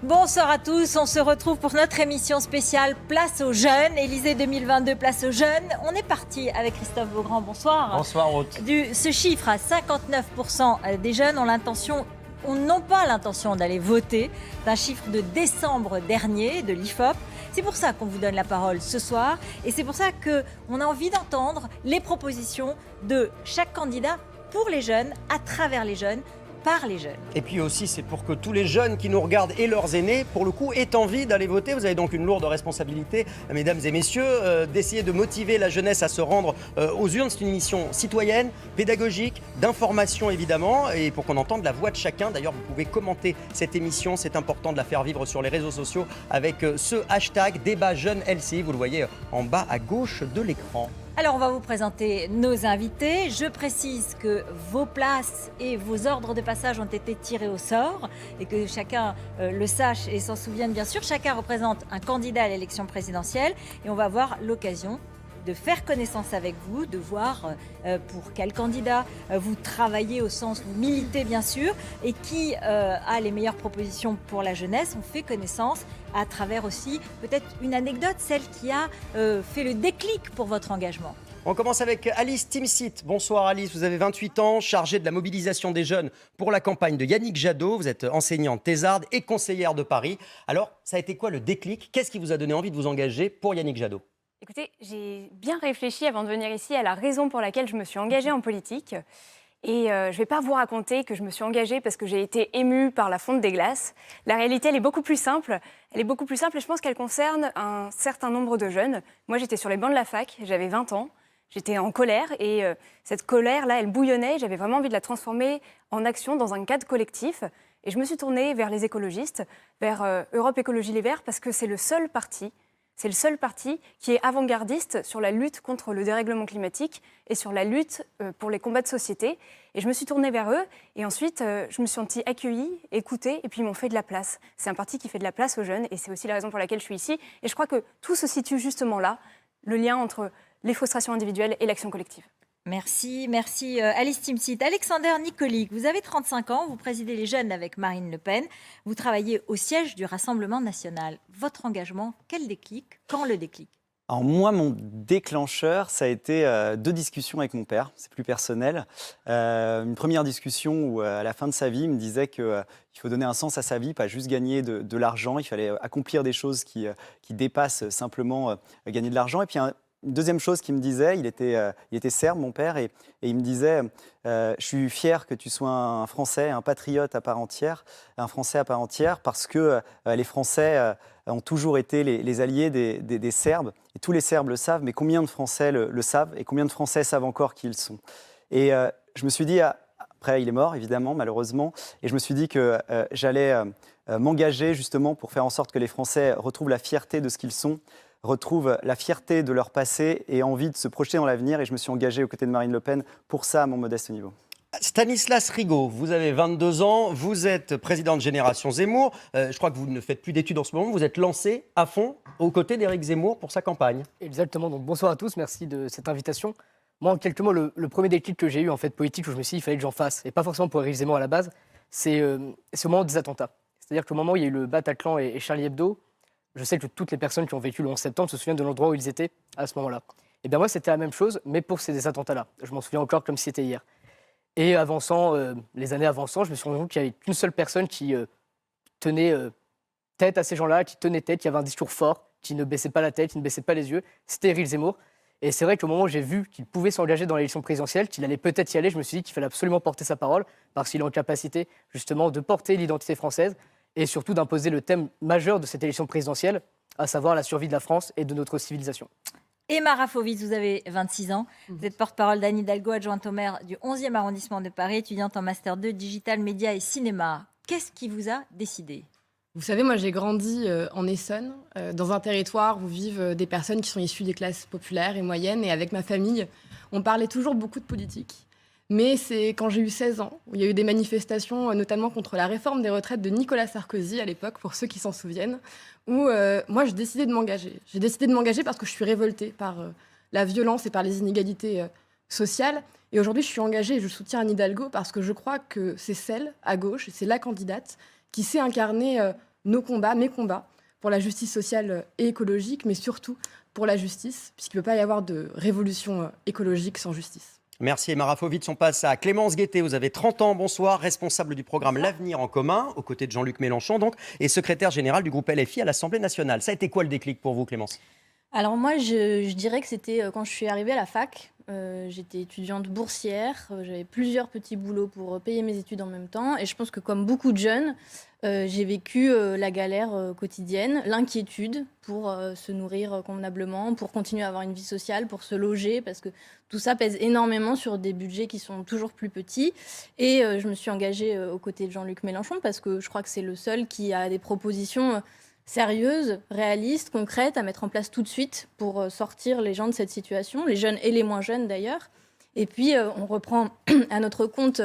Bonsoir à tous, on se retrouve pour notre émission spéciale Place aux jeunes, Élysée 2022 Place aux jeunes. On est parti avec Christophe Beaugrand, bonsoir. Bonsoir Ruth. Ce chiffre à 59% des jeunes n'ont pas l'intention d'aller voter. C'est un chiffre de décembre dernier de l'IFOP. C'est pour ça qu'on vous donne la parole ce soir et c'est pour ça qu'on a envie d'entendre les propositions de chaque candidat pour les jeunes, à travers les jeunes, par les jeunes. Et puis aussi, c'est pour que tous les jeunes qui nous regardent et leurs aînés, pour le coup, aient envie d'aller voter. Vous avez donc une lourde responsabilité, mesdames et messieurs, d'essayer de motiver la jeunesse à se rendre aux urnes. C'est une mission citoyenne, pédagogique, d'information évidemment, et pour qu'on entende la voix de chacun. D'ailleurs, vous pouvez commenter cette émission, c'est important de la faire vivre sur les réseaux sociaux avec ce hashtag débat jeune LCI, vous le voyez en bas à gauche de l'écran. Alors, on va vous présenter nos invités. Je précise que vos places et vos ordres de passage ont été tirés au sort et que chacun le sache et s'en souvienne bien sûr. Chacun représente un candidat à l'élection présidentielle et on va avoir l'occasion de faire connaissance avec vous, de voir pour quel candidat vous travaillez au sens où vous militez bien sûr et qui a les meilleures propositions pour la jeunesse. On fait connaissance à travers aussi peut-être une anecdote, celle qui a fait le déclic pour votre engagement. On commence avec Alice Timsit. Bonsoir Alice, vous avez 28 ans, chargée de la mobilisation des jeunes pour la campagne de Yannick Jadot. Vous êtes enseignante thésarde et conseillère de Paris. Alors, ça a été quoi le déclic? Qu'est-ce qui vous a donné envie de vous engager pour Yannick Jadot? Écoutez, j'ai bien réfléchi avant de venir ici à la raison pour laquelle je me suis engagée en politique. Et je ne vais pas vous raconter que je me suis engagée parce que j'ai été émue par la fonte des glaces. La réalité, elle est beaucoup plus simple. Elle est beaucoup plus simple et je pense qu'elle concerne un certain nombre de jeunes. Moi, j'étais sur les bancs de la fac, j'avais 20 ans. J'étais en colère et cette colère-là, elle bouillonnait. J'avais vraiment envie de la transformer en action dans un cadre collectif. Et je me suis tournée vers les écologistes, vers Europe Écologie Les Verts, parce que c'est le seul parti qui est avant-gardiste sur la lutte contre le dérèglement climatique et sur la lutte pour les combats de société. Et je me suis tournée vers eux et ensuite je me suis sentie accueillie, écoutée et puis ils m'ont fait de la place. C'est un parti qui fait de la place aux jeunes et c'est aussi la raison pour laquelle je suis ici. Et je crois que tout se situe justement là, le lien entre les frustrations individuelles et l'action collective. Merci Alice Timsit. Alexander Nicolic, vous avez 35 ans, vous présidez les jeunes avec Marine Le Pen, vous travaillez au siège du Rassemblement national. Votre engagement, quel déclic? Quand le déclic? Alors moi, mon déclencheur, ça a été 2 discussions avec mon père, c'est plus personnel. Une première discussion où à la fin de sa vie, il me disait qu'il faut donner un sens à sa vie, pas juste gagner de l'argent, il fallait accomplir des choses qui dépassent simplement gagner de l'argent. Et puis une deuxième chose qu'il me disait, il était serbe, mon père, et il me disait je suis fier que tu sois un Français, un patriote à part entière, un Français à part entière, parce que les Français ont toujours été les alliés des Serbes, et tous les Serbes le savent, mais combien de Français le savent, et combien de Français savent encore qui ils sont? Et je me suis dit, après il est mort évidemment, malheureusement, et je me suis dit que j'allais m'engager justement pour faire en sorte que les Français retrouvent la fierté de ce qu'ils sont, retrouvent la fierté de leur passé et envie de se projeter dans l'avenir. Et je me suis engagé aux côtés de Marine Le Pen pour ça, à mon modeste niveau. Stanislas Rigaud, vous avez 22 ans, vous êtes président de Génération Zemmour. Je crois que vous ne faites plus d'études en ce moment. Vous êtes lancé à fond aux côtés d'Éric Zemmour pour sa campagne. Exactement. Donc bonsoir à tous, merci de cette invitation. Moi, en quelques mots, le premier déclic que j'ai eu en fait politique, où je me suis dit qu'il fallait que j'en fasse, et pas forcément pour Éric Zemmour à la base, c'est au moment des attentats. C'est-à-dire qu'au moment où il y a eu le Bataclan et Charlie Hebdo, je sais que toutes les personnes qui ont vécu le 11 septembre se souviennent de l'endroit où ils étaient à ce moment-là. Et bien moi, c'était la même chose, mais pour ces attentats-là. Je m'en souviens encore comme si c'était hier. Et avançant, les années avançant, je me suis rendu compte qu'il n'y avait qu'une seule personne qui tenait tête à ces gens-là, qui tenait tête, qui avait un discours fort, qui ne baissait pas la tête, qui ne baissait pas les yeux. C'était Éric Zemmour. Et c'est vrai qu'au moment où j'ai vu qu'il pouvait s'engager dans l'élection présidentielle, qu'il allait peut-être y aller, je me suis dit qu'il fallait absolument porter sa parole, parce qu'il est en capacité justement de porter l'identité française et surtout d'imposer le thème majeur de cette élection présidentielle, à savoir la survie de la France et de notre civilisation. Emma Rafovitz, vous avez 26 ans, vous êtes porte-parole d'Anne Hidalgo, adjointe au maire du 11e arrondissement de Paris, étudiante en Master 2, Digital, Média et Cinéma. Qu'est-ce qui vous a décidé? Vous savez, moi j'ai grandi en Essonne, dans un territoire où vivent des personnes qui sont issues des classes populaires et moyennes. Et avec ma famille, on parlait toujours beaucoup de politique. Mais c'est quand j'ai eu 16 ans, où il y a eu des manifestations, notamment contre la réforme des retraites de Nicolas Sarkozy à l'époque, pour ceux qui s'en souviennent, où moi j'ai décidé de m'engager. J'ai décidé de m'engager parce que je suis révoltée par la violence et par les inégalités sociales. Et aujourd'hui, je suis engagée et je soutiens Anne Hidalgo parce que je crois que c'est celle, à gauche, c'est la candidate qui sait incarner nos combats, mes combats, pour la justice sociale et écologique, mais surtout pour la justice, puisqu'il ne peut pas y avoir de révolution écologique sans justice. Merci Emma Rafovitz. On passe à Clémence Guettet. Vous avez 30 ans, bonsoir, responsable du programme L'Avenir en commun, aux côtés de Jean-Luc Mélenchon, donc, et secrétaire général du groupe LFI à l'Assemblée nationale. Ça a été quoi le déclic pour vous, Clémence ? Alors moi, je dirais que c'était quand je suis arrivée à la fac. J'étais étudiante boursière, j'avais plusieurs petits boulots pour payer mes études en même temps. Et je pense que comme beaucoup de jeunes, j'ai vécu la galère quotidienne, l'inquiétude pour se nourrir convenablement, pour continuer à avoir une vie sociale, pour se loger, parce que tout ça pèse énormément sur des budgets qui sont toujours plus petits. Et je me suis engagée aux côtés de Jean-Luc Mélenchon, parce que je crois que c'est le seul qui a des propositions sérieuses, réalistes, concrètes à mettre en place tout de suite pour sortir les gens de cette situation, les jeunes et les moins jeunes d'ailleurs. Et puis on reprend à notre compte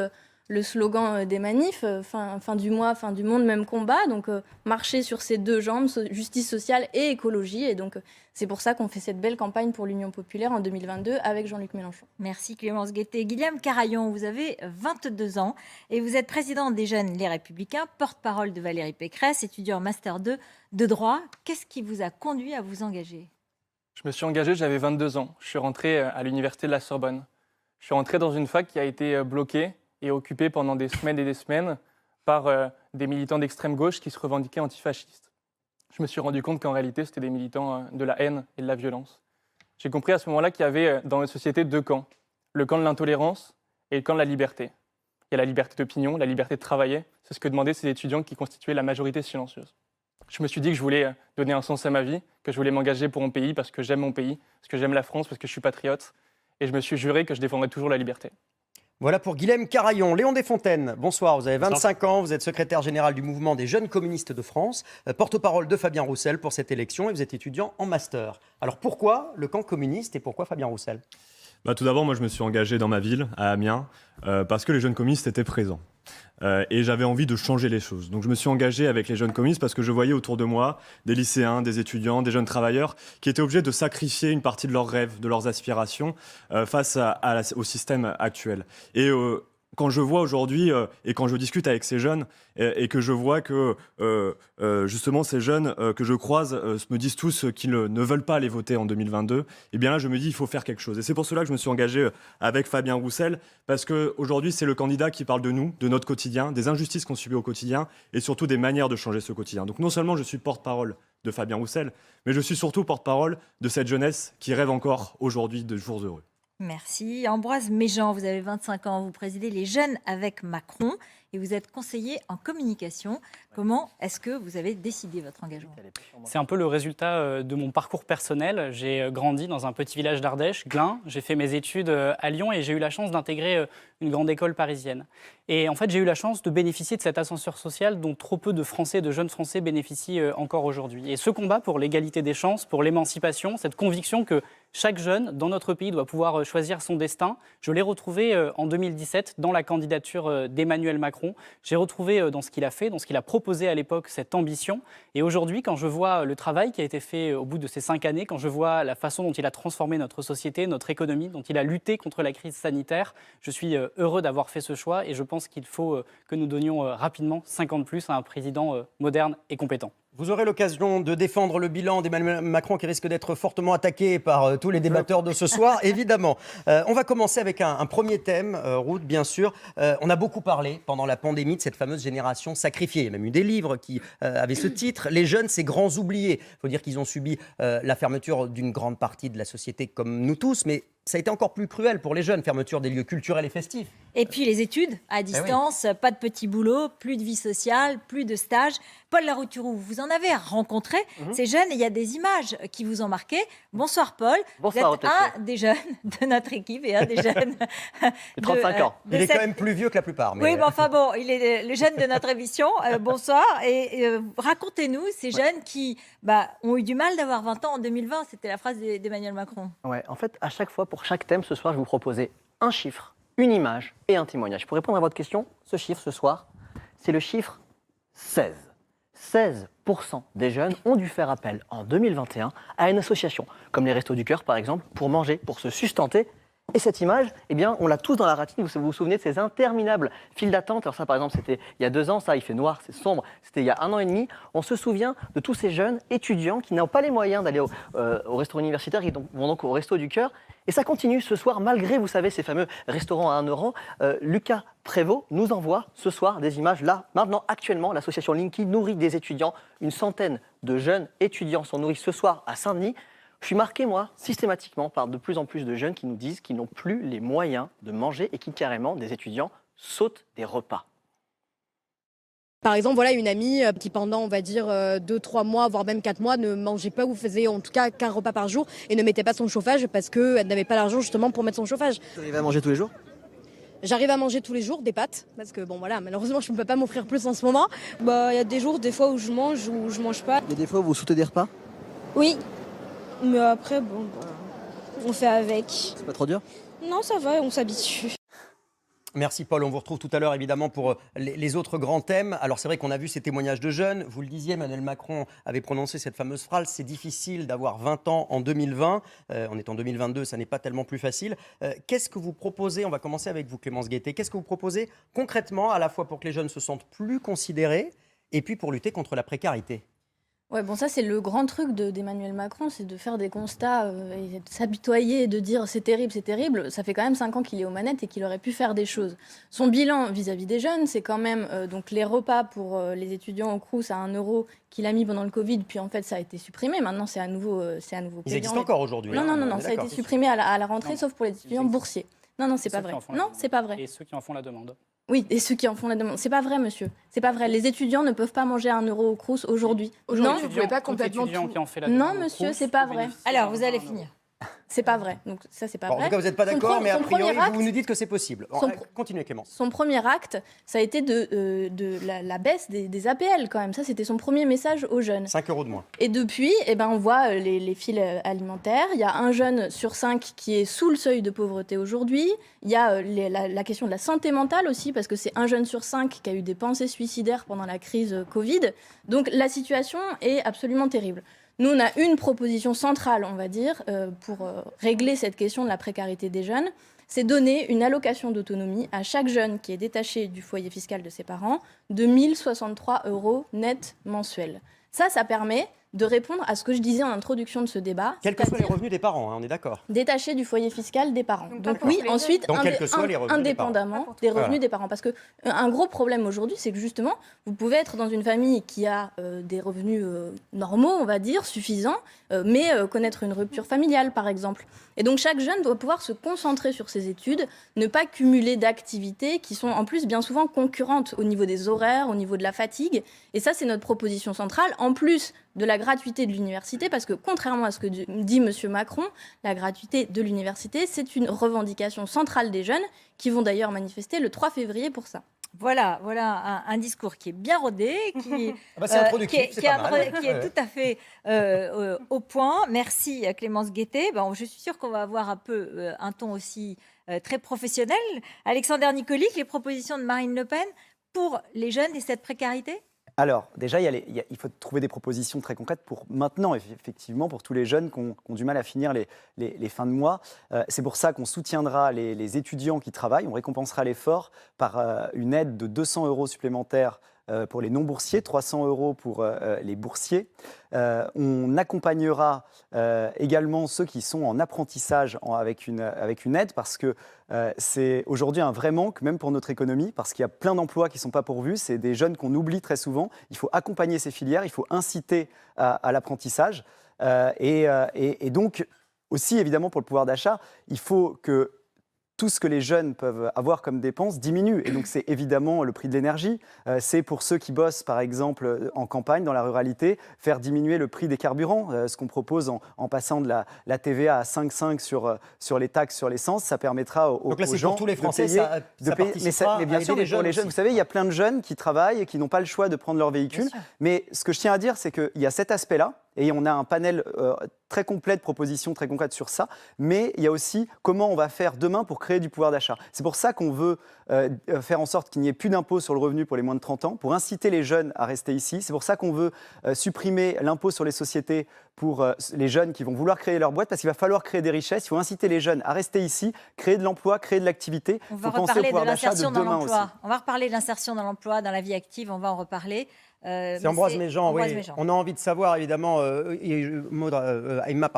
le slogan des manifs, fin du mois, fin du monde, même combat. Donc marcher sur ces deux jambes, justice sociale et écologie. Et donc c'est pour ça qu'on fait cette belle campagne pour l'Union populaire en 2022 avec Jean-Luc Mélenchon. Merci Clémence Guettet. Guillaume Carayon, vous avez 22 ans et vous êtes président des Jeunes Les Républicains, porte-parole de Valérie Pécresse, étudiant en Master 2 de droit. Qu'est-ce qui vous a conduit à vous engager ? Je me suis engagé, j'avais 22 ans. Je suis rentré à l'université de la Sorbonne. Je suis rentré dans une fac qui a été bloquée et occupée pendant des semaines et des semaines par des militants d'extrême gauche qui se revendiquaient antifascistes. Je me suis rendu compte qu'en réalité, c'était des militants de la haine et de la violence. J'ai compris à ce moment-là qu'il y avait dans notre société deux camps, le camp de l'intolérance et le camp de la liberté. Il y a la liberté d'opinion, la liberté de travailler. C'est ce que demandaient ces étudiants qui constituaient la majorité silencieuse. Je me suis dit que je voulais donner un sens à ma vie, que je voulais m'engager pour mon pays parce que j'aime mon pays, parce que j'aime la France, parce que je suis patriote. Et je me suis juré que je défendrais toujours la liberté. Voilà pour Guilhem Carayon. Léon Desfontaines, bonsoir. Vous avez 25 ans, vous êtes secrétaire général du mouvement des jeunes communistes de France, porte-parole de Fabien Roussel pour cette élection et vous êtes étudiant en master. Alors pourquoi le camp communiste et pourquoi Fabien Roussel ? Tout d'abord, moi je me suis engagé dans ma ville, à Amiens, parce que les jeunes communistes étaient présents. Et j'avais envie de changer les choses. Donc je me suis engagé avec les jeunes communistes parce que je voyais autour de moi des lycéens, des étudiants, des jeunes travailleurs qui étaient obligés de sacrifier une partie de leurs rêves, de leurs aspirations face au système actuel. Et quand je vois aujourd'hui et quand je discute avec ces jeunes et que je vois que justement ces jeunes que je croise me disent tous qu'ils ne veulent pas aller voter en 2022, et bien là je me dis il faut faire quelque chose. Et c'est pour cela que je me suis engagé avec Fabien Roussel parce qu'aujourd'hui c'est le candidat qui parle de nous, de notre quotidien, des injustices qu'on subit au quotidien et surtout des manières de changer ce quotidien. Donc non seulement je suis porte-parole de Fabien Roussel, mais je suis surtout porte-parole de cette jeunesse qui rêve encore aujourd'hui de jours heureux. Merci. Ambroise Méjean, vous avez 25 ans, vous présidez les Jeunes avec Macron et vous êtes conseiller en communication. Comment est-ce que vous avez décidé votre engagement ? C'est un peu le résultat de mon parcours personnel. J'ai grandi dans un petit village d'Ardèche, Glun. J'ai fait mes études à Lyon et j'ai eu la chance d'intégrer une grande école parisienne. Et en fait, j'ai eu la chance de bénéficier de cet ascenseur social dont trop peu de Français, de jeunes Français bénéficient encore aujourd'hui. Et ce combat pour l'égalité des chances, pour l'émancipation, cette conviction que chaque jeune dans notre pays doit pouvoir choisir son destin, je l'ai retrouvé en 2017 dans la candidature d'Emmanuel Macron. J'ai retrouvé dans ce qu'il a fait, dans ce qu'il a proposé à l'époque, cette ambition. Et aujourd'hui, quand je vois le travail qui a été fait au bout de ces 5 années, quand je vois la façon dont il a transformé notre société, notre économie, dont il a lutté contre la crise sanitaire, je suis heureux d'avoir fait ce choix et je pense qu'il faut que nous donnions rapidement 5 ans de plus à un président moderne et compétent. Vous aurez l'occasion de défendre le bilan d'Emmanuel Macron qui risque d'être fortement attaqué par tous les débatteurs de ce soir, évidemment. On va commencer avec un premier thème, Ruth, bien sûr. On a beaucoup parlé pendant la pandémie de cette fameuse génération sacrifiée. Il y a même eu des livres qui avaient ce titre, Les jeunes, ces grands oubliés. Il faut dire qu'ils ont subi la fermeture d'une grande partie de la société comme nous tous, mais ça a été encore plus cruel pour les jeunes, fermeture des lieux culturels et festifs. Et puis les études à distance, pas de petit boulot, plus de vie sociale, plus de stage. Paul Larouturou, vous en avez rencontré ces jeunes et il y a des images qui vous ont marqué. Bonsoir Paul, bonsoir, vous êtes un des jeunes de notre équipe et un des jeunes de 35 ans. Il est quand même plus vieux que la plupart. Mais... Oui, mais enfin bon, il est le jeune de notre émission. Bonsoir et racontez-nous ces jeunes qui ont eu du mal d'avoir 20 ans en 2020. C'était la phrase d'Emmanuel Macron. Ouais, en fait, à chaque fois, pour chaque thème, ce soir, je vous proposais un chiffre, une image et un témoignage. Pour répondre à votre question, ce chiffre, ce soir, c'est le chiffre 16. 16% des jeunes ont dû faire appel en 2021 à une association, comme les Restos du Cœur par exemple, pour manger, pour se sustenter Et cette image, eh bien, on l'a tous dans la rétine. Vous vous souvenez de ces interminables files d'attente. Alors ça, par exemple, c'était il y a 2 ans. Ça, il fait noir, c'est sombre. C'était il y a 1 an et demi. On se souvient de tous ces jeunes étudiants qui n'ont pas les moyens d'aller au resto universitaire, qui vont donc au resto du cœur. Et ça continue ce soir, malgré, vous savez, ces fameux restaurants à 1 euro. Lucas Prévost nous envoie ce soir des images. Là, maintenant, actuellement, l'association Linky nourrit des étudiants. Une centaine de jeunes étudiants sont nourris ce soir à Saint-Denis. Je suis marqué, moi, systématiquement, par de plus en plus de jeunes qui nous disent qu'ils n'ont plus les moyens de manger et qui, carrément, des étudiants, sautent des repas. Par exemple, voilà une amie qui pendant, on va dire, 2-3 mois, voire même 4 mois, ne mangeait pas ou faisait en tout cas qu'un repas par jour et ne mettait pas son chauffage parce qu'elle n'avait pas l'argent justement pour mettre son chauffage. Vous arrivez à manger tous les jours ? J'arrive à manger tous les jours des pâtes parce que bon voilà, malheureusement je ne peux pas m'offrir plus en ce moment. Bah il y a des jours, des fois où je mange pas. Il y a des fois où vous sautez des repas ? Oui, mais après bon, on fait avec. C'est pas trop dur ? Non ça va, on s'habitue. Merci Paul, on vous retrouve tout à l'heure évidemment pour les autres grands thèmes. Alors c'est vrai qu'on a vu ces témoignages de jeunes, vous le disiez, Emmanuel Macron avait prononcé cette fameuse phrase, c'est difficile d'avoir 20 ans en 2020, on est en 2022, ça n'est pas tellement plus facile. Qu'est-ce que vous proposez, on va commencer avec vous Clémence Guettet, qu'est-ce que vous proposez concrètement à la fois pour que les jeunes se sentent plus considérés et puis pour lutter contre la précarité ? Ouais, bon, ça, c'est le grand truc d'Emmanuel Macron, c'est de faire des constats et de s'apitoyer et de dire c'est terrible, c'est terrible. Ça fait quand même 5 ans qu'il est aux manettes et qu'il aurait pu faire des choses. Son bilan vis-à-vis des jeunes, c'est quand même donc les repas pour les étudiants au Crous à 1 euro qu'il a mis pendant le Covid, puis en fait, ça a été supprimé. Maintenant, c'est à nouveau payant. Ils existent encore aujourd'hui. Non, ça a été supprimé à la rentrée, sauf pour les étudiants boursiers. Non, c'est pas vrai. Non, c'est pas vrai. Et ceux qui en font la demande. Oui, et ceux qui en font la demande. C'est pas vrai, monsieur. C'est pas vrai. Les étudiants ne peuvent pas manger à 1 euro au Crous aujourd'hui. Aujourd'hui, Non, vous pouvez pas complètement étudiant tout. qui en fait la demande non, au monsieur, Crous c'est pas peut vrai. bénéficier Alors, vous d'un allez euro. finir. C'est pas vrai. Donc ça, c'est pas Bon, en vrai. tout cas, vous n'êtes pas d'accord, mais a son priori, premier acte- vous nous dites que c'est possible. Continuez Clémence. Son premier acte, ça a été de la baisse des APL quand même. Ça, c'était son premier message aux jeunes. 5 euros de moins. Et depuis, on voit les files alimentaires. Il y a 1 jeune sur 5 qui est sous le seuil de pauvreté aujourd'hui. Il y a la question de la santé mentale aussi, parce que c'est 1 jeune sur 5 qui a eu des pensées suicidaires pendant la crise Covid. Donc la situation est absolument terrible. Nous, on a une proposition centrale, on va dire, pour régler cette question de la précarité des jeunes. C'est donner une allocation d'autonomie à chaque jeune qui est détaché du foyer fiscal de ses parents de 1 063 € net mensuels. Ça permet de répondre à ce que je disais en introduction de ce débat. Quels que soient les c'est-à-dire revenus des parents, hein, on est d'accord. détaché du foyer fiscal des parents. Donc, Donc pas oui, pour tous les ensuite, jeunes. Donc, quels que soient les revenus des parents. indépendamment Pas pour tous des les revenus jeunes. des parents. Parce qu'un gros problème aujourd'hui, c'est que justement, vous pouvez être dans une famille qui a des revenus normaux, on va dire, suffisants, mais connaître une rupture familiale, par exemple. Et donc chaque jeune doit pouvoir se concentrer sur ses études, ne pas cumuler d'activités qui sont en plus bien souvent concurrentes au niveau des horaires, au niveau de la fatigue. Et ça, c'est notre proposition centrale, en plus de la gratuité de l'université, parce que contrairement à ce que dit M. Macron, la gratuité de l'université, c'est une revendication centrale des jeunes qui vont d'ailleurs manifester le 3 février pour ça. Voilà un discours qui est bien rodé, qui, c'est introductif, c'est pas mal. qui est tout à fait au point. Merci Clémence Guettet. Bon, je suis sûre qu'on va avoir un peu un ton aussi très professionnel. Alexander Nicolic, les propositions de Marine Le Pen pour les jeunes et cette précarité ? Alors, déjà, il faut trouver des propositions très concrètes pour maintenant, effectivement, pour tous les jeunes qui ont du mal à finir les fins de mois. C'est pour ça qu'on soutiendra les étudiants qui travaillent. On récompensera l'effort par une aide de 200 € supplémentaires pour les non-boursiers, 300 € pour les boursiers. On accompagnera également ceux qui sont en apprentissage avec une aide, parce que c'est aujourd'hui un vrai manque, même pour notre économie, parce qu'il y a plein d'emplois qui ne sont pas pourvus. C'est des jeunes qu'on oublie très souvent. Il faut accompagner ces filières, il faut inciter à l'apprentissage. Et donc, aussi, évidemment, pour le pouvoir d'achat, il faut que tout ce que les jeunes peuvent avoir comme dépenses diminue. Et donc, c'est évidemment le prix de l'énergie. C'est pour ceux qui bossent, par exemple, en campagne, dans la ruralité, faire diminuer le prix des carburants. Ce qu'on propose en passant de la TVA à 5,5 sur les taxes sur l'essence, ça permettra aux Donc là, c'est gens pour tous les Français, de payer. ça participera Mais bien à sûr, aider mais pour les jeunes, aussi. vous savez, il y a plein de jeunes qui travaillent et qui n'ont pas le choix de prendre leur véhicule. Mais ce que je tiens à dire, c'est qu'il y a cet aspect-là, Et on a un panel très complet de propositions très concrètes sur ça. Mais il y a aussi comment on va faire demain pour créer du pouvoir d'achat. C'est pour ça qu'on veut faire en sorte qu'il n'y ait plus d'impôt sur le revenu pour les moins de 30 ans, pour inciter les jeunes à rester ici. C'est pour ça qu'on veut supprimer l'impôt sur les sociétés pour les jeunes qui vont vouloir créer leur boîte, parce qu'il va falloir créer des richesses. Il faut inciter les jeunes à rester ici, créer de l'emploi, créer de l'activité. On va faut penser au reparler de pouvoir d'achat de l'insertion dans demain aussi. l'emploi. On va reparler de l'insertion dans l'emploi, dans la vie active, on va en reparler. C'est Ambroise Méjean, oui. On a envie de savoir, évidemment, Emma,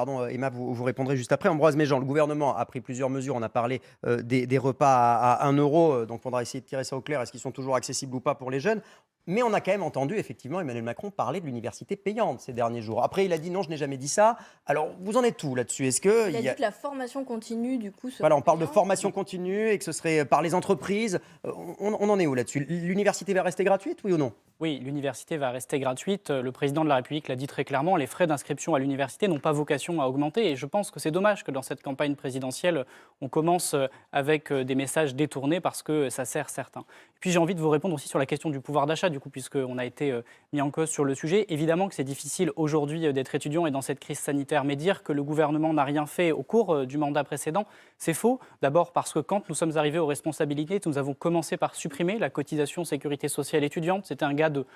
vous répondrez juste après. Ambroise Méjean, le gouvernement a pris plusieurs mesures. On a parlé des repas à 1 euro, donc on faudra essayer de tirer ça au clair. Est-ce qu'ils sont toujours accessibles ou pas pour les jeunes? Mais on a quand même entendu, effectivement, Emmanuel Macron parler de l'université payante ces derniers jours. Après, il a dit non, je n'ai jamais dit ça. Alors, vous en êtes où là-dessus? Est-ce que Il a dit que la formation continue, du coup, Voilà, on parle de formation continue et que ce serait par les entreprises. On en est où là-dessus? L'université va rester gratuite, oui ou non? Oui, l'université va rester gratuite. Le président de la République l'a dit très clairement, les frais d'inscription à l'université n'ont pas vocation à augmenter. Et je pense que c'est dommage que dans cette campagne présidentielle, on commence avec des messages détournés parce que ça sert certains. Et puis j'ai envie de vous répondre aussi sur la question du pouvoir d'achat, du coup, puisqu'on a été mis en cause sur le sujet. Évidemment que c'est difficile aujourd'hui d'être étudiant et dans cette crise sanitaire, mais dire que le gouvernement n'a rien fait au cours du mandat précédent, c'est faux. D'abord parce que quand nous sommes arrivés aux responsabilités, nous avons commencé par supprimer la cotisation sécurité sociale étudiante. C'était un gain de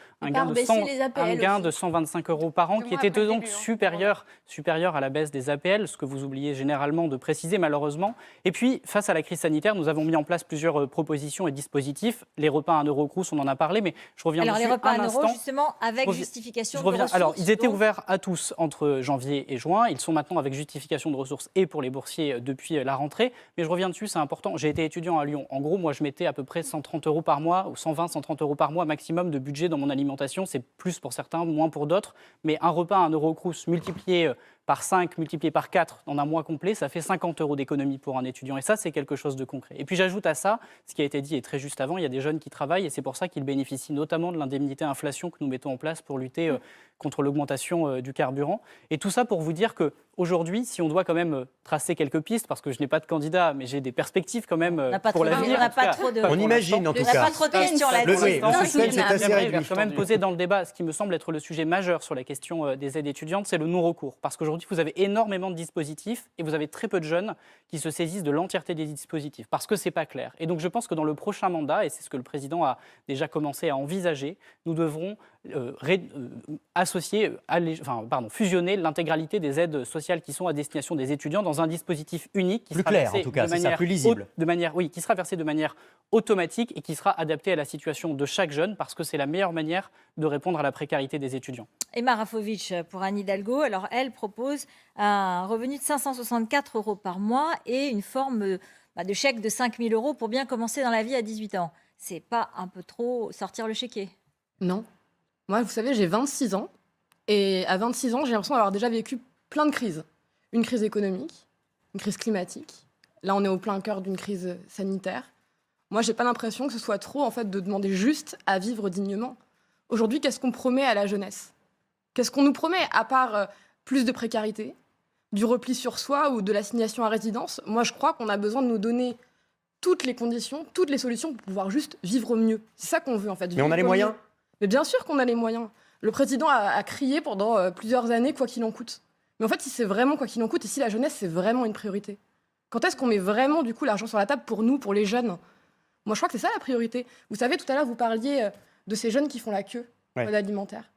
125 € par an, qui était donc supérieur à la baisse des APL, ce que vous oubliez généralement de préciser malheureusement. Et puis, face à la crise sanitaire, nous avons mis en place plusieurs propositions et dispositifs. Les repas à 1 € crous, on en a parlé, mais je reviens dessus les repas un à 1 instant. €, justement, avec justification de ressources. Alors, ils étaient donc... ouverts à tous entre janvier et juin. Ils sont maintenant avec justification de ressources et pour les boursiers depuis la rentrée. Mais je reviens dessus, c'est important. J'ai été étudiant à Lyon. En gros, moi, je mettais à peu près 130 € par mois, ou 120, 130 € par mois maximum de budget dans mon alimentation. C'est plus pour certains, moins pour d'autres. Mais un repas à 1 € crous multiplié par 5, multiplié par 4 dans un mois complet, ça fait 50 € d'économie pour un étudiant. Et ça, c'est quelque chose de concret. Et puis j'ajoute à ça, ce qui a été dit et très juste avant, il y a des jeunes qui travaillent et c'est pour ça qu'ils bénéficient notamment de l'indemnité inflation que nous mettons en place pour lutter contre l'augmentation du carburant. Et tout ça pour vous dire qu'aujourd'hui, si on doit quand même tracer quelques pistes, parce que je n'ai pas de candidat, mais j'ai des perspectives quand même pour l'avenir. On imagine en tout cas. On n'a pas trop de questions là-dessus. Je vais quand même poser dans le débat ce qui me semble être le sujet majeur sur la question des aides étudiantes, c'est le non-recours. Parce qu'aujourd'hui, vous avez énormément de dispositifs et vous avez très peu de jeunes qui se saisissent de l'entièreté des dispositifs, parce que ce n'est pas clair. Et donc je pense que dans le prochain mandat, et c'est ce que le président a déjà commencé à envisager, nous devrons fusionner l'intégralité des aides sociales qui sont à destination des étudiants dans un dispositif unique qui sera versé plus lisible. qui sera versé de manière automatique et qui sera adapté à la situation de chaque jeune, parce que c'est la meilleure manière de répondre à la précarité des étudiants. Emma Rafovitch pour Anne Hidalgo. Alors, elle propose un revenu de 564 € par mois et une forme de chèque de 5 000 € pour bien commencer dans la vie à 18 ans. C'est pas un peu trop sortir le chéquier? Non. Moi, vous savez, j'ai 26 ans. Et à 26 ans, j'ai l'impression d'avoir déjà vécu plein de crises. Une crise économique, une crise climatique. Là, on est au plein cœur d'une crise sanitaire. Moi, j'ai pas l'impression que ce soit trop, en fait, de demander juste à vivre dignement. Aujourd'hui, qu'est-ce qu'on promet à la jeunesse? Qu'est-ce qu'on nous promet, à part plus de précarité, du repli sur soi ou de l'assignation à résidence? Moi, je crois qu'on a besoin de nous donner toutes les conditions, toutes les solutions pour pouvoir juste vivre mieux. C'est ça qu'on veut, en fait. Mais on a les moyens? Mais bien sûr qu'on a les moyens. Le président a crié pendant plusieurs années, quoi qu'il en coûte. Mais en fait, si c'est vraiment quoi qu'il en coûte, et si la jeunesse, c'est vraiment une priorité, quand est-ce qu'on met vraiment, du coup, l'argent sur la table pour nous, pour les jeunes? Moi, je crois que c'est ça la priorité. Vous savez, tout à l'heure, vous parliez de ces jeunes qui font la queue à l'aide alimentaire.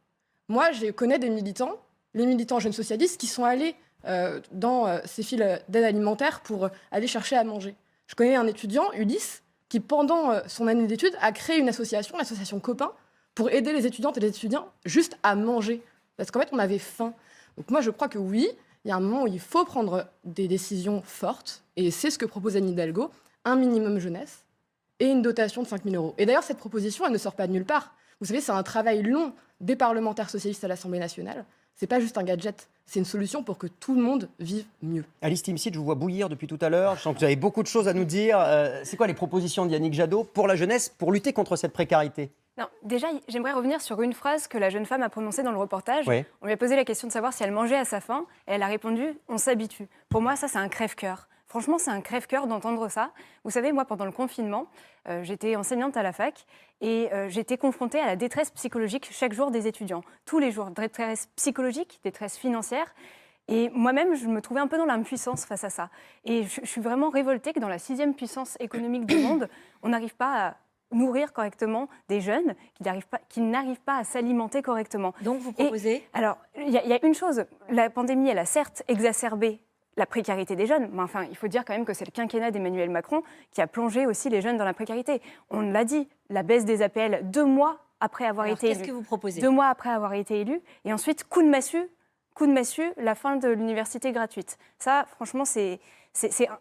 Moi, je connais des militants, les militants jeunes socialistes, qui sont allés dans ces files d'aide alimentaire pour aller chercher à manger. Je connais un étudiant, Ulysse, qui, pendant son année d'études, a créé une association, l'association Copain, pour aider les étudiantes et les étudiants juste à manger. Parce qu'en fait, on avait faim. Donc moi, je crois que oui, il y a un moment où il faut prendre des décisions fortes, et c'est ce que propose Anne Hidalgo, un minimum jeunesse et une dotation de 5 000 €. Et d'ailleurs, cette proposition, elle ne sort pas de nulle part. Vous savez, c'est un travail long des parlementaires socialistes à l'Assemblée nationale. C'est pas juste un gadget, c'est une solution pour que tout le monde vive mieux. Alice Timsit, je vous vois bouillir depuis tout à l'heure. Je sens que vous avez beaucoup de choses à nous dire. C'est quoi les propositions de Yannick Jadot pour la jeunesse, pour lutter contre cette précarité? Non, déjà, j'aimerais revenir sur une phrase que la jeune femme a prononcée dans le reportage. Oui. On lui a posé la question de savoir si elle mangeait à sa faim, et elle a répondu « on s'habitue ». Pour moi, ça, c'est un crève-cœur. Franchement, c'est un crève-cœur d'entendre ça. Vous savez, moi, pendant le confinement, j'étais enseignante à la fac et j'étais confrontée à la détresse psychologique chaque jour des étudiants. Tous les jours, détresse psychologique, détresse financière. Et moi-même, je me trouvais un peu dans l'impuissance face à ça. Et je suis vraiment révoltée que dans la 6e puissance économique du monde, on n'arrive pas à nourrir correctement des jeunes qui n'arrivent pas à s'alimenter correctement. Donc, vous proposez Alors, il y a une chose, la pandémie, elle a certes exacerbé la précarité des jeunes, mais enfin, il faut dire quand même que c'est le quinquennat d'Emmanuel Macron qui a plongé aussi les jeunes dans la précarité. On l'a dit, la baisse des APL 2 mois après avoir été élu. Qu'est-ce que vous proposez? 2 mois après avoir été élu, et ensuite, coup de massue, la fin de l'université gratuite. Ça, franchement, c'est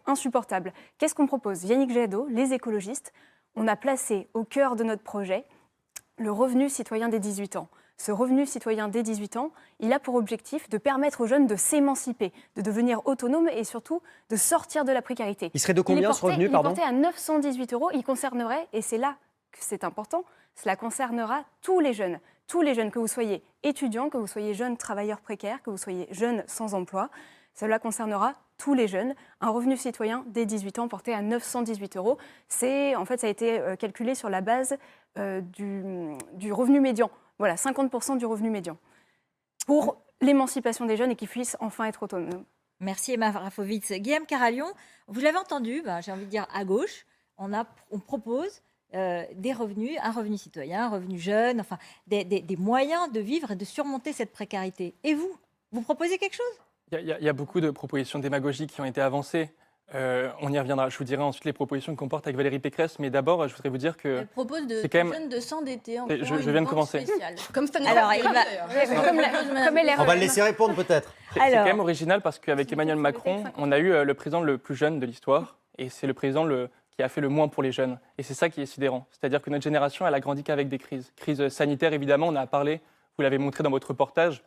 insupportable. Qu'est-ce qu'on propose? Yannick Jadot, les écologistes, on a placé au cœur de notre projet le revenu citoyen des 18 ans. Ce revenu citoyen dès 18 ans, il a pour objectif de permettre aux jeunes de s'émanciper, de devenir autonomes et surtout de sortir de la précarité. Il serait de combien ce revenu, pardon? Il est porté à 918 €. Il concernerait, et c'est là que c'est important, cela concernera tous les jeunes, que vous soyez étudiants, que vous soyez jeunes travailleurs précaires, que vous soyez jeunes sans emploi. Cela concernera tous les jeunes. Un revenu citoyen dès 18 ans porté à 918 €. En fait, ça a été calculé sur la base du revenu médian. Voilà, 50% du revenu médian. Pour l'émancipation des jeunes et qu'ils puissent enfin être autonomes. Merci Emma Rafovitz. Guillaume Caralion, vous l'avez entendu, j'ai envie de dire à gauche, on propose des revenus, un revenu citoyen, un revenu jeune, enfin des moyens de vivre et de surmonter cette précarité. Et vous proposez quelque chose? Il y a beaucoup de propositions démagogiques qui ont été avancées. On y reviendra. Je vous dirai ensuite les propositions qu'on porte avec Valérie Pécresse. Mais d'abord, je voudrais vous dire que Elle propose c'est quand même... jeunes de s'endetter en Je viens de commencer. Comme Stanislas Alors, On va le laisser répondre peut-être. C'est quand même original parce qu'avec Emmanuel Macron, on a eu le président le plus jeune de l'histoire. Et c'est le président qui a fait le moins pour les jeunes. Et c'est ça qui est sidérant. C'est-à-dire que notre génération, elle a grandi qu'avec des crises. Crise sanitaire, évidemment, on a parlé, vous l'avez montré dans votre reportage,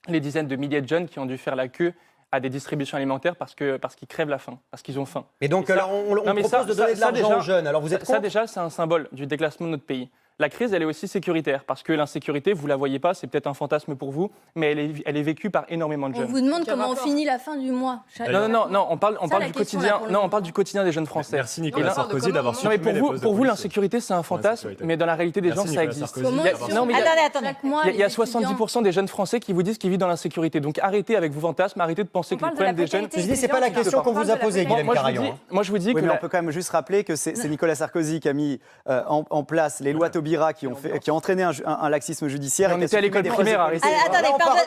les dizaines de milliers de jeunes qui ont dû faire la queue à des distributions alimentaires parce qu'ils crèvent la faim, parce qu'ils ont faim. Et donc, ça, alors, on propose de donner de l'argent aux jeunes. Alors, vous êtes contre? Ça, déjà, c'est un symbole du déclassement de notre pays. La crise, elle est aussi sécuritaire, parce que l'insécurité, vous ne la voyez pas, c'est peut-être un fantasme pour vous, mais elle est vécue par énormément de On jeunes. vous demande comment on finit la fin du mois. Non, on parle du quotidien. Non, on parle du quotidien des jeunes Français. Merci Nicolas Sarkozy d'avoir supprimé les postes de pour vous, police. l'insécurité, c'est un fantasme, mais dans la réalité des gens, ça existe. Attendez. Il y a 70% des jeunes Français qui vous disent qu'ils vivent dans l'insécurité. Donc arrêtez avec vos fantasmes, arrêtez de penser que le problème des jeunes... Je dis, c'est pas la question qu'on vous a posée, Guillaume Caralion. Moi, je vous dis Oui, que... mais on peut quand même juste rappeler que c'est Nicolas Sarkozy qui a mis en place les lois Taubira qui ont entraîné un laxisme judiciaire. On était à l'école primaire, arrêtez.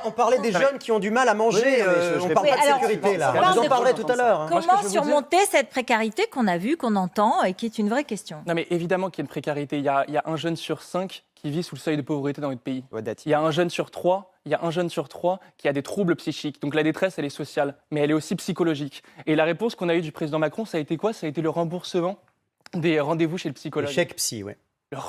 On parlait des jeunes qui ont du mal à manger. On parle pas de sécurité, là. Vous en parlerez tout à l'heure. Comment surmonter cette précarité qu'on a vue, qu'on entend et qui est une vraie question? Non, mais évidemment qu'il y a une précarité. Il y a un jeune sur 5 qui vit sous le seuil de pauvreté dans notre pays. Il y a un jeune sur 3 qui a des troubles psychiques. Donc la détresse, elle est sociale, mais elle est aussi psychologique. Et la réponse qu'on a eue du président Macron, ça a été quoi? Ça a été le remboursement des rendez-vous chez le psychologue. Le chèque psy, oui. Vous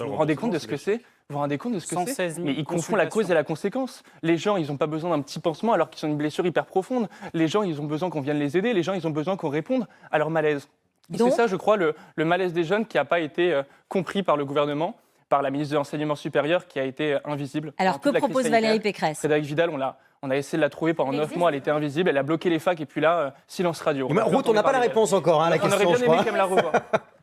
vous rendez compte de ce que c'est? Vous vous rendez compte de ce que c'est? 116 000 Mais ils confondent la cause et la conséquence. Les gens, ils n'ont pas besoin d'un petit pansement alors qu'ils ont une blessure hyper profonde. Les gens, ils ont besoin qu'on vienne les aider. Les gens, ils ont besoin qu'on réponde à leur malaise. C'est ça, je crois, le malaise des jeunes qui n'a pas été compris par le gouvernement, par la ministre de l'Enseignement supérieur, qui a été invisible. Alors, que propose Valérie Pécresse? Frédérique Vidal, on a essayé de la trouver pendant 9 mois, elle était invisible, elle a bloqué les facs et puis là, silence radio. Ruth, on n'a pas la réponse encore à la question, on aurait bien aimé quand même la revoir.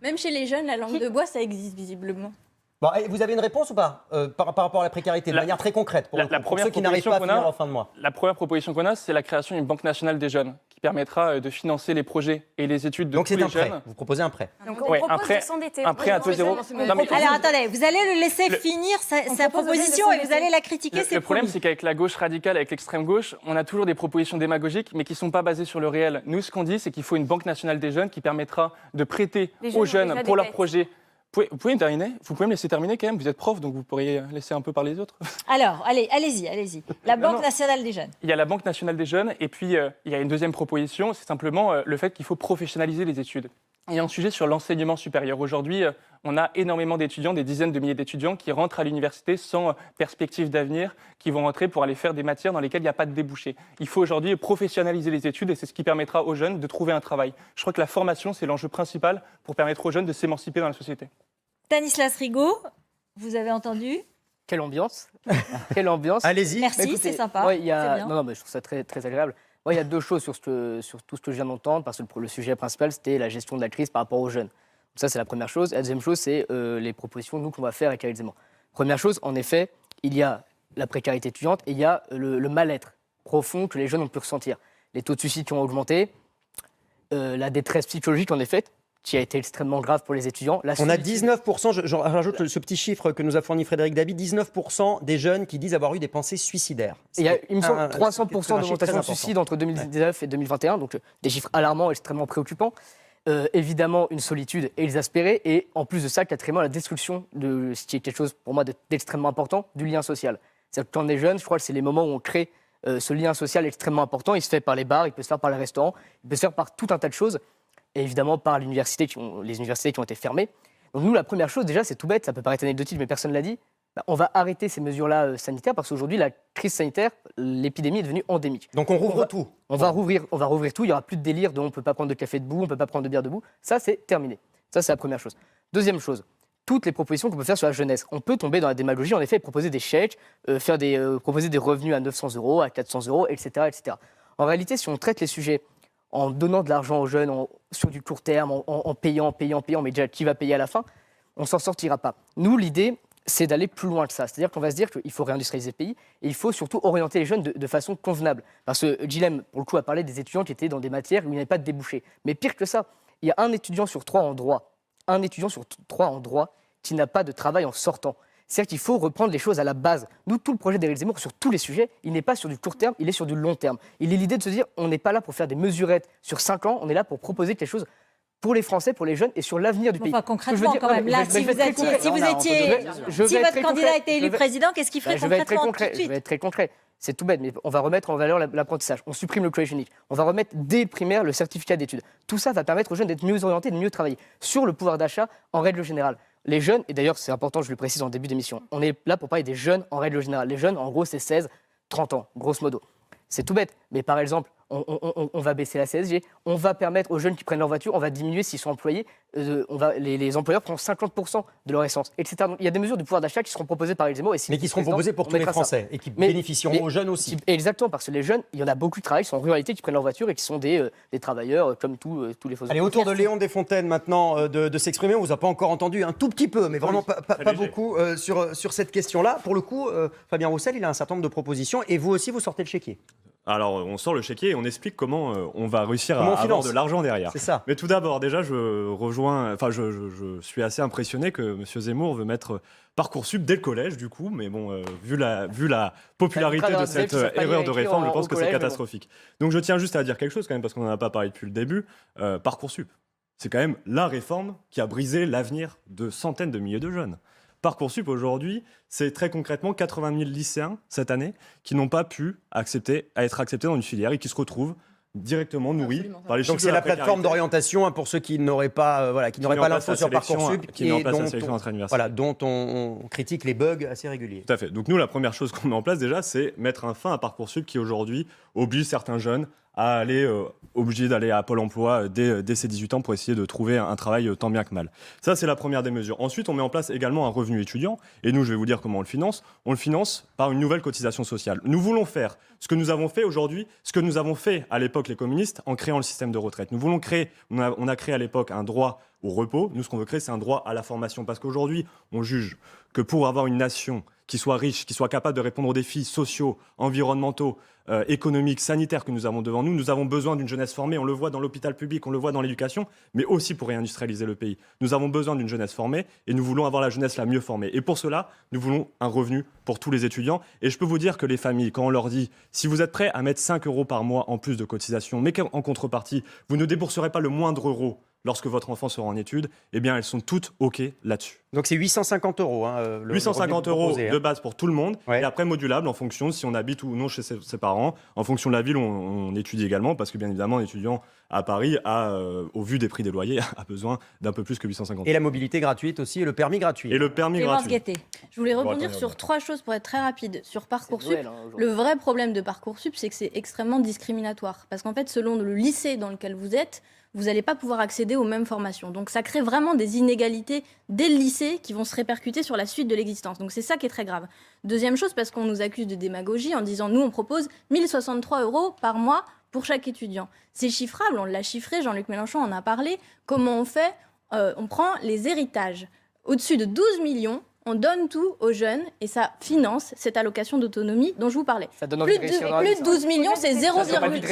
Même chez les jeunes, la langue de bois, ça existe visiblement. Bon, vous avez une réponse ou pas par rapport à la précarité, de manière très concrète, pour ceux qui n'arrivent pas à finir en fin de mois? La première proposition qu'on a, c'est la création d'une banque nationale des jeunes, qui permettra de financer les projets et les études de tous les jeunes. Donc c'est un prêt, vous proposez un prêt. Donc on propose de s'endetter. Un prêt à taux zéro. Alors attendez, vous allez le laisser finir sa proposition et vous allez la critiquer. Le problème, c'est qu'avec la gauche radicale, avec l'extrême gauche, on a toujours des propositions démagogiques, mais qui ne sont pas basées sur le réel. Nous, ce qu'on dit, c'est qu'il faut une banque nationale des jeunes qui permettra de prêter aux jeunes pour leurs projets. Vous pouvez me laisser terminer quand même, vous êtes prof, donc vous pourriez laisser un peu parler les autres. Alors, allez-y. La Banque nationale des jeunes. Il y a la Banque nationale des jeunes, et puis il y a une deuxième proposition, c'est simplement le fait qu'il faut professionnaliser les études. Il y a un sujet sur l'enseignement supérieur. Aujourd'hui, on a énormément d'étudiants, des dizaines de milliers d'étudiants qui rentrent à l'université sans perspective d'avenir, qui vont rentrer pour aller faire des matières dans lesquelles il n'y a pas de débouché. Il faut aujourd'hui professionnaliser les études et c'est ce qui permettra aux jeunes de trouver un travail. Je crois que la formation, c'est l'enjeu principal pour permettre aux jeunes de s'émanciper dans la société. Stanislas Rigaud, vous avez entendu? Quelle ambiance. Quelle ambiance. Allez-y. Merci, Écoutez, c'est sympa. Ouais, c'est bien. Non, mais je trouve ça très, très agréable. Moi, il y a deux choses sur tout ce que je viens d'entendre, parce que le sujet principal, c'était la gestion de la crise par rapport aux jeunes. Donc ça, c'est la première chose. Et la deuxième chose, c'est les propositions, nous, qu'on va faire avec Éric Zemmour. Première chose, en effet, il y a la précarité étudiante et il y a le mal-être profond que les jeunes ont pu ressentir. Les taux de suicide qui ont augmenté, la détresse psychologique, en effet, qui a été extrêmement grave pour les étudiants. On a 19%, je rajoute ce petit chiffre que nous a fourni Frédéric Dabi, 19% des jeunes qui disent avoir eu des pensées suicidaires. Il y a, il me semble, un 300% d'augmentation de suicides entre 2019 et 2021, donc des chiffres alarmants, extrêmement préoccupants. Évidemment, une solitude exaspérée, et en plus de ça, quatrièmement, la destruction de ce qui est quelque chose pour moi d'extrêmement important, du lien social. C'est-à-dire que quand on est jeune, je crois que c'est les moments où on crée ce lien social extrêmement important. Il se fait par les bars, il peut se faire par les restaurants, il peut se faire par tout un tas de choses. Et évidemment par les universités qui ont été fermées. Donc nous, la première chose, déjà, c'est tout bête, ça peut paraître anecdotique, mais personne ne l'a dit, on va arrêter ces mesures-là sanitaires, parce qu'aujourd'hui, la crise sanitaire, l'épidémie est devenue endémique. Donc on rouvre tout. On va rouvrir tout, il n'y aura plus de délire de on ne peut pas prendre de café debout, on ne peut pas prendre de bière debout. Ça, c'est terminé. Ça, c'est la première chose. Deuxième chose, toutes les propositions qu'on peut faire sur la jeunesse. On peut tomber dans la démagogie, en effet, et proposer des chèques, proposer des revenus à 900 €, à 400 €, etc., etc. En réalité, si on traite les sujets en donnant de l'argent aux jeunes sur du court terme, en payant, mais déjà qui va payer à la fin, on s'en sortira pas. Nous, l'idée, c'est d'aller plus loin que ça. C'est-à-dire qu'on va se dire qu'il faut réindustrialiser le pays et il faut surtout orienter les jeunes de façon convenable. Parce que Guilhem, pour le coup, a parlé des étudiants qui étaient dans des matières où il n'y avait pas de débouché. Mais pire que ça, il y a un étudiant sur trois en droit qui n'a pas de travail en sortant. C'est-à-dire qu'il faut reprendre les choses à la base. Nous, tout le projet d'Éric Zemmour, sur tous les sujets, il n'est pas sur du court terme, il est sur du long terme. Il est l'idée de se dire, on n'est pas là pour faire des mesurettes sur 5 ans, on est là pour proposer quelque chose pour les Français, pour les jeunes et sur l'avenir du pays. Enfin, concrètement, quand même, là, si votre candidat était élu président, qu'est-ce qu'il ferait concrètement tout de suite ? Je vais être très concret. C'est tout bête, mais on va remettre en valeur l'apprentissage. On supprime le collège unique. On va remettre dès le primaire le certificat d'études. Tout ça va permettre aux jeunes d'être mieux orientés, de mieux travailler. Sur le pouvoir d'achat, en règle générale. Les jeunes, et d'ailleurs c'est important, je le précise en début d'émission, on est là pour parler des jeunes en règle générale. Les jeunes, en gros, c'est 16-30 ans, grosso modo. C'est tout bête, mais par exemple, on va baisser la CSG, on va permettre aux jeunes qui prennent leur voiture, on va diminuer s'ils sont employés, les employeurs prennent 50% de leur essence, etc. Donc, il y a des mesures du pouvoir d'achat qui seront proposées par Éric Zemmour. Mais qui seront proposées pour tous les Français et qui bénéficieront aux jeunes aussi. Exactement, parce que les jeunes, il y en a beaucoup qui travaillent, qui sont en ruralité, qui prennent leur voiture et qui sont des travailleurs comme tous les faux. Allez, autour de Léon Desfontaines maintenant de s'exprimer. On ne vous a pas encore entendu un tout petit peu, mais vraiment pas beaucoup sur cette question-là. Pour le coup, Fabien Roussel, il a un certain nombre de propositions et vous aussi, vous sortez le chéquier. Alors, on sort le chéquier et on explique comment on va réussir à avoir de l'argent derrière. C'est ça. Mais tout d'abord, déjà, je suis assez impressionné que M. Zemmour veut mettre Parcoursup dès le collège, du coup. Mais bon, vu la popularité de cette erreur de réforme, je pense que c'est catastrophique. Donc, je tiens juste à dire quelque chose quand même, parce qu'on n'en a pas parlé depuis le début. Parcoursup, c'est quand même la réforme qui a brisé l'avenir de centaines de milliers de jeunes. Parcoursup, aujourd'hui, c'est très concrètement 80 000 lycéens cette année qui n'ont pas pu être acceptés dans une filière et qui se retrouvent directement nourris par les chiffres. Donc c'est la plateforme d'orientation pour ceux qui n'auraient pas l'info sur Parcoursup dont on critique les bugs assez réguliers. Tout à fait. Donc nous, la première chose qu'on met en place déjà, c'est mettre un fin à Parcoursup qui aujourd'hui oblige certains jeunes à aller obligés d'aller à Pôle emploi dès ses 18 ans pour essayer de trouver un travail tant bien que mal. Ça, c'est la première des mesures. Ensuite, on met en place également un revenu étudiant. Et nous, je vais vous dire comment on le finance. On le finance par une nouvelle cotisation sociale. Nous voulons faire ce que nous avons fait aujourd'hui, ce que nous avons fait à l'époque les communistes en créant le système de retraite. Nous voulons créer, on a créé à l'époque un droit au repos. Nous, ce qu'on veut créer, c'est un droit à la formation. Parce qu'aujourd'hui, on juge que pour avoir une nation qui soit riche, qui soit capable de répondre aux défis sociaux, environnementaux, économiques, sanitaires que nous avons devant nous, nous avons besoin d'une jeunesse formée. On le voit dans l'hôpital public, on le voit dans l'éducation, mais aussi pour réindustrialiser le pays. Nous avons besoin d'une jeunesse formée et nous voulons avoir la jeunesse la mieux formée. Et pour cela, nous voulons un revenu pour tous les étudiants. Et je peux vous dire que les familles, quand on leur dit « si vous êtes prêts à mettre 5 € par mois en plus de cotisation, mais qu'en contrepartie, vous ne débourserez pas le moindre euro lorsque votre enfant sera en études, eh bien, elles sont toutes OK là-dessus. » Donc c'est 850 €. 850 € de base pour tout le monde, et après modulable en fonction de si on habite ou non chez ses parents. En fonction de la ville, on étudie également, parce que bien évidemment, un étudiant à Paris, au vu des prix des loyers, a besoin d'un peu plus que 850 €. Et la mobilité gratuite aussi, et le permis gratuit. Et le permis gratuit. Je voulais rebondir sur 3 choses pour être très rapide. Sur Parcoursup, le vrai problème de Parcoursup, c'est que c'est extrêmement discriminatoire. Parce qu'en fait, selon le lycée dans lequel vous êtes, vous n'allez pas pouvoir accéder aux mêmes formations. Donc ça crée vraiment des inégalités dès le lycée qui vont se répercuter sur la suite de l'existence. Donc c'est ça qui est très grave. Deuxième chose, parce qu'on nous accuse de démagogie en disant nous on propose 1063 € par mois pour chaque étudiant. C'est chiffrable, on l'a chiffré, Jean-Luc Mélenchon en a parlé. Comment on fait? On prend les héritages. Au-dessus de 12 millions, on donne tout aux jeunes et ça finance cette allocation d'autonomie dont je vous parlais. Ça donne envie Plus de réussir dans la vie, de ça. 12 millions, c'est 0, Ça,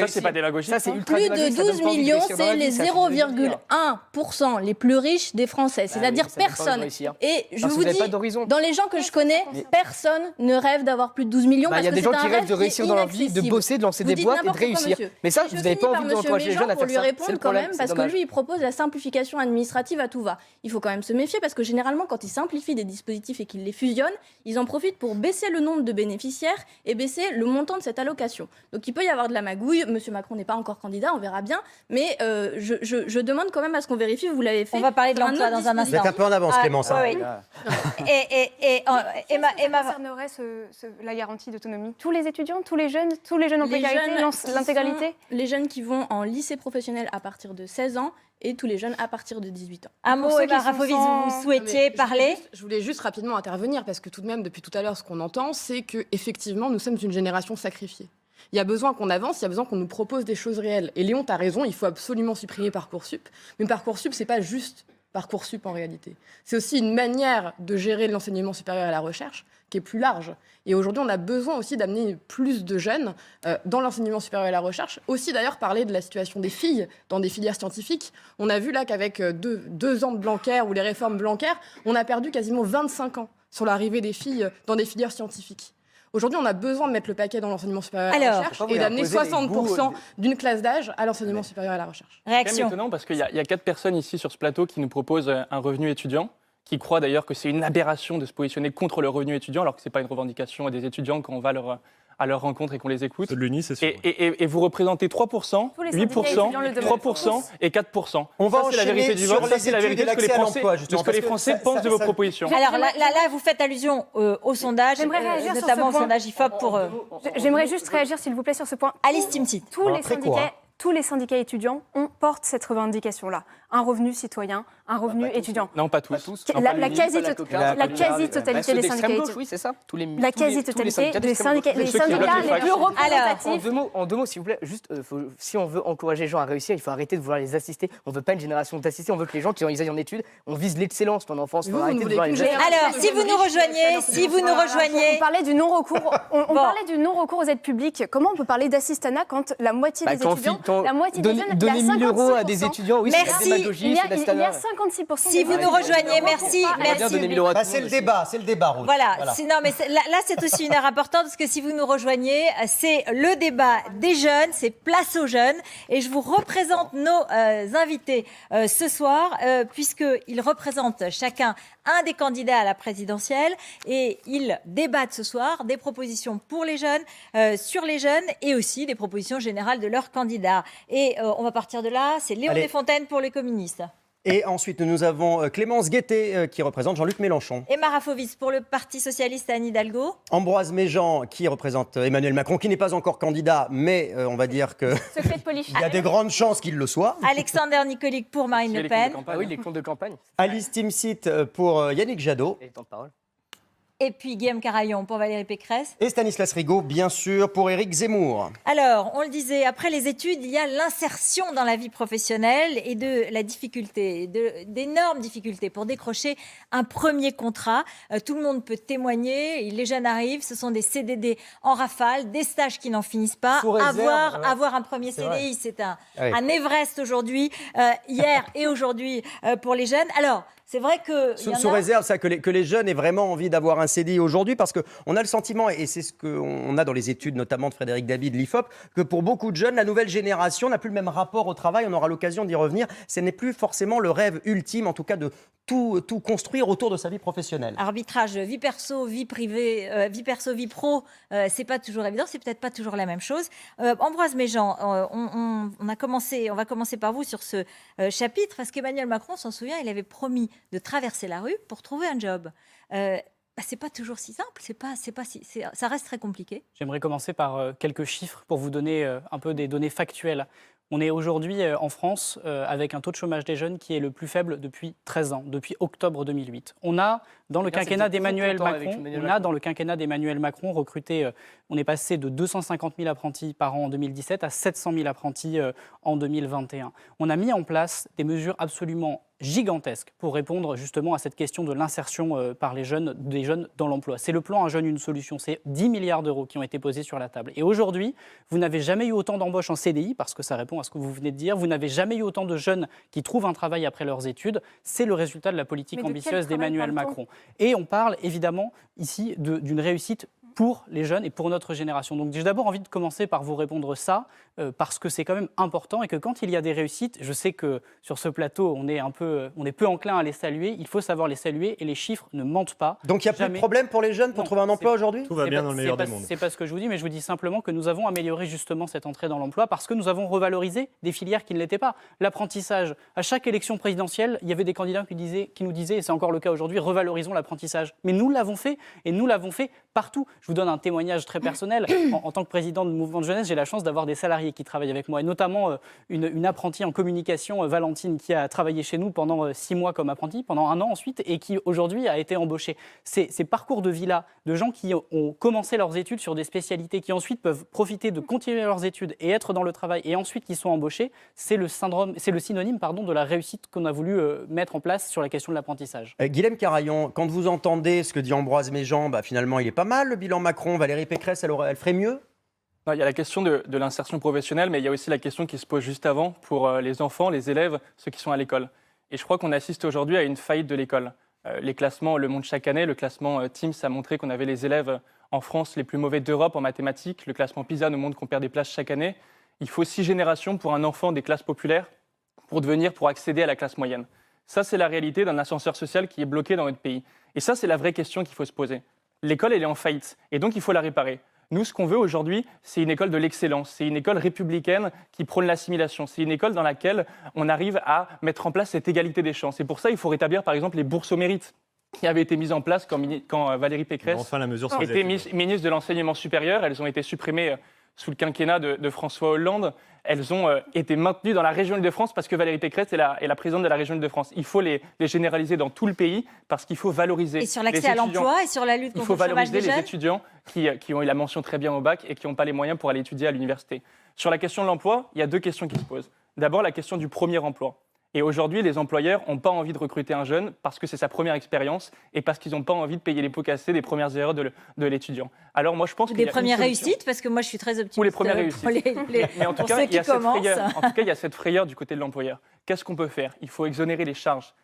c'est pas démagogique. Ça, c'est ultra plus démagogique, de ça donne 12 pas envie de millions, réussir dans c'est la vie, les ça, je veux dire. 0,1% les plus riches des Français, c'est-à-dire oui, ça donne pas envie de personne. réussir. Et je Parce que vous vous avez dis, pas d'horizon. dans les gens que je connais, personne ne rêve d'avoir plus de 12 millions. Bah, il y a parce des que gens c'est qui un rêvent de rêve qui réussir est dans leur vie, de inaccessible. bosser, de lancer Vous des dites boîtes et de n'importe quoi, réussir. monsieur. Mais ça, Je vous n'avez finis pas par envie monsieur d'encourager les Méjean jeunes à pour faire lui ça. répondre C'est le quand problème, même, c'est parce que dommage. lui, il propose la simplification administrative à tout va. Il faut quand même se méfier parce que généralement, quand il simplifie des dispositifs et qu'il les fusionne, ils en profitent pour baisser le nombre de bénéficiaires et baisser le montant de cette allocation. Donc il peut y avoir de la magouille. Monsieur Macron n'est pas encore candidat, on verra bien. Mais je demande quand même à ce qu'on vérifie. Vous l'avez fait. On va parler de sur un l'emploi autre dans un dispositif. Vous êtes un peu en avance, Ah, Clémence. hein. oui, oui. Et Emma, concernerait la garantie d'autonomie? Tous les étudiants, tous les jeunes en Les précarité, jeunes qui l'intégralité? sont- Les jeunes qui vont en lycée professionnel à partir de 16 ans et tous les jeunes à partir de 18 ans. un Pour mot, ceux qui Emma sont Rafovic, sans- vous souhaitiez parler? Je voulais juste rapidement intervenir parce que tout de même, depuis tout à l'heure, ce qu'on entend, c'est que effectivement, nous sommes une génération sacrifiée. Il y a besoin qu'on avance, il y a besoin qu'on nous propose des choses réelles. Et Léon, tu as raison, il faut absolument supprimer Parcoursup. Mais Parcoursup, c'est pas juste Parcoursup en réalité. C'est aussi une manière de gérer l'enseignement supérieur et la recherche qui est plus large. Et aujourd'hui, on a besoin aussi d'amener plus de jeunes dans l'enseignement supérieur et la recherche. Aussi d'ailleurs parler de la situation des filles dans des filières scientifiques. On a vu là qu'avec deux ans de Blanquer ou les réformes Blanquer, on a perdu quasiment 25 ans sur l'arrivée des filles dans des filières scientifiques. Aujourd'hui, on a besoin de mettre le paquet dans l'enseignement supérieur et la Alors, recherche et d'amener 60% d'une classe d'âge à l'enseignement supérieur et la recherche. C'est quand même Réaction. étonnant parce qu'il y a 4 personnes ici sur ce plateau qui nous proposent un revenu étudiant, qui croient d'ailleurs que c'est une aberration de se positionner contre le revenu étudiant, alors que ce n'est pas une revendication des étudiants quand on va à leur rencontre et qu'on les écoute. De l'UNI, c'est sûr. Et vous représentez 3%, Tous les syndicats 8%, étudiants le demandent. 3% et 4%. On va Ça, c'est la enchaîner vérité du sur vote, ça les c'est la études vérité et de ce que les l'accès à Français, l'emploi, de justement, ce que les parce que Français ça- pensent de vos ça- propositions. Alors là, vous faites allusion au sondage, J'aimerais réagir sur notamment ce au point. sondage IFOP pour J'aimerais juste réagir, s'il vous plaît, sur ce point. Alice Timsit. Tous les syndicats étudiants portent cette revendication-là. Un revenu citoyen, un revenu étudiant. Non, pas tous. La quasi-totalité des syndicats étudiants. Oui, c'est ça. La quasi-totalité des syndicats les Ceux qui bloquent les plus facs. représentatifs. En deux mots, s'il vous plaît, juste, si on veut encourager les gens à réussir, il faut arrêter de vouloir les assister. On veut pas une génération d'assistés, on veut que les gens qui aillent en études, on vise l'excellence pendant l'enfance. Il faut Vous, arrêter vous de vouloir voulez les qu'une assister. Alors, si vous nous rejoignez, On parlait du non-recours. On parlait du non-recours aux aides publiques. Comment on peut parler d'assistanat quand la moitié des étudiants, la moitié des jeunes, il y a donner 1000 euros à des 56%. étudiants, oui, c'est Merci. la démagogie, Il y c'est a l'assistanat. 56%. si vous nous rejoignez, merci. Donner 1000 euros à tout le C'est le monde. débat, c'est le débat, Ruth. Voilà, non, mais là c'est aussi une heure importante parce que si vous nous rejoignez, c'est le débat des jeunes, c'est place aux jeunes et je vous représente nos invités ce soir puisqu'ils représentent chacun un des candidats à la présidentielle et ils débattent ce soir des propositions pour les jeunes, sur les jeunes et aussi des propositions générales de leurs candidats. Et on va partir de là, c'est Léon Allez. Desfontaines pour les communistes. Et ensuite, nous avons Clémence Guettet qui représente Jean-Luc Mélenchon. Emma Rafovic pour le Parti Socialiste Anne Hidalgo. Ambroise Méjean qui représente Emmanuel Macron, qui n'est pas encore candidat, mais on va dire qu'il Secret de police. y a des grandes chances qu'il le soit. Alexander Nicolic pour Marine Le Pen. Ah oui, les comptes de campagne. Alice Timsit pour Yannick Jadot. Et le temps de parole. Et puis Guillaume Carayon pour Valérie Pécresse. Et Stanislas Rigaud, bien sûr, pour Éric Zemmour. Alors, on le disait, après les études, il y a l'insertion dans la vie professionnelle et de la difficulté, d'énormes difficultés pour décrocher un premier contrat. Tout le monde peut témoigner, les jeunes arrivent, ce sont des CDD en rafale, des stages qui n'en finissent pas. Sous réserve, ouais. Avoir un premier C'est CDI, c'est un Oui. Everest aujourd'hui, hier et aujourd'hui pour les jeunes. Alors, c'est vrai que... il y en Sous a- réserve, ça, que les jeunes aient vraiment envie d'avoir un CDI aujourd'hui, parce qu'on a le sentiment, et c'est ce qu'on a dans les études notamment de Frédéric Dabi de l'IFOP, que pour beaucoup de jeunes, la nouvelle génération n'a plus le même rapport au travail, on aura l'occasion d'y revenir. Ce n'est plus forcément le rêve ultime, en tout cas, de tout construire autour de sa vie professionnelle. Arbitrage, vie perso, vie privée, vie perso, vie pro, c'est pas toujours évident, c'est peut-être pas toujours la même chose. Ambroise Méjean, on va commencer par vous sur ce chapitre, parce qu'Emmanuel Macron, on s'en souvient, il avait promis de traverser la rue pour trouver un job. C'est pas toujours si simple, ça reste très compliqué. J'aimerais commencer par quelques chiffres pour vous donner un peu des données factuelles. On est aujourd'hui en France avec un taux de chômage des jeunes qui est le plus faible depuis 13 ans, depuis octobre 2008. On a, dans le quinquennat d'Emmanuel Macron, recruté, on est passé de 250 000 apprentis par an en 2017 à 700 000 apprentis en 2021. On a mis en place des mesures absolument gigantesque pour répondre justement à cette question de l'insertion par des jeunes dans l'emploi. C'est le plan Un jeune, une solution. C'est 10 milliards d'euros qui ont été posés sur la table. Et aujourd'hui, vous n'avez jamais eu autant d'embauches en CDI, parce que ça répond à ce que vous venez de dire. Vous n'avez jamais eu autant de jeunes qui trouvent un travail après leurs études. C'est le résultat de la politique ambitieuse d'Emmanuel Macron. Et on parle évidemment ici d'une réussite pour les jeunes et pour notre génération. Donc j'ai d'abord envie de commencer par vous répondre ça, parce que c'est quand même important et que quand il y a des réussites, je sais que sur ce plateau, on est peu enclin à les saluer, il faut savoir les saluer et les chiffres ne mentent pas. Donc il n'y a plus de problème pour les jeunes pour trouver un emploi aujourd'hui ? Tout va bien dans le meilleur des mondes. C'est pas ce que je vous dis, mais je vous dis simplement que nous avons amélioré justement cette entrée dans l'emploi parce que nous avons revalorisé des filières qui ne l'étaient pas. L'apprentissage, à chaque élection présidentielle, il y avait des candidats qui nous disaient, et c'est encore le cas aujourd'hui, revalorisons l'apprentissage. Mais nous l'avons fait, et nous l'avons fait partout. Je vous donne un témoignage très personnel. En tant que président de mouvement de jeunesse, j'ai la chance d'avoir des salariés qui travaillent avec moi, et notamment une apprentie en communication, Valentine, qui a travaillé chez nous pendant 6 mois comme apprentie, pendant 1 an ensuite, et qui aujourd'hui a été embauchée. Ces parcours de vie-là, de gens qui ont commencé leurs études sur des spécialités, qui ensuite peuvent profiter de continuer leurs études et être dans le travail, et ensuite qui sont embauchés, c'est le synonyme de la réussite qu'on a voulu mettre en place sur la question de l'apprentissage. Guilhem Carayon, quand vous entendez ce que dit Ambroise Méjean, finalement il est pas mal le bilan Macron. Valérie Pécresse, elle ferait mieux ? Non, il y a la question de l'insertion professionnelle, mais il y a aussi la question qui se pose juste avant pour les enfants, les élèves, ceux qui sont à l'école. Et je crois qu'on assiste aujourd'hui à une faillite de l'école. Les classements le montrent chaque année. Le classement Teams a montré qu'on avait les élèves en France les plus mauvais d'Europe en mathématiques. Le classement PISA nous montre qu'on perd des places chaque année. Il faut 6 générations pour un enfant des classes populaires pour accéder à la classe moyenne. Ça, c'est la réalité d'un ascenseur social qui est bloqué dans notre pays. Et ça, c'est la vraie question qu'il faut se poser. L'école, elle est en faillite, et donc il faut la réparer. Nous, ce qu'on veut aujourd'hui, c'est une école de l'excellence, c'est une école républicaine qui prône l'assimilation, c'est une école dans laquelle on arrive à mettre en place cette égalité des chances. Et pour ça, il faut rétablir, par exemple, les bourses au mérite, qui avaient été mises en place quand Valérie Pécresse était ministre de l'Enseignement supérieur. Elles ont été supprimées sous le quinquennat de François Hollande. Elles ont été maintenues dans la région Île-de-France parce que Valérie Pécresse est la présidente de la région Île-de-France. Il faut les généraliser dans tout le pays parce qu'il faut valoriser. Et sur l'accès à l'emploi et sur la lutte contre le chômage des jeunes. Il faut valoriser les étudiants qui ont eu la mention très bien au bac et qui n'ont pas les moyens pour aller étudier à l'université. Sur la question de l'emploi, il y a 2 questions qui se posent. D'abord, la question du premier emploi. Et aujourd'hui, les employeurs n'ont pas envie de recruter un jeune parce que c'est sa première expérience et parce qu'ils n'ont pas envie de payer les pots cassés des premières erreurs de l'étudiant. Alors moi, je pense des premières réussites, parce que moi, je suis très optimiste. Ou les premières réussites. Mais en tout cas, il y a cette frayeur du côté de l'employeur. Qu'est-ce qu'on peut faire ? Il faut exonérer les charges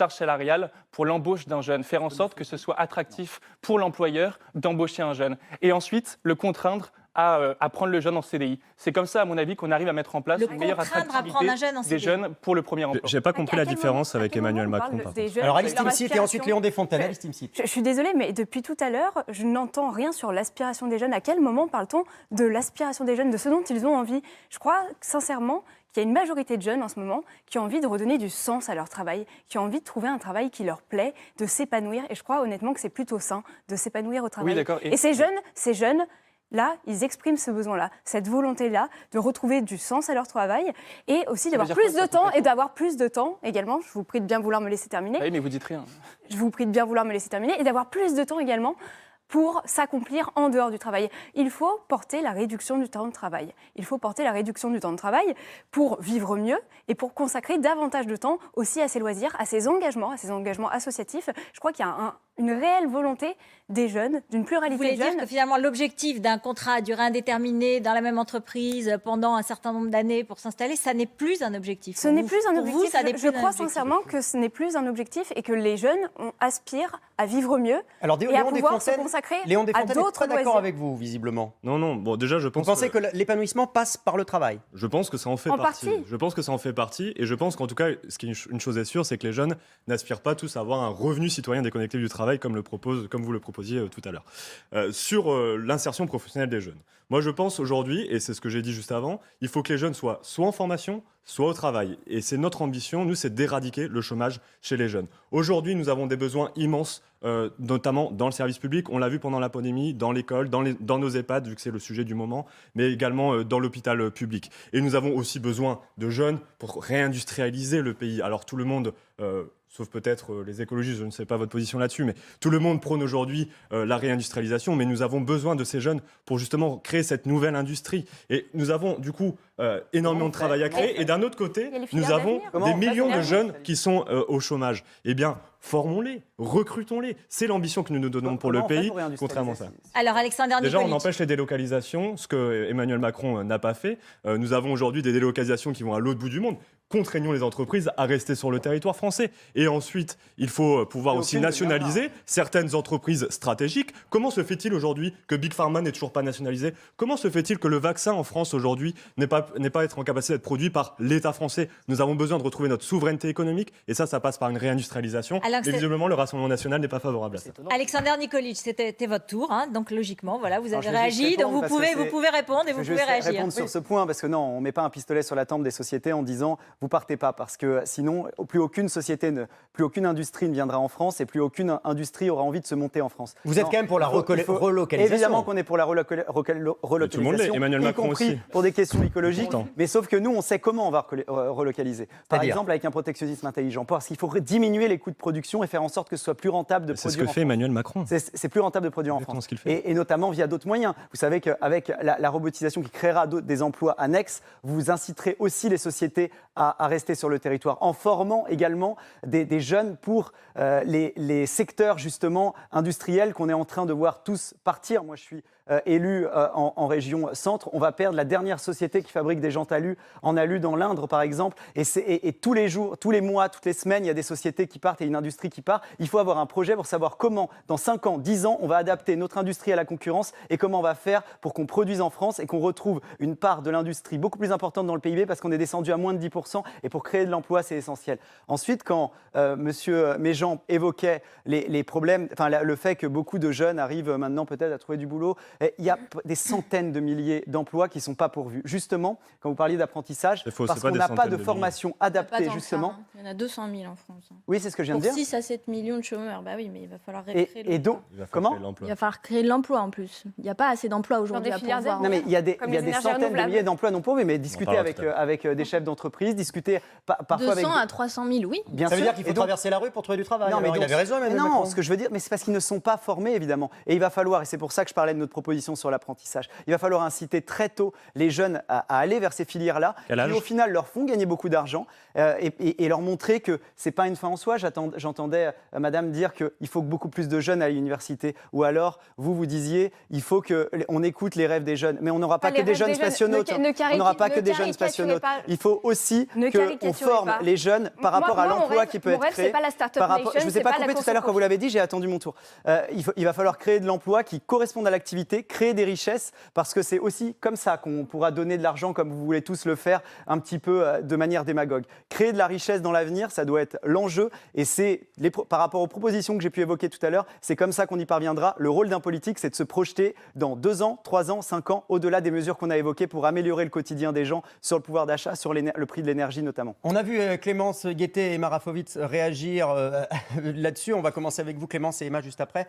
salariales pour l'embauche d'un jeune, faire en sorte que ce soit attractif pour l'employeur d'embaucher un jeune. Et ensuite, le contraindre à prendre le jeune en CDI. C'est comme ça, à mon avis, qu'on arrive à mettre en place une meilleure attractivité des jeunes pour le premier emploi. J'ai pas compris la différence avec Emmanuel Macron. Alors Alice Timsit et ensuite Léon Desfontaines. Alice Timsit. Je suis désolée, mais depuis tout à l'heure, je n'entends rien sur l'aspiration des jeunes. À quel moment parle-t-on de l'aspiration des jeunes, de ce dont ils ont envie ? Je crois sincèrement qu'il y a une majorité de jeunes en ce moment qui ont envie de redonner du sens à leur travail, qui ont envie de trouver un travail qui leur plaît, de s'épanouir. Et je crois honnêtement que c'est plutôt sain de s'épanouir au travail. Oui, d'accord. Et ces jeunes, là, ils expriment ce besoin-là, cette volonté-là de retrouver du sens à leur travail et aussi d'avoir plus de temps et d'avoir plus de temps également. Je vous prie de bien vouloir me laisser terminer. Oui, mais vous dites rien. Je vous prie de bien vouloir me laisser terminer et d'avoir plus de temps également pour s'accomplir en dehors du travail. Il faut porter la réduction du temps de travail. Il faut porter la réduction du temps de travail pour vivre mieux et pour consacrer davantage de temps aussi à ses loisirs, à ses engagements associatifs. Je crois qu'il y a une réelle volonté des jeunes, d'une pluralité de jeunes. Vous voulez dire que finalement l'objectif d'un contrat à durée indéterminée dans la même entreprise pendant un certain nombre d'années pour s'installer, ça n'est plus un objectif. Ce n'est plus un objectif. Je crois objectif. Sincèrement que ce n'est plus un objectif et que les jeunes aspirent à vivre mieux et à pouvoir se consacrer à d'autres loisirs. Léon Desfontaines n'est pas d'accord avec vous, visiblement. Non. Bon, déjà, je pense. Vous pensez que l'épanouissement passe par le travail ? Je pense que ça en fait partie. Je pense que ça en fait partie, et je pense qu'en tout cas, une chose est sûre, c'est que les jeunes n'aspirent pas tous à avoir un revenu citoyen déconnecté du travail. travail comme vous le proposiez tout à l'heure. Sur l'insertion professionnelle des jeunes. Moi, je pense aujourd'hui, et c'est ce que j'ai dit juste avant, il faut que les jeunes soient soit en formation, soit au travail. Et c'est notre ambition, nous, c'est d'éradiquer le chômage chez les jeunes. Aujourd'hui, nous avons des besoins immenses, notamment dans le service public. On l'a vu pendant la pandémie, dans l'école, dans nos EHPAD, vu que c'est le sujet du moment, mais également dans l'hôpital public. Et nous avons aussi besoin de jeunes pour réindustrialiser le pays. Alors tout le monde... sauf peut-être les écologistes, je ne sais pas votre position là-dessus, mais tout le monde prône aujourd'hui la réindustrialisation, mais nous avons besoin de ces jeunes pour justement créer cette nouvelle industrie. Et nous avons du coup énormément de travail à créer. Et d'un autre côté, nous avons des millions de jeunes qui sont au chômage. Eh bien, formons-les, recrutons-les. C'est l'ambition que nous nous donnons pour le pays, contrairement à ça. Alors, Alexander Déjà, Nikolic. on empêche les délocalisations, ce que Emmanuel Macron n'a pas fait. Nous avons aujourd'hui des délocalisations qui vont à l'autre bout du monde. Contraignons les entreprises à rester sur le territoire français. Et ensuite, il faut pouvoir aussi nationaliser certaines entreprises stratégiques. Comment se fait-il aujourd'hui que Big Pharma n'est toujours pas nationalisé? Comment se fait-il que le vaccin en France aujourd'hui n'est pas être en capacité d'être produit par l'État français? Nous avons besoin de retrouver notre souveraineté économique et ça passe par une réindustrialisation. Alors, et visiblement, le Rassemblement national n'est pas favorable à ça. Alexander Nikolic, c'était votre tour, hein, donc logiquement, voilà, vous avez Alors, je vais juste réagi, donc répondre vous parce que pouvez répondre et vous Je pouvez vais réagir. répondre sur ce point parce que non, on ne met pas un pistolet sur la tempe des sociétés en disant vous partez pas parce que sinon plus aucune industrie ne viendra en France et plus aucune industrie aura envie de se monter en France. Vous êtes quand même pour la relocalisation. Évidemment qu'on est pour la relocalisation. Tout le monde l'est, Emmanuel Macron y compris aussi. pour des questions écologiques. Pourtant. Mais sauf que nous, on sait comment on va relocaliser. Par exemple, avec un protectionnisme intelligent. Parce qu'il faut diminuer les coûts de production et faire en sorte que ce soit plus rentable de produire. C'est ce que fait Emmanuel Macron. C'est plus rentable de produire en France. Ce qu'il fait. Et notamment via d'autres moyens. Vous savez qu'avec la robotisation qui créera des emplois annexes, vous inciterez aussi les sociétés à rester sur le territoire en formant également des jeunes pour les secteurs justement industriels qu'on est en train de voir tous partir. Moi, je suis élu en région centre. On va perdre la dernière société qui fabrique des jantes en alu dans l'Indre, par exemple. Et tous les jours, tous les mois, toutes les semaines, il y a des sociétés qui partent et une industrie qui part. Il faut avoir un projet pour savoir comment, dans 5 ans, 10 ans, on va adapter notre industrie à la concurrence et comment on va faire pour qu'on produise en France et qu'on retrouve une part de l'industrie beaucoup plus importante dans le PIB parce qu'on est descendu à moins de 10%. Et pour créer de l'emploi, c'est essentiel. Ensuite, quand Monsieur Méjean évoquait les problèmes, le fait que beaucoup de jeunes arrivent maintenant peut-être à trouver du boulot, il y a des centaines de milliers d'emplois qui ne sont pas pourvus. Justement, quand vous parliez d'apprentissage, parce qu'on n'a pas de formation adaptée, justement. Il y en a 200 000 en France. Oui, c'est ce que je viens de dire. Pour 6 à 7 millions de chômeurs, bah oui, mais il va falloir créer Et donc, comment il va falloir créer de l'emploi en plus. Il n'y a pas assez d'emplois aujourd'hui à pourvoir. Non, mais il y a des énergies centaines de renouvelables. milliers d'emplois non pourvus, mais discuter avec des chefs d'entreprise, discuter parfois 200 avec... à 300 000, oui. Bien Ça veut sûr. dire qu'il faut traverser la rue pour trouver du travail. Non, mais Alors, il donc, avait raison, Emmanuel non, Macron. ce que je veux dire, mais c'est parce qu'ils ne sont pas formés, évidemment. Et il va falloir, et c'est pour ça que je parlais de notre proposition sur l'apprentissage, il va falloir inciter très tôt les jeunes à aller vers ces filières-là, Quel âge qui au final leur font gagner beaucoup d'argent et leur montrer que ce n'est pas une fin en soi. J'entendais madame dire qu'il faut beaucoup plus de jeunes à l'université. Ou alors, vous disiez, il faut qu'on écoute les rêves des jeunes. Mais on n'aura pas que des jeunes spationautes. On n'aura pas que des jeunes spationautes. Il faut aussi qu'on forme les jeunes par rapport à l'emploi qui peut être créé. Je ne vous ai pas coupé tout à l'heure quand vous l'avez dit, j'ai attendu mon tour. Il va falloir créer de l'emploi qui corresponde à l'activité, créer des richesses, parce que c'est aussi comme ça qu'on pourra donner de l'argent, comme vous voulez tous le faire, un petit peu de manière démagogue. Créer de la richesse dans l'avenir, ça doit être l'enjeu, et c'est par rapport aux propositions que j'ai pu évoquer tout à l'heure, c'est comme ça qu'on y parviendra. Le rôle d'un politique, c'est de se projeter dans 2 ans, 3 ans, 5 ans, au-delà des mesures qu'on a évoquées pour améliorer le quotidien des gens sur le pouvoir d'achat, sur le prix de l'énergie notamment. On a vu Clémence Guettet et Mara Fovitz réagir là-dessus. On va commencer avec vous, Clémence et Emma, juste après.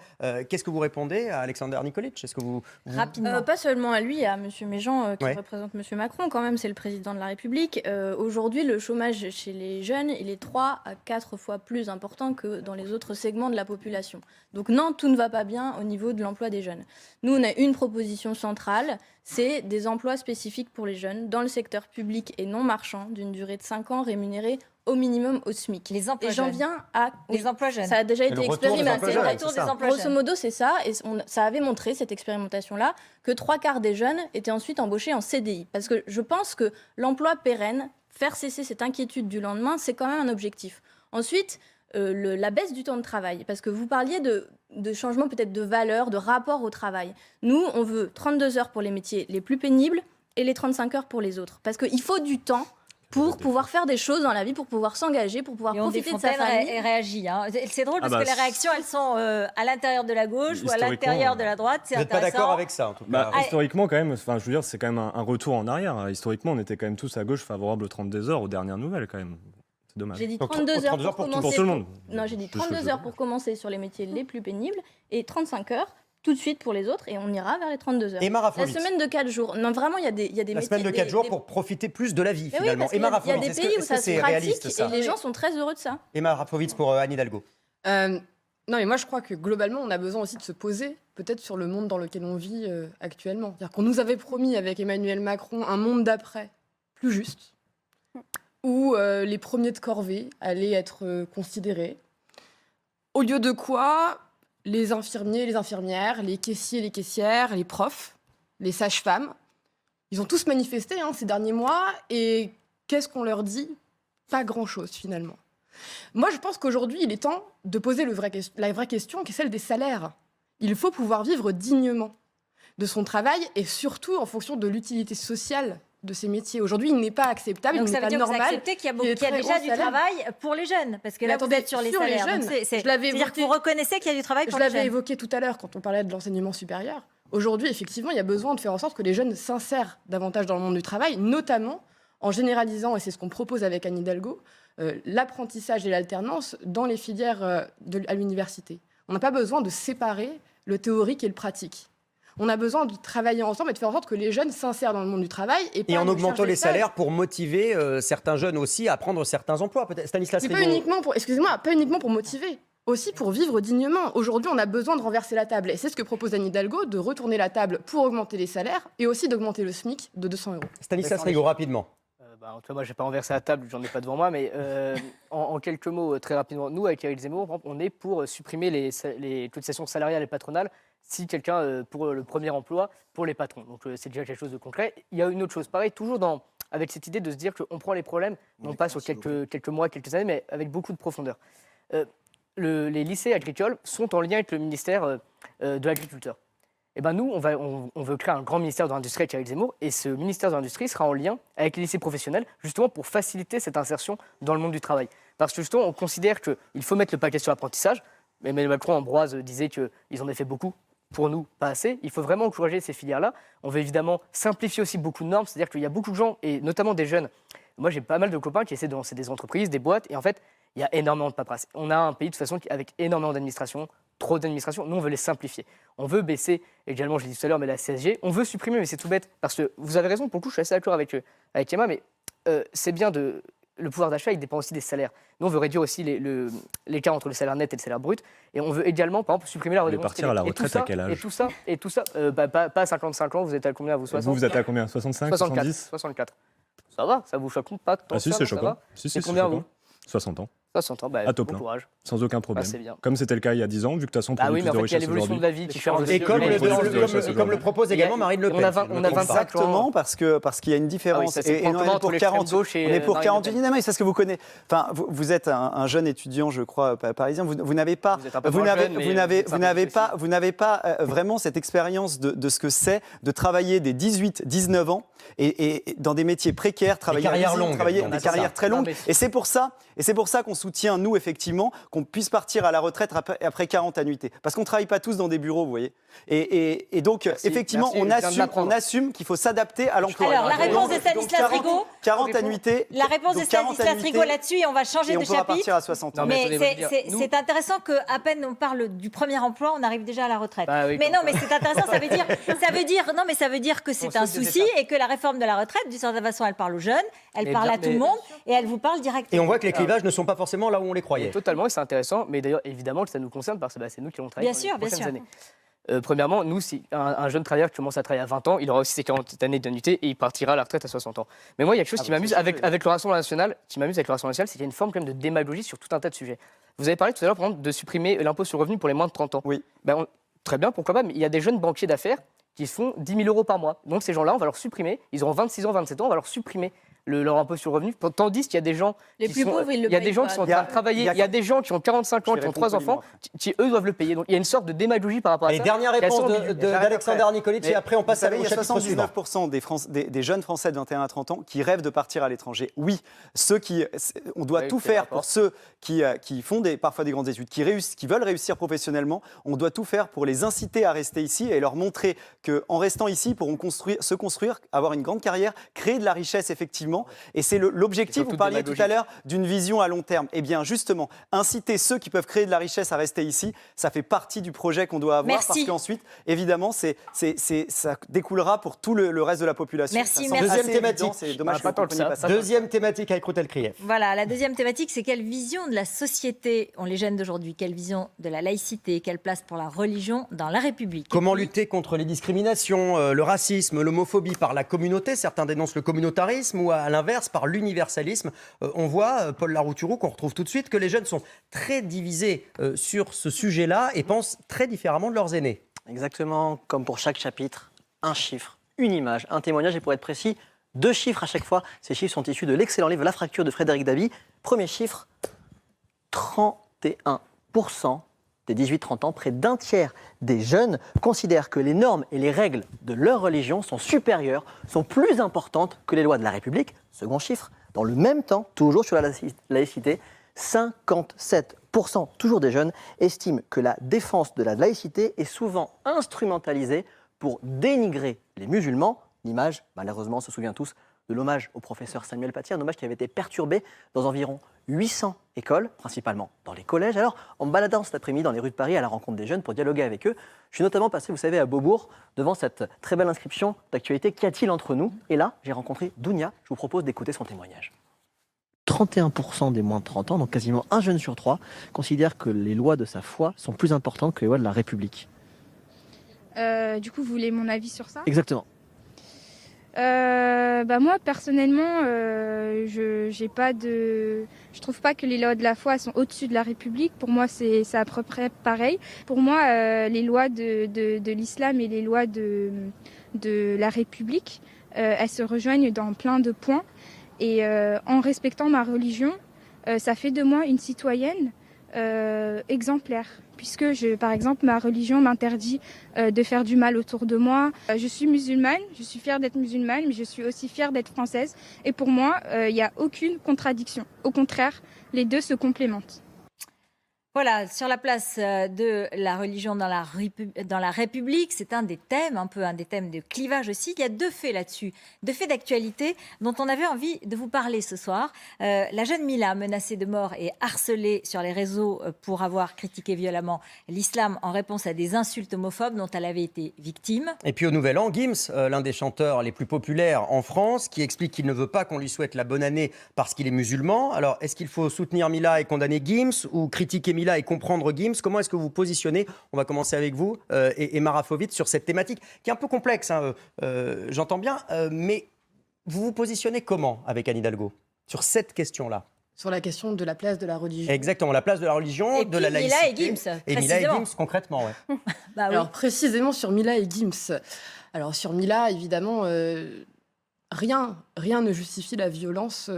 Qu'est-ce que vous répondez à Alexander Nikolic? Est-ce que vous... Rapidement. Pas seulement à lui, à M. Méjean, qui Ouais. représente M. Macron, quand même, c'est le président de la République. Aujourd'hui, le chômage chez les jeunes, il est 3 à 4 fois plus important que dans les autres segments de la population. Donc non, tout ne va pas bien au niveau de l'emploi des jeunes. Nous, on a une proposition centrale, c'est des emplois spécifiques pour les jeunes dans le secteur public et non marchand, d'une durée de 5 ans, rémunérés au minimum au SMIC. Les emplois Et j'en jeunes. viens à... Les emplois jeunes. Ça a déjà été le retour des expérimenté. emplois jeunes, Le c'est retour ça. des emplois Grosso modo, c'est ça. Et ça avait montré, cette expérimentation-là, que 3/4 des jeunes étaient ensuite embauchés en CDI. Parce que je pense que l'emploi pérenne, faire cesser cette inquiétude du lendemain, c'est quand même un objectif. Ensuite, la baisse du temps de travail. Parce que vous parliez de changement peut-être de valeur, de rapport au travail. Nous, on veut 32 heures pour les métiers les plus pénibles et les 35 heures pour les autres. Parce qu'il faut du temps pour pouvoir faire des choses dans la vie, pour pouvoir s'engager, pour pouvoir Léon profiter de sa Desfontaines famille. réagit. Hein. C'est drôle Ah parce bah, que les réactions, elles sont à l'intérieur de la gauche ou à Historiquement, l'intérieur de la droite. C'est Vous n'êtes pas intéressant. d'accord avec ça, en tout cas. Bah, historiquement, quand même, enfin, je veux dire, c'est quand même un retour en arrière. Historiquement, on était quand même tous à gauche favorables aux 32 heures, aux dernières nouvelles, quand même. C'est dommage. J'ai dit Donc, 32 heures 32 heures pour pour commencer. tout le monde. Non, j'ai dit Je 32 heures pour commencer sur les métiers les plus pénibles et 35 heures tout de suite pour les autres et on ira vers les 32 heures. Emma La Rafovitz. semaine de 4 jours. Non, vraiment, il y a des La métiers... semaine de 4 jours pour profiter plus de la vie, Mais oui, finalement. parce qu'il Emma y a Rafovitz, des est-ce pays que où ça se c'est réaliste, pratique ça et les gens sont très heureux de ça. Emma Rafovitz pour Anne Hidalgo. Non, mais moi je crois que globalement, on a besoin aussi de se poser peut-être sur le monde dans lequel on vit actuellement. C'est-à-dire qu'on nous avait promis avec Emmanuel Macron un monde d'après plus juste, où les premiers de corvée allaient être considérés. Au lieu de quoi, les infirmiers, les infirmières, les caissiers, les caissières, les profs, les sages-femmes, ils ont tous manifesté ces derniers mois. Et qu'est-ce qu'on leur dit? Pas grand-chose finalement. Moi, je pense qu'aujourd'hui, il est temps de poser la vraie question, qui est celle des salaires. Il faut pouvoir vivre dignement de son travail et surtout en fonction de l'utilité sociale de ces métiers. Aujourd'hui, il n'est pas acceptable, Donc il ça n'est veut pas dire que vous normal. acceptez qu'il y a, qu'il y ait qu'il y a très déjà gros du salaires. travail pour les jeunes, parce que Mais là attendez, vous êtes sur les sur les salaires. jeunes, Donc je l'avais c'est-à-dire que évoqué- vous reconnaissez qu'il y a du travail Je pour les l'avais jeunes. évoqué tout à l'heure quand on parlait de l'enseignement supérieur. Aujourd'hui, effectivement, il y a besoin de faire en sorte que les jeunes s'insèrent davantage dans le monde du travail, notamment en généralisant, et c'est ce qu'on propose avec Anne Hidalgo, l'apprentissage et l'alternance dans les filières à l'université. On n'a pas besoin de séparer le théorique et le pratique. On a besoin de travailler ensemble et de faire en sorte que les jeunes s'insèrent dans le monde du travail. Et Et en pas augmentant chercher les des stages. salaires pour motiver certains jeunes aussi à prendre certains emplois. Peut-être Stanislas Mais pas Rigaud. uniquement pour, excusez-moi, pas uniquement pour motiver, aussi pour vivre dignement. Aujourd'hui, on a besoin de renverser la table. Et c'est ce que propose Anne Hidalgo, de retourner la table pour augmenter les salaires et aussi d'augmenter le SMIC de 200 €. Stanislas Rigaud, rapidement. En tout cas, moi, je n'ai pas renversé la table, j'en ai pas devant moi, mais en quelques mots, très rapidement, nous, avec Éric Zemmour, par exemple, on est pour supprimer les cotisations salariales et patronales si quelqu'un, pour le premier emploi, pour les patrons. Donc, c'est déjà quelque chose de concret. Il y a une autre chose, pareil, toujours avec cette idée de se dire qu'on prend les problèmes, non pas sur quelques mois, quelques années, mais avec beaucoup de profondeur. Les lycées agricoles sont en lien avec le ministère de l'Agriculture. Eh ben nous, on veut créer un grand ministère de l'Industrie avec Éric Zemmour, et ce ministère de l'Industrie sera en lien avec les lycées professionnels, justement pour faciliter cette insertion dans le monde du travail. Parce que justement, on considère qu'il faut mettre le paquet sur l'apprentissage. Emmanuel Macron, Ambroise, disait qu'ils en avaient fait beaucoup. Pour nous, pas assez. Il faut vraiment encourager ces filières-là. On veut évidemment simplifier aussi beaucoup de normes, c'est-à-dire qu'il y a beaucoup de gens, et notamment des jeunes. Moi, j'ai pas mal de copains qui essaient de lancer des entreprises, des boîtes, et en fait, il y a énormément de paperasse. On a un pays, de toute façon, avec énormément d'administration, trop d'administration. Nous, on veut les simplifier. On veut baisser, également, je l'ai dit tout à l'heure, mais la CSG. On veut supprimer, mais c'est tout bête. Parce que vous avez raison, pour le coup, je suis assez d'accord avec Emma, mais c'est bien le pouvoir d'achat, il dépend aussi des salaires. Nous, on veut réduire aussi l'écart entre le salaire net et le salaire brut. Et on veut également, par exemple, supprimer la Vous voulez redevance partir à la télé. retraite à quel âge Et tout ça, pas à 55 ans, vous êtes à combien, vous 60 Vous êtes à combien? 65, 70? 64. Ça va, ça vous choque pas tant Ah si, que ça, c'est non, ça choquant. va Si, C'est c'est combien, choquant. vous 60 ans. 60 ans, À taux bon plein. courage. Sans aucun problème. c'est bien. Comme c'était le cas il y a 10 ans, vu que de toute façon, Ah oui, plus mais en de fait, il y a richesse l'évolution de aujourd'hui. la vie qui change. Et comme le propose également Marine Le Pen. On a si je me 25 trompe pas. Exactement, parce qu'il y a une différence. ça s'est pris en on commun est entre pour l'extrême 40. gauche et On est pour Marine Le 40. Pen. Non, mais c'est parce que vous connaissez. Enfin, vous êtes un jeune étudiant, je crois, parisien. Vous n'avez pas. Vous êtes un peu moins jeune, mais Vous n'avez pas vraiment cette expérience de ce que c'est de travailler des 18-19 ans et dans des métiers précaires, travailler carrières à l'usine, longues, travailler on des a ça. carrières très longues. Non, mais- Et c'est pour ça qu'on soutient, nous, effectivement, qu'on puisse partir à la retraite après 40 annuités. Parce qu'on ne travaille pas tous dans des bureaux, vous voyez. Et donc, Merci, effectivement, merci, je viens de l'apprendre. on assume qu'il faut s'adapter à l'emploi. Alors, la réponse de Stanislas Rigaud. 40 annuités. La réponse de donc 40 Stanislas Rigaud annuités, là-dessus, et on va changer et on de pourra chapitre. partir à 60 ans. Non, mais Mais attendez, je veux dire, nous- c'est intéressant qu'à peine on parle du premier emploi, on arrive déjà à la retraite. Bah oui, mais comme non, ça. mais c'est intéressant, ça veut dire que c'est On un saute des souci étapes. et que la réforme de la retraite, d'une certaine façon, elle parle aux jeunes, elle Mais parle bien- à tout le mais- monde et elle vous parle directement. Et on voit que les clivages ne sont pas forcément là où on les croyait. Totalement, et c'est intéressant. Mais d'ailleurs, évidemment que ça nous concerne parce que c'est nous qui allons travailler Bien dans les sûr, bien prochaines sûr. années. Premièrement, nous, si un jeune travailleur qui commence à travailler à 20 ans, il aura aussi ses 40 années d'annuité et il partira à la retraite à 60 ans. Mais moi, il y a quelque chose qui m'amuse avec le Rassemblement national, c'est qu'il y a une forme quand même de démagogie sur tout un tas de sujets. Vous avez parlé tout à l'heure, par exemple, de supprimer l'impôt sur le revenu pour les moins de 30 ans. Oui. Très bien, pourquoi pas, mais il y a des jeunes banquiers d'affaires qui font 10 000 € par mois. Donc ces gens-là, on va leur supprimer, ils auront 26 ans, 27 ans, on va leur supprimer leur impôt sur le revenu, tandis qu'il y a des gens Les qui plus sont, pauvres, ils le il y a des payent gens pas. qui sont en train de travailler, il y a des gens qui ont 45 ans, Je qui ont réponds 3 enfants, qui eux doivent le payer. Donc il y a une sorte de démagogie par rapport à Allez, ça. dernière qui est assez réponse ambiguë. d'Alexander Nikolic, et après on passe Vous savez, au il y a chapitre suivant. 79% des jeunes Français de 21 à 30 ans qui rêvent de partir à l'étranger. Oui, on doit Oui, tout quel faire rapport pour ceux qui font parfois des grandes études, qui veulent réussir professionnellement. On doit tout faire pour les inciter à rester ici et leur montrer qu'en restant ici, ils pourront se construire, avoir une grande carrière, créer de la richesse effectivement. Et c'est l'objectif. surtout Vous parliez tout à démagogique. l'heure d'une vision à long terme. Eh bien, justement, inciter ceux qui peuvent créer de la richesse à rester ici, ça fait partie du projet qu'on doit avoir. Merci. Parce qu'ensuite, évidemment, ça découlera pour tout le reste de la population. Merci, Ça semble merci. assez Deuxième thématique. évident, c'est dommage Ah, que pas vous tant que compreniez ça. pas ça. Deuxième thématique avec Routel Krief. Voilà, la deuxième thématique, c'est quelle vision de la société ont les jeunes d'aujourd'hui? Quelle vision de la laïcité? Quelle place pour la religion dans la République? Comment Et puis, lutter contre les discriminations, le racisme, l'homophobie par la communauté? Certains dénoncent le communautarisme ou à l'inverse par l'universalisme. On voit, Paul Larouturou, qu'on retrouve tout de suite, que les jeunes sont très divisés sur ce sujet-là et pensent très différemment de leurs aînés. Exactement comme pour chaque chapitre, un chiffre, une image, un témoignage et pour être précis, 2 chiffres à chaque fois. Ces chiffres sont issus de l'excellent livre La fracture de Frédéric Dabi. Premier chiffre, 31% des 18-30 ans, près d'un tiers des jeunes considèrent que les normes et les règles de leur religion sont supérieures, sont plus importantes que les lois de la République. Second chiffre, dans le même temps, toujours sur la laïcité, 57% toujours des jeunes estiment que la défense de la laïcité est souvent instrumentalisée pour dénigrer les musulmans. L'image, malheureusement, on se souvient tous de l'hommage au professeur Samuel Paty, un hommage qui avait été perturbé dans environ 800 écoles, principalement dans les collèges. Alors, en me baladant cet après-midi dans les rues de Paris à la rencontre des jeunes pour dialoguer avec eux, je suis notamment passé, vous savez, à Beaubourg, devant cette très belle inscription d'actualité « Qu'y a-t-il entre nous ?» Et là, j'ai rencontré Dounia. Je vous propose d'écouter son témoignage. 31% des moins de 30 ans, donc quasiment un jeune sur 3, considèrent que les lois de sa foi sont plus importantes que les lois de la République. Du coup, vous voulez mon avis sur ça? Exactement. Moi, personnellement, je trouve pas que les lois de la foi sont au-dessus de la République. Pour moi, c'est à peu près pareil. Pour moi, les lois de l'islam et les lois de la République, elles se rejoignent dans plein de points. Et en respectant ma religion, ça fait de moi une citoyenne exemplaire. Puisque, par exemple, ma religion m'interdit de faire du mal autour de moi. Je suis musulmane, je suis fière d'être musulmane, mais je suis aussi fière d'être française. Et pour moi, il n'y a aucune contradiction. Au contraire, les deux se complémentent. Voilà, sur la place de la religion dans la République, c'est un des thèmes, un peu un des thèmes de clivage aussi. Il y a 2 faits là-dessus, 2 faits d'actualité dont on avait envie de vous parler ce soir. La jeune Mila, menacée de mort et harcelée sur les réseaux pour avoir critiqué violemment l'islam en réponse à des insultes homophobes dont elle avait été victime. Et puis au Nouvel An, Gims, l'un des chanteurs les plus populaires en France, qui explique qu'il ne veut pas qu'on lui souhaite la bonne année parce qu'il est musulman. Alors, est-ce qu'il faut soutenir Mila et condamner Gims ou critiquer Mila et comprendre Gims? Comment est-ce que vous vous positionnez? On va commencer avec vous et Mara Fovitz sur cette thématique qui est un peu complexe, hein, j'entends bien, mais vous vous positionnez comment avec Anne Hidalgo sur cette question-là? Sur la question de la place de la religion. Exactement, la place de la religion, Et de puis la laïcité. Mila et Gims, Et Mila et précisément. Gims, concrètement, ouais. Bah oui. Alors précisément sur Mila et Gims. Alors sur Mila, évidemment, rien ne justifie la violence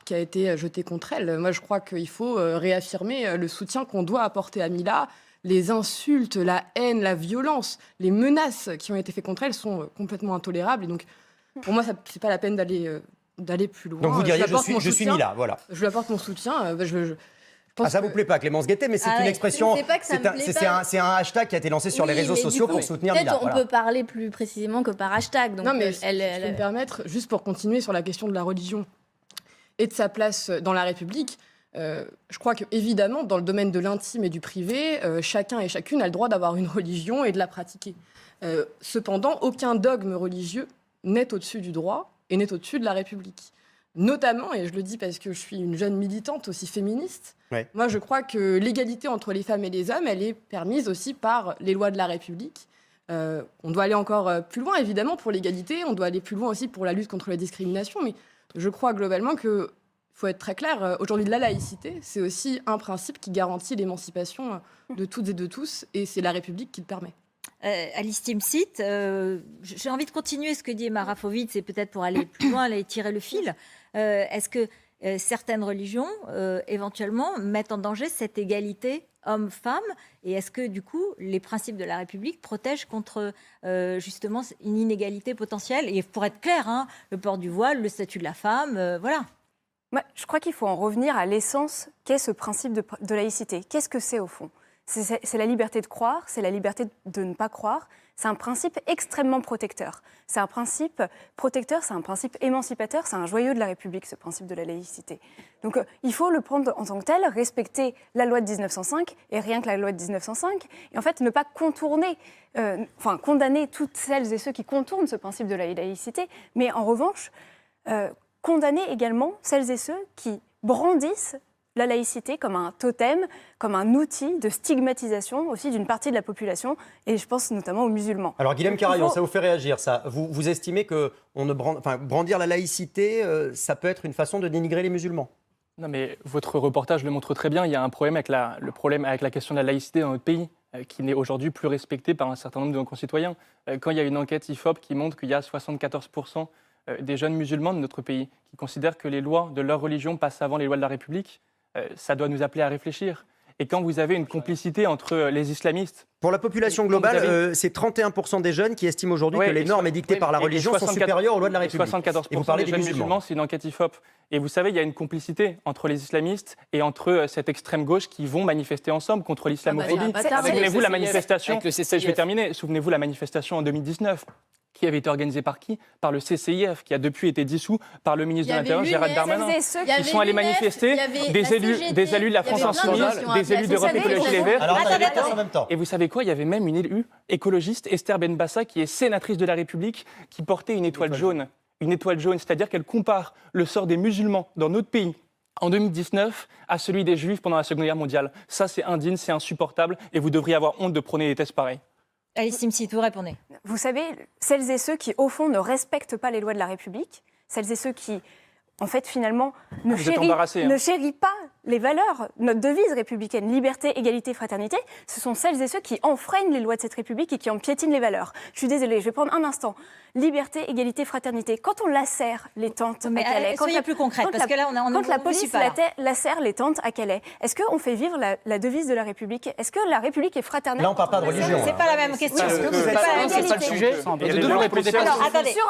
qui a été jetée contre elle. Moi, je crois qu'il faut réaffirmer le soutien qu'on doit apporter à Mila. Les insultes, la haine, la violence, les menaces qui ont été faites contre elle sont complètement intolérables. Et donc, pour moi, c'est pas la peine d'aller plus loin. Donc vous diriez, lui apporte mon je suis soutien. Mila, voilà. Je lui apporte mon soutien. Je pense Ça vous plaît pas, Clémence Guettet, mais c'est une expression, c'est pas que ça me plaît pas. c'est un hashtag qui a été lancé sur les Oui, réseaux mais du sociaux coup, pour soutenir peut-être Mila. on peut parler plus précisément que par hashtag. Donc non, mais elle, si je peux me permettre, juste pour continuer sur la question de la religion et de sa place dans la République, je crois qu'évidemment, dans le domaine de l'intime et du privé, chacun et chacune a le droit d'avoir une religion et de la pratiquer. Cependant, aucun dogme religieux n'est au-dessus du droit et n'est au-dessus de la République. Notamment, et je le dis parce que je suis une jeune militante aussi féministe, Ouais. moi je crois que l'égalité entre les femmes et les hommes, elle est permise aussi par les lois de la République. On doit aller encore plus loin, évidemment, pour l'égalité, on doit aller plus loin aussi pour la lutte contre la discrimination, mais je crois globalement qu'il faut être très clair, aujourd'hui la laïcité, c'est aussi un principe qui garantit l'émancipation de toutes et de tous, et c'est la République qui le permet. Alice Timsit, j'ai envie de continuer ce que dit Emma Rafovitz et peut-être pour aller plus loin, aller tirer le fil. Est-ce que certaines religions, éventuellement, mettent en danger cette égalité homme-femme? Et est-ce que, du coup, les principes de la République protègent contre, justement, une inégalité potentielle? Et pour être clair, hein, le port du voile, le statut de la femme, voilà. Moi, je crois qu'il faut en revenir à l'essence qu'est ce principe de laïcité. Qu'est-ce que c'est, au fond? C'est la liberté de croire, c'est la liberté de ne pas croire. C'est un principe extrêmement protecteur. C'est un principe protecteur, c'est un principe émancipateur, c'est un joyau de la République, ce principe de la laïcité. Donc il faut le prendre en tant que tel, respecter la loi de 1905, et rien que la loi de 1905, et en fait ne pas contourner, condamner toutes celles et ceux qui contournent ce principe de la laïcité, mais en revanche, condamner également celles et ceux qui brandissent la laïcité comme un totem, comme un outil de stigmatisation aussi d'une partie de la population, et je pense notamment aux musulmans. Alors Guilhem Carayon, ça vous fait réagir ça? Vous estimez que brandir la laïcité, ça peut être une façon de dénigrer les musulmans? Non, mais votre reportage le montre très bien. Il y a un problème avec la question de la laïcité dans notre pays, qui n'est aujourd'hui plus respectée par un certain nombre de nos concitoyens. Quand il y a une enquête IFOP qui montre qu'il y a 74% des jeunes musulmans de notre pays qui considèrent que les lois de leur religion passent avant les lois de la République, ça doit nous appeler à réfléchir. Et quand vous avez une complicité entre les islamistes... Pour la population globale, c'est 31% des jeunes qui estiment aujourd'hui que les normes édictées par la religion sont supérieures aux lois de la République. 74% et vous parlez des jeunes musulmans, c'est une enquête IFOP. Et vous savez, il y a une complicité entre les islamistes et entre cette extrême gauche qui vont manifester ensemble contre l'islamophobie. Souvenez-vous la manifestation, je vais terminer, souvenez-vous la manifestation en 2019. Qui avait été organisé par qui? Par le CCIF, qui a depuis été dissous par le ministre de l'Intérieur, Gérald Darmanin. Ils sont allés manifester, des élus de la France Insoumise, des élus d'Europe Écologie Les Verts. En même temps. Et vous savez quoi? Il y avait même une élue écologiste, Esther Benbassa, qui est sénatrice de la République, qui portait une étoile jaune. Une étoile jaune, c'est-à-dire qu'elle compare le sort des musulmans dans notre pays en 2019 à celui des Juifs pendant la Seconde Guerre mondiale. Ça, c'est indigne, c'est insupportable, et vous devriez avoir honte de prôner des thèses pareilles. Alice Timsit, vous répondez. Vous savez, celles et ceux qui, au fond, ne respectent pas les lois de la République, celles et ceux qui, en fait, finalement, ne chérissent pas les valeurs, notre devise républicaine, liberté, égalité, fraternité, ce sont celles et ceux qui enfreignent les lois de cette République et qui en piétinent les valeurs. Je suis désolée, je vais prendre un instant. Liberté, égalité, fraternité. Quand on lacère les tentes à Calais... Soyez plus concrète, parce que là, quand la police lacère les tentes à Calais, est-ce qu'on fait vivre la devise de la République? Est-ce que la République est fraternelle? Là, on ne parle pas de religion. C'est pas la même question. C'est pas le sujet.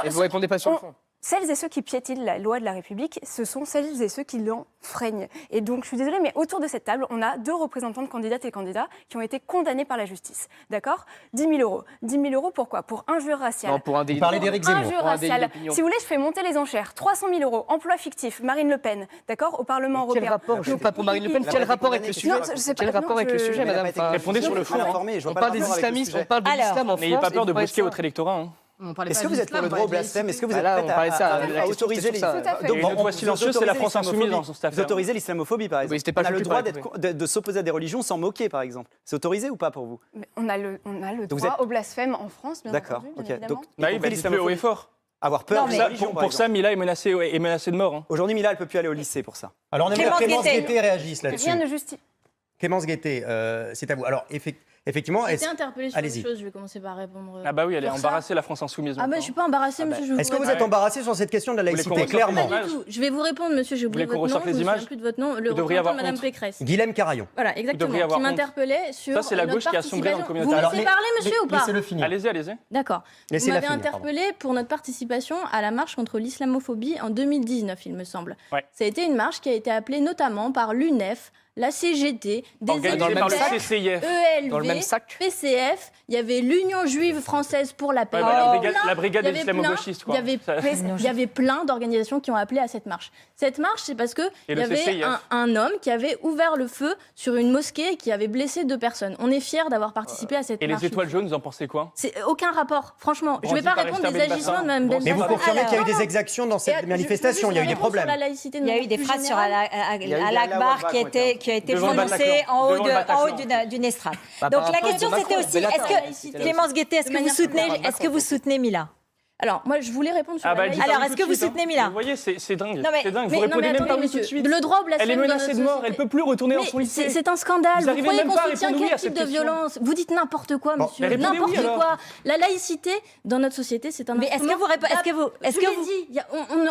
Et vous répondez pas sur le fond. Celles et ceux qui piétinent la loi de la République, ce sont celles et ceux qui l'enfreignent. Et donc, je suis désolée, mais autour de cette table, on a 2 représentants de candidates et candidats qui ont été condamnés par la justice. D'accord? 10 000 euros. 10 000 euros, pourquoi? Pour injure raciale. Non, pour un délit. Vous parlez d'Éric Zemmour. Injure raciale. Si vous voulez, je fais monter les enchères. 300 000 euros. Emploi fictif. Marine Le Pen. D'accord? Au Parlement européen. Quel rapport? Je ne sais pas pour Marine Le Pen. Quel rapport avec le sujet? Non, je sais pas. Quel rapport avec le sujet, madame? Répondez sur le fond. On parle des islamistes, on parle de l'islam en France. N'ayez pas peur de brusquer votre électorat. Est-ce que vous êtes pour le droit au blasphème? Est-ce que vous êtes on parlait de ça. à autoriser les... Une voix silencieuse, c'est la France Insoumise dans cette Vous affaire. autorisez l'islamophobie, par exemple. On a le droit de s'opposer à des religions sans moquer, par exemple. C'est autorisé ou pas pour vous? On a le droit au blasphème en France, bien entendu. D'accord, ok. Donc, Il va plus haut et fort. Avoir peur des religions, pour ça, Mila est menacée de mort. Aujourd'hui, Mila, elle ne peut plus aller au lycée pour ça. Alors, on aimerait que Clémence Guettet réagisse là-dessus. rien ne justifie. Clémence Guettet, c'est à vous. Alors, effectivement... J'ai été interpellée sur Allez-y. une chose, je vais commencer par répondre. Ah bah oui, elle est sur ça. embarrassée, la France Insoumise. Ah bah je suis pas embarrassée, monsieur. Est-ce que vous êtes embarrassé sur cette question de la laïcité, clairement? Pas du tout. Je vais vous répondre, monsieur, j'ai oublié voulez qu'on votre nom, ressorte je les me images souviens plus de votre nom, le devriez représentant avoir de Madame honte. Pécresse. Guilhem Carayon. Voilà, exactement, devriez avoir qui honte. m'interpellait sur Ça, c'est la notre gauche qui a sombré dans le participation. communautarisme. Vous me laissez parler, monsieur, ou pas? Laissez-le finir. Allez-y. D'accord. Vous Laissez-la m'avez finir, interpellé pour notre participation à la marche contre l'islamophobie en 2019, il me semble. Ouais. Ça a été une marche qui a été appelée notamment par l'UNEF, la CGT, des Organisé par le experts, CCIF. Dans le même ELV, sac. PCF, il y avait l'Union juive française pour la paix. Ouais, la brigade Il y des avait islamo-gauchistes, quoi. Il y avait plein d'organisations qui ont appelé à cette marche. Cette marche, c'est parce qu'il y le avait CCIF. un homme qui avait ouvert le feu sur une mosquée et qui avait blessé 2 personnes. On est fiers d'avoir participé à cette Et marche. les étoiles jaunes, vous en pensez quoi? C'est aucun rapport, franchement. Je ne vais pas par répondre Esther des Benbassa. agissements de Mme Mais vous Benbassa. confirmez qu'il y a eu Alors, des exactions dans cette et, manifestation, il y a eu des problèmes. Il y a eu des phrases sur Al-Akbar qui a été Devant le prononcées en haut Bataclan. d'une estrade. Par Donc la rapport question à c'était Macron, aussi, Bellatar. Clémence Guettet, est-ce que vous soutenez Mila? Alors, moi, je voulais répondre sur la laïcité. Alors, est-ce que vous soutenez Mila? Vous voyez, c'est dingue. Non, mais- C'est dingue. mais- Vous non, répondez mais même pas attendez, oui tout de monsieur, suite. le droit au blasphème Elle est dans menacée notre de mort, société. elle peut plus retourner dans Mais son lycée. c'est un scandale. Vous Vous arrivez croyez même qu'on pas à soutient répondre oui quel à cette type de question. violence? Vous dites n'importe quoi, Bon, monsieur. mais répondez N'importe oui, alors. quoi. La laïcité, dans notre société, c'est un Mais est-ce que instrument vous répondez, est-ce que vous, dit,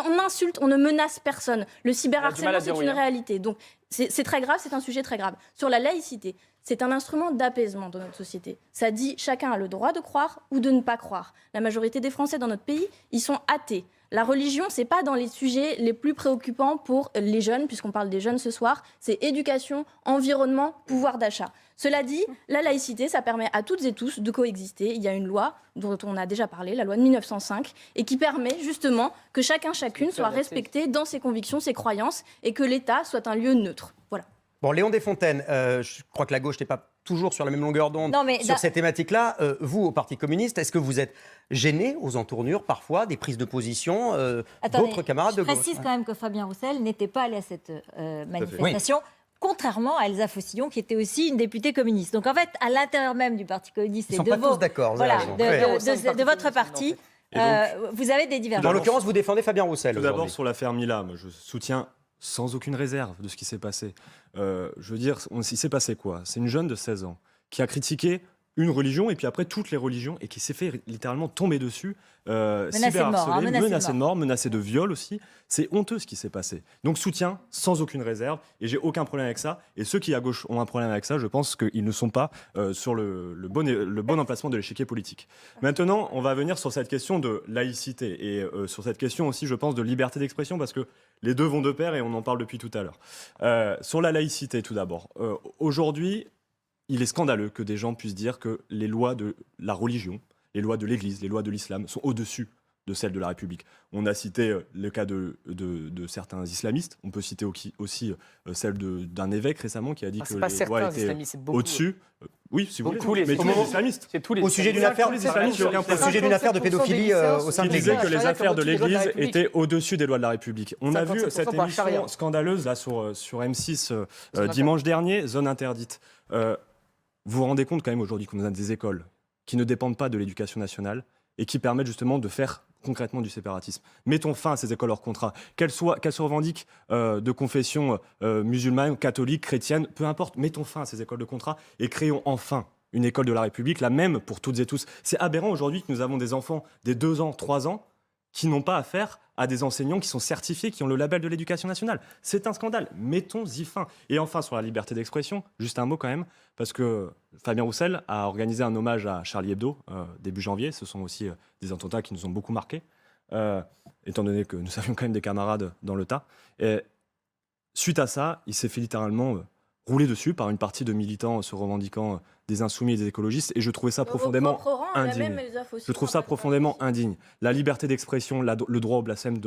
on insulte, on ne menace personne. Le cyberharcèlement, à c'est dire une oui, hein. réalité. Donc, c'est très grave, c'est un sujet très grave. Sur la laïcité, c'est un instrument d'apaisement dans notre société. Ça dit chacun a le droit de croire ou de ne pas croire. La majorité des Français dans notre pays, ils sont athées. La religion, c'est pas dans les sujets les plus préoccupants pour les jeunes, puisqu'on parle des jeunes ce soir. C'est éducation, environnement, pouvoir d'achat. Cela dit, la laïcité, ça permet à toutes et tous de coexister. Il y a une loi dont on a déjà parlé, la loi de 1905, et qui permet justement que chacune soit respecté dans ses convictions, ses croyances, et que l'État soit un lieu neutre. Voilà. Bon, Léon Desfontaines, je crois que la gauche n'est pas toujours sur la même longueur d'onde Non, mais sur ces thématiques-là. Vous, au Parti communiste, est-ce que vous êtes gêné aux entournures, parfois, des prises de position Attendez, d'autres camarades de je gauche? précise quand même que Fabien Roussel n'était pas allé à cette manifestation. Contrairement à Elsa Faucillon, qui était aussi une députée communiste. Donc en fait, à l'intérieur même du Parti communiste Ils et sont de, pas tous d'accord, vous avez raison. de votre parti, vous avez des divergences. En l'occurrence, vous défendez Fabien Roussel. Tout d'abord, aujourd'hui. sur l'affaire Mila, moi, je soutiens sans aucune réserve de ce qui s'est passé. Je veux dire, il s'est passé quoi? C'est une jeune de 16 ans qui a critiqué une religion et puis après toutes les religions et qui s'est fait littéralement tomber dessus, cyberharcelé, menacé de mort, menacé de viol aussi. C'est honteux ce qui s'est passé. Donc soutien sans aucune réserve et j'ai aucun problème avec ça. Et ceux qui à gauche ont un problème avec ça, je pense qu'ils ne sont pas sur le bon emplacement de l'échiquier politique. Maintenant, on va venir sur cette question de laïcité et sur cette question aussi, je pense, de liberté d'expression parce que les deux vont de pair et on en parle depuis tout à l'heure. Sur la laïcité tout d'abord. Aujourd'hui, il est scandaleux que des gens puissent dire que les lois de la religion, les lois de l'Église, les lois de l'islam sont au-dessus de celles de la République. On a cité le cas de certains islamistes. On peut citer aussi celle d'un évêque récemment qui a dit que les lois étaient au-dessus. Oui, si vous voulez. Mais tous les islamistes. C'est tous les Au sujet d'une affaire, de pédophilie au sein de qui disait l'Église. que les affaires de l'Église étaient au-dessus des lois de la République. On a vu cette émission scandaleuse là sur M6 dimanche dernier, Zone interdite. Vous vous rendez compte quand même aujourd'hui qu'on a des écoles qui ne dépendent pas de l'éducation nationale et qui permettent justement de faire concrètement du séparatisme. Mettons fin à ces écoles hors contrat, qu'elles se revendiquent de confession musulmane, catholique, chrétienne, peu importe, mettons fin à ces écoles de contrat et créons enfin une école de la République, la même pour toutes et tous. C'est aberrant aujourd'hui que nous avons des enfants des 2 ans, 3 ans qui n'ont pas affaire à des enseignants qui sont certifiés, qui ont le label de l'éducation nationale. C'est un scandale. Mettons-y fin. Et enfin, sur la liberté d'expression, juste un mot quand même, parce que Fabien Roussel a organisé un hommage à Charlie Hebdo début janvier. Ce sont aussi des attentats qui nous ont beaucoup marqués, étant donné que nous avions quand même des camarades dans le tas. Et suite à ça, il s'est fait littéralement rouler dessus par une partie de militants se revendiquant des insoumis et des écologistes, et je trouvais ça profondément indigne. Je trouve ça profondément indigne. La liberté d'expression, le droit au blasphème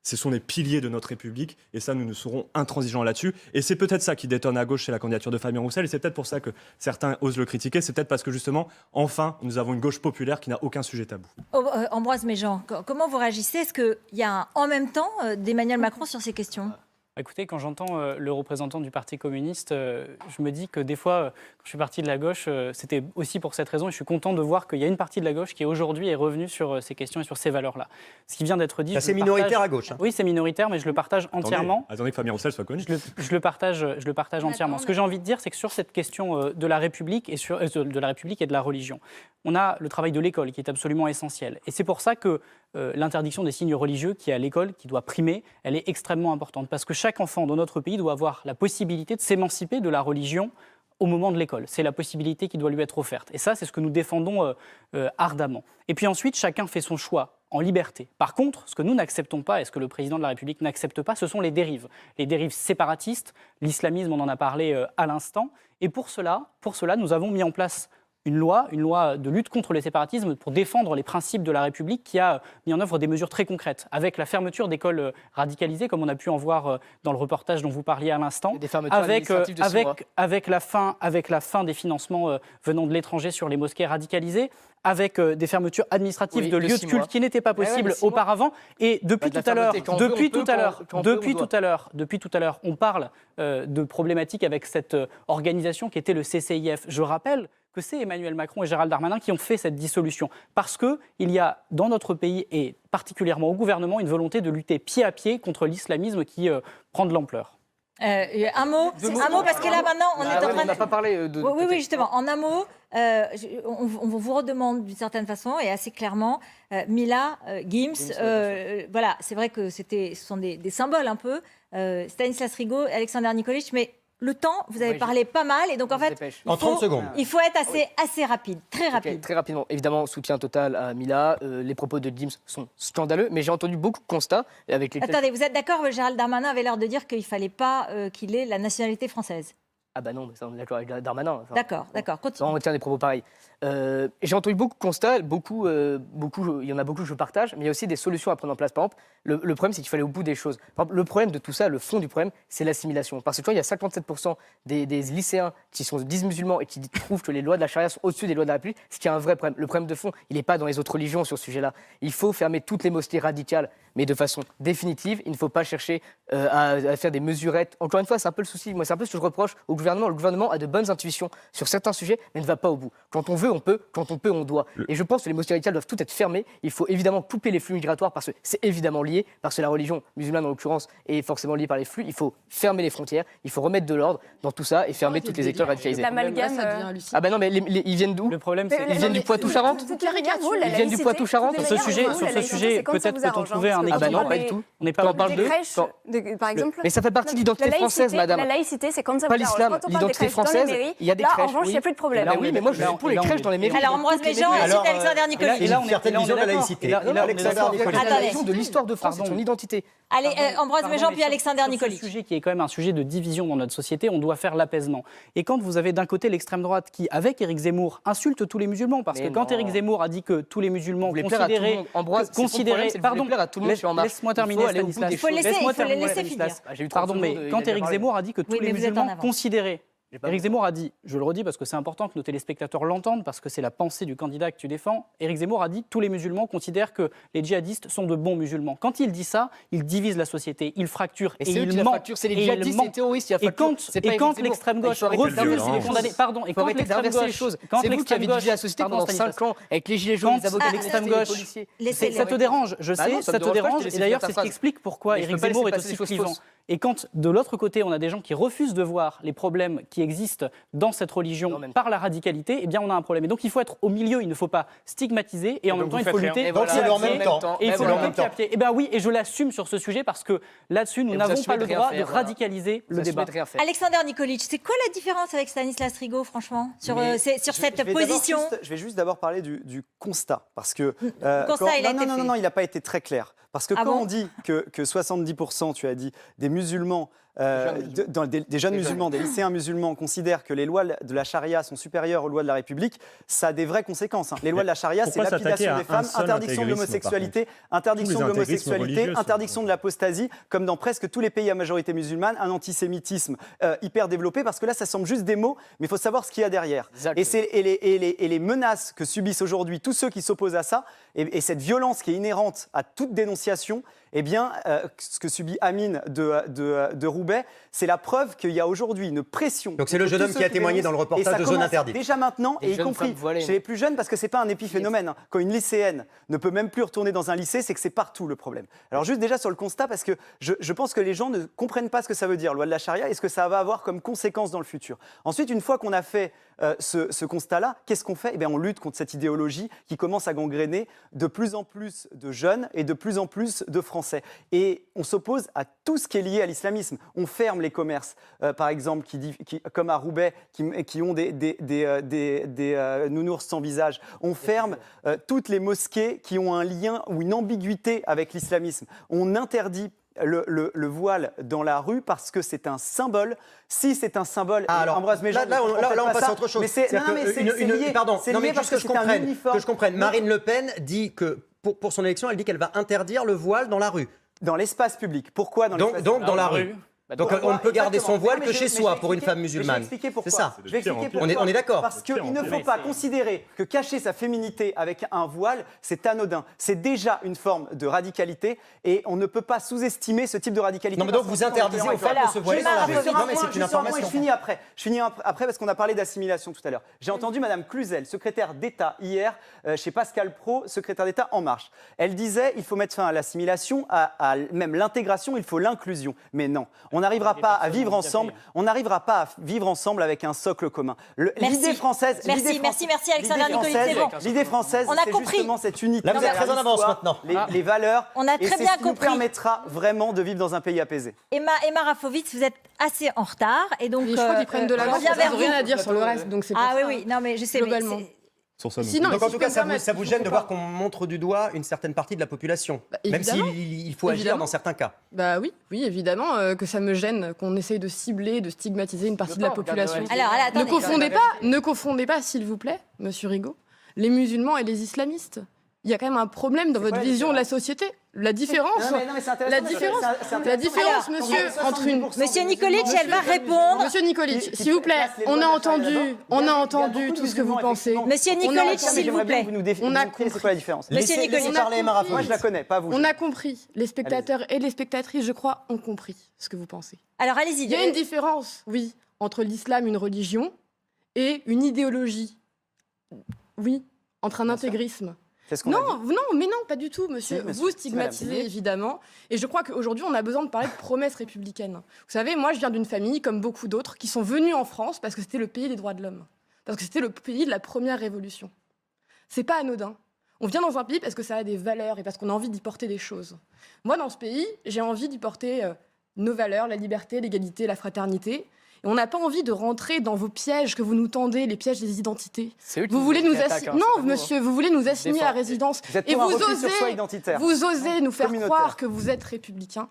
ce sont les piliers de notre République, et ça, nous ne serons intransigeants là-dessus. Et c'est peut-être ça qui détonne à gauche chez la candidature de Fabien Roussel, et c'est peut-être pour ça que certains osent le critiquer. C'est peut-être parce que justement, enfin, nous avons une gauche populaire qui n'a aucun sujet tabou. Ambroise Méjean, comment vous réagissez? Est-ce qu'il y a un en même temps d'Emmanuel Macron sur ces questions? Écoutez, quand j'entends le représentant du Parti communiste, je me dis que des fois, quand je suis parti de la gauche, c'était aussi pour cette raison. Et je suis content de voir qu'il y a une partie de la gauche qui aujourd'hui est revenue sur ces questions et sur ces valeurs-là. Ce qui vient d'être dit... C'est minoritaire à gauche. Hein. Oui, c'est minoritaire, mais je le partage entièrement. Attendez que Fabien Roussel soit connu. Je le partage entièrement. Ce que j'ai envie de dire, c'est que sur cette question de la République et de la République et de la religion, on a le travail de l'école qui est absolument essentiel. Et c'est pour ça que l'interdiction des signes religieux qui est à l'école, qui doit primer, elle est extrêmement importante. Parce que chaque enfant dans notre pays doit avoir la possibilité de s'émanciper de la religion au moment de l'école. C'est la possibilité qui doit lui être offerte. Et ça, c'est ce que nous défendons ardemment. Et puis ensuite, chacun fait son choix en liberté. Par contre, ce que nous n'acceptons pas et ce que le président de la République n'accepte pas, ce sont les dérives. Les dérives séparatistes, l'islamisme, on en a parlé à l'instant. Et pour cela, nous avons mis en place une loi de lutte contre le séparatisme pour défendre les principes de la République qui a mis en œuvre des mesures très concrètes, avec la fermeture d'écoles radicalisées, comme on a pu en voir dans le reportage dont vous parliez à l'instant, avec la fin des financements venant de l'étranger sur les mosquées radicalisées, avec des fermetures administratives de lieux de culte qui n'étaient pas possibles auparavant. Et depuis tout à l'heure, on parle de problématiques avec cette organisation qui était le CCIF. Je rappelle que c'est Emmanuel Macron et Gérald Darmanin qui ont fait cette dissolution. Parce qu'il y a dans notre pays, et particulièrement au gouvernement, une volonté de lutter pied à pied contre l'islamisme qui prend de l'ampleur. Un mot, parce que là maintenant on est en train On n'a pas parlé de... Oui, justement. En un mot, on vous redemande d'une certaine façon et assez clairement, Mila, Gims, voilà, c'est vrai que ce sont des symboles un peu, Stanislas Rigaud, Alexander Nikolic, mais le temps, vous avez parlé pas mal, et donc en fait, En 30 secondes. il faut être assez rapide, très rapide. Très rapidement, évidemment, soutien total à Mila. Les propos de Gims sont scandaleux, mais j'ai entendu beaucoup de constats avec lesquels... Attendez, vous êtes d'accord, Gérald Darmanin avait l'air de dire qu'il ne fallait pas qu'il ait la nationalité française. Ah bah non, mais ça, on est d'accord avec Darmanin. Enfin, D'accord, continue. on retient des propos pareils. J'ai entendu beaucoup de constats, il y en a beaucoup que je partage, mais il y a aussi des solutions à prendre en place. Par exemple, le problème, c'est qu'il fallait au bout des choses. Par exemple, le problème de tout ça, le fond du problème, c'est l'assimilation. Parce que tu vois, il y a 57% des lycéens qui sont disent musulmans et qui trouvent que les lois de la charia sont au-dessus des lois de la République, ce qui est un vrai problème. Le problème de fond, il n'est pas dans les autres religions sur ce sujet-là. Il faut fermer toutes les mosquées radicales, mais de façon définitive. Il ne faut pas chercher à faire des mesurettes. Encore une fois, c'est un peu le souci. Moi, c'est un peu ce que je reproche au gouvernement. Le gouvernement a de bonnes intuitions sur certains sujets, mais ne va pas au bout. Quand on veut, on peut. Quand on peut, on doit. Et je pense que les mosquées radicales doivent toutes être fermées. Il faut évidemment couper les flux migratoires parce que c'est évidemment lié, parce que la religion musulmane, en l'occurrence, est forcément liée par les flux. Il faut fermer les frontières. Il faut remettre de l'ordre dans tout ça et fermer toutes les écoles radicalisées. L'amalgame, Ah ben non, mais ils viennent d'où? Le problème, c'est Ils viennent du Poitou-Charentes? Ils viennent du Poitou-Charentes? Sur ce sujet, peut-être peut-on trouver un Ah ben équilibre. non, pas du tout. On n'est pas Quand on parle de... crèches, par exemple. Mais ça fait partie de l'identité française, madame. La laïcité, c'est quand ça Pas vous arrange. l'islam. Quand on parle des L'identité crèches dans les française, mairies, il y a des là, crèches. en revanche, il n'y a plus de problème. Oui, mais moi, je suis pour les crèches dans les mairies. Alors, Ambroise Méjean et ensuite Alexander Nikolic. Et là, on est certaine vision de la laïcité. La vision de l'histoire de France, c'est son identité. Allez, Ambroise Méjean puis Alexander Nikolic. Ce sujet qui est quand même un sujet de division dans notre société, on doit faire l'apaisement. Et quand vous avez d'un côté l'extrême droite qui, avec Éric Zemmour, insulte tous les musulmans, parce que quand Éric Zemmour a dit que tous les musulmans considéraient... Laisse-moi terminer, Stanislas. Il faut le laisser finir. Pardon, mais quand Éric Zemmour a dit que tous les musulmans considéraient... Éric Zemmour a dit, je le redis parce que c'est important que nos téléspectateurs l'entendent, parce que c'est la pensée du candidat que tu défends, Éric Zemmour a dit tous les musulmans considèrent que les djihadistes sont de bons musulmans. Quand il dit ça, il divise la société, il fracture et il ment. C'est les djihadistes et les terroristes. Et quand l'extrême gauche refuse les condamner, pardon, et quand l'extrême gauche, c'est vous qui avez divisé la société pendant 5 ans avec les gilets jaunes, les avocats, l'extrême gauche, ça te dérange, je sais, ça te dérange, et d'ailleurs c'est ce qui explique pourquoi Éric Zemmour est aussi clivant. Et quand de l'autre côté on a des gens qui refusent de voir les problèmes qui existent dans cette religion par la radicalité, eh bien on a un problème. Et donc il faut être au milieu, il ne faut pas stigmatiser et en même temps il faut lutter. Donc c'est en même temps. Et il faut lutter pied à pied. Eh bien oui, et je l'assume sur ce sujet parce que là-dessus nous n'avons pas le droit de radicaliser le débat. Alexander Nikolic, c'est quoi la différence avec Stanislas Rigaud, franchement, sur cette position? Je vais juste d'abord parler du constat, parce que Non, il n'a pas été très clair. Parce que quand on dit que 70%, tu as dit, des musulmans, des jeunes musulmans, des lycéens musulmans considèrent que les lois de la charia sont supérieures aux lois de la République, ça a des vraies conséquences. Les lois de la charia, c'est lapidation des femmes, interdiction de l'homosexualité, interdiction de l'apostasie, comme dans presque tous les pays à majorité musulmane, un antisémitisme hyper développé, parce que là, ça semble juste des mots, mais il faut savoir ce qu'il y a derrière. Et les menaces que subissent aujourd'hui tous ceux qui s'opposent à ça, et cette violence qui est inhérente à toute dénonciation, eh bien, ce que subit Amine de Roubaix, c'est la preuve qu'il y a aujourd'hui une pression. Donc c'est le jeune homme qui a témoigné dans le reportage de Zone Interdite. Déjà maintenant, et y compris chez les plus jeunes, parce que c'est pas un épiphénomène. Quand une lycéenne ne peut même plus retourner dans un lycée, c'est que c'est partout le problème. Alors juste déjà sur le constat, parce que je pense que les gens ne comprennent pas ce que ça veut dire, loi de la charia, et ce que ça va avoir comme conséquence dans le futur. Ensuite, une fois qu'on a fait ce constat-là, qu'est-ce qu'on fait ? Eh bien, on lutte contre cette idéologie qui commence à gangréner de plus en plus de jeunes et de plus en plus de Français. Et on s'oppose à tout ce qui est lié à l'islamisme. On ferme les commerces, par exemple, comme à Roubaix, qui ont des nounours sans visage. On ferme toutes les mosquées qui ont un lien ou une ambiguïté avec l'islamisme. On interdit le voile dans la rue parce que c'est un symbole. Si c'est un symbole, alors Ambroise Méjean, là on passe à autre chose. Mais c'est lié. Pardon, C'est lié parce que je comprenne. Marine Le Pen dit que pour son élection, elle dit qu'elle va interdire le voile dans la rue. Dans l'espace public. Pourquoi dans l'espace public ? Donc dans la rue. Donc on ne peut garder son voile que chez soi pour une femme musulmane. Je vais expliquer pourquoi. C'est ça. Je vais expliquer On pourquoi. est d'accord. Parce qu'il ne faut pas considérer que cacher sa féminité avec un voile, c'est anodin. C'est déjà une forme de radicalité et on ne peut pas sous-estimer ce type de radicalité. Non, mais donc vous interdisez aux femmes de se voiler dans la rue. Non, mais c'est une information. Je finis après. Je finis après parce qu'on a parlé d'assimilation tout à l'heure. J'ai entendu Madame Cluzel, secrétaire d'État hier chez Pascal Praud, secrétaire d'État En Marche. Elle disait il faut mettre fin à l'assimilation, à même l'intégration, il faut l'inclusion. Mais non, on n'arrivera pas à vivre ensemble. On n'arrivera pas à vivre ensemble avec un socle commun. L'idée française. Merci Alexandre Nicoli, c'est bon. L'idée française, On a c'est compris. justement cette unité. Là, vous êtes très en avance maintenant. Les valeurs. On a et très c'est bien ce qui nous compris. permettra vraiment de vivre dans un pays apaisé. Emma Rafovitz, vous êtes assez en retard et donc Et je crois qu'ils prennent de on l'avance, revient ça vers n'a vous. rien à dire sur le reste, donc c'est pour Ah ça. oui, non mais je sais, Globalement. mais Sur ça, non. Sinon, Donc mais en si tout je cas, peux ça me vous permettre, gêne de je voir comprends qu'on montre du doigt une certaine partie de la population, Bah, même évidemment. s'il faut agir Évidemment. dans certains cas. Bah oui, évidemment que ça me gêne qu'on essaye de cibler, de stigmatiser une partie de la population. Alors, Ne confondez pas, s'il vous plaît, Monsieur Rigaud, les musulmans et les islamistes. Il y a quand même un problème dans votre vision de la société. La différence, la différence, monsieur, entre une... Monsieur Nikolic, elle va répondre. Monsieur Nikolic, s'il vous plaît, on a entendu tout ce que vous pensez. Monsieur Nikolic, s'il vous plaît. On a compris. C'est quoi la différence? Monsieur Nikolic, parler Emma Rafovitz. Moi, je la connais, pas vous. On a compris. Les spectateurs et les spectatrices, je crois, ont compris ce que vous pensez. Alors allez-y. Il y a une différence, oui, entre l'islam, une religion, et une idéologie. Oui, entre un intégrisme. Non, mais non, pas du tout, monsieur. Vous stigmatisez, évidemment. Et je crois qu'aujourd'hui, on a besoin de parler de promesses républicaines. Vous savez, moi, je viens d'une famille, comme beaucoup d'autres, qui sont venus en France parce que c'était le pays des droits de l'homme. Parce que c'était le pays de la première révolution. C'est pas anodin. On vient dans un pays parce que ça a des valeurs et parce qu'on a envie d'y porter des choses. Moi, dans ce pays, j'ai envie d'y porter nos valeurs, la liberté, l'égalité, la fraternité. Et on n'a pas envie de rentrer dans vos pièges que vous nous tendez, les pièges des identités. Vous voulez nous assigner, vous voulez nous assigner à résidence. Et vous osez nous faire croire que vous êtes républicain,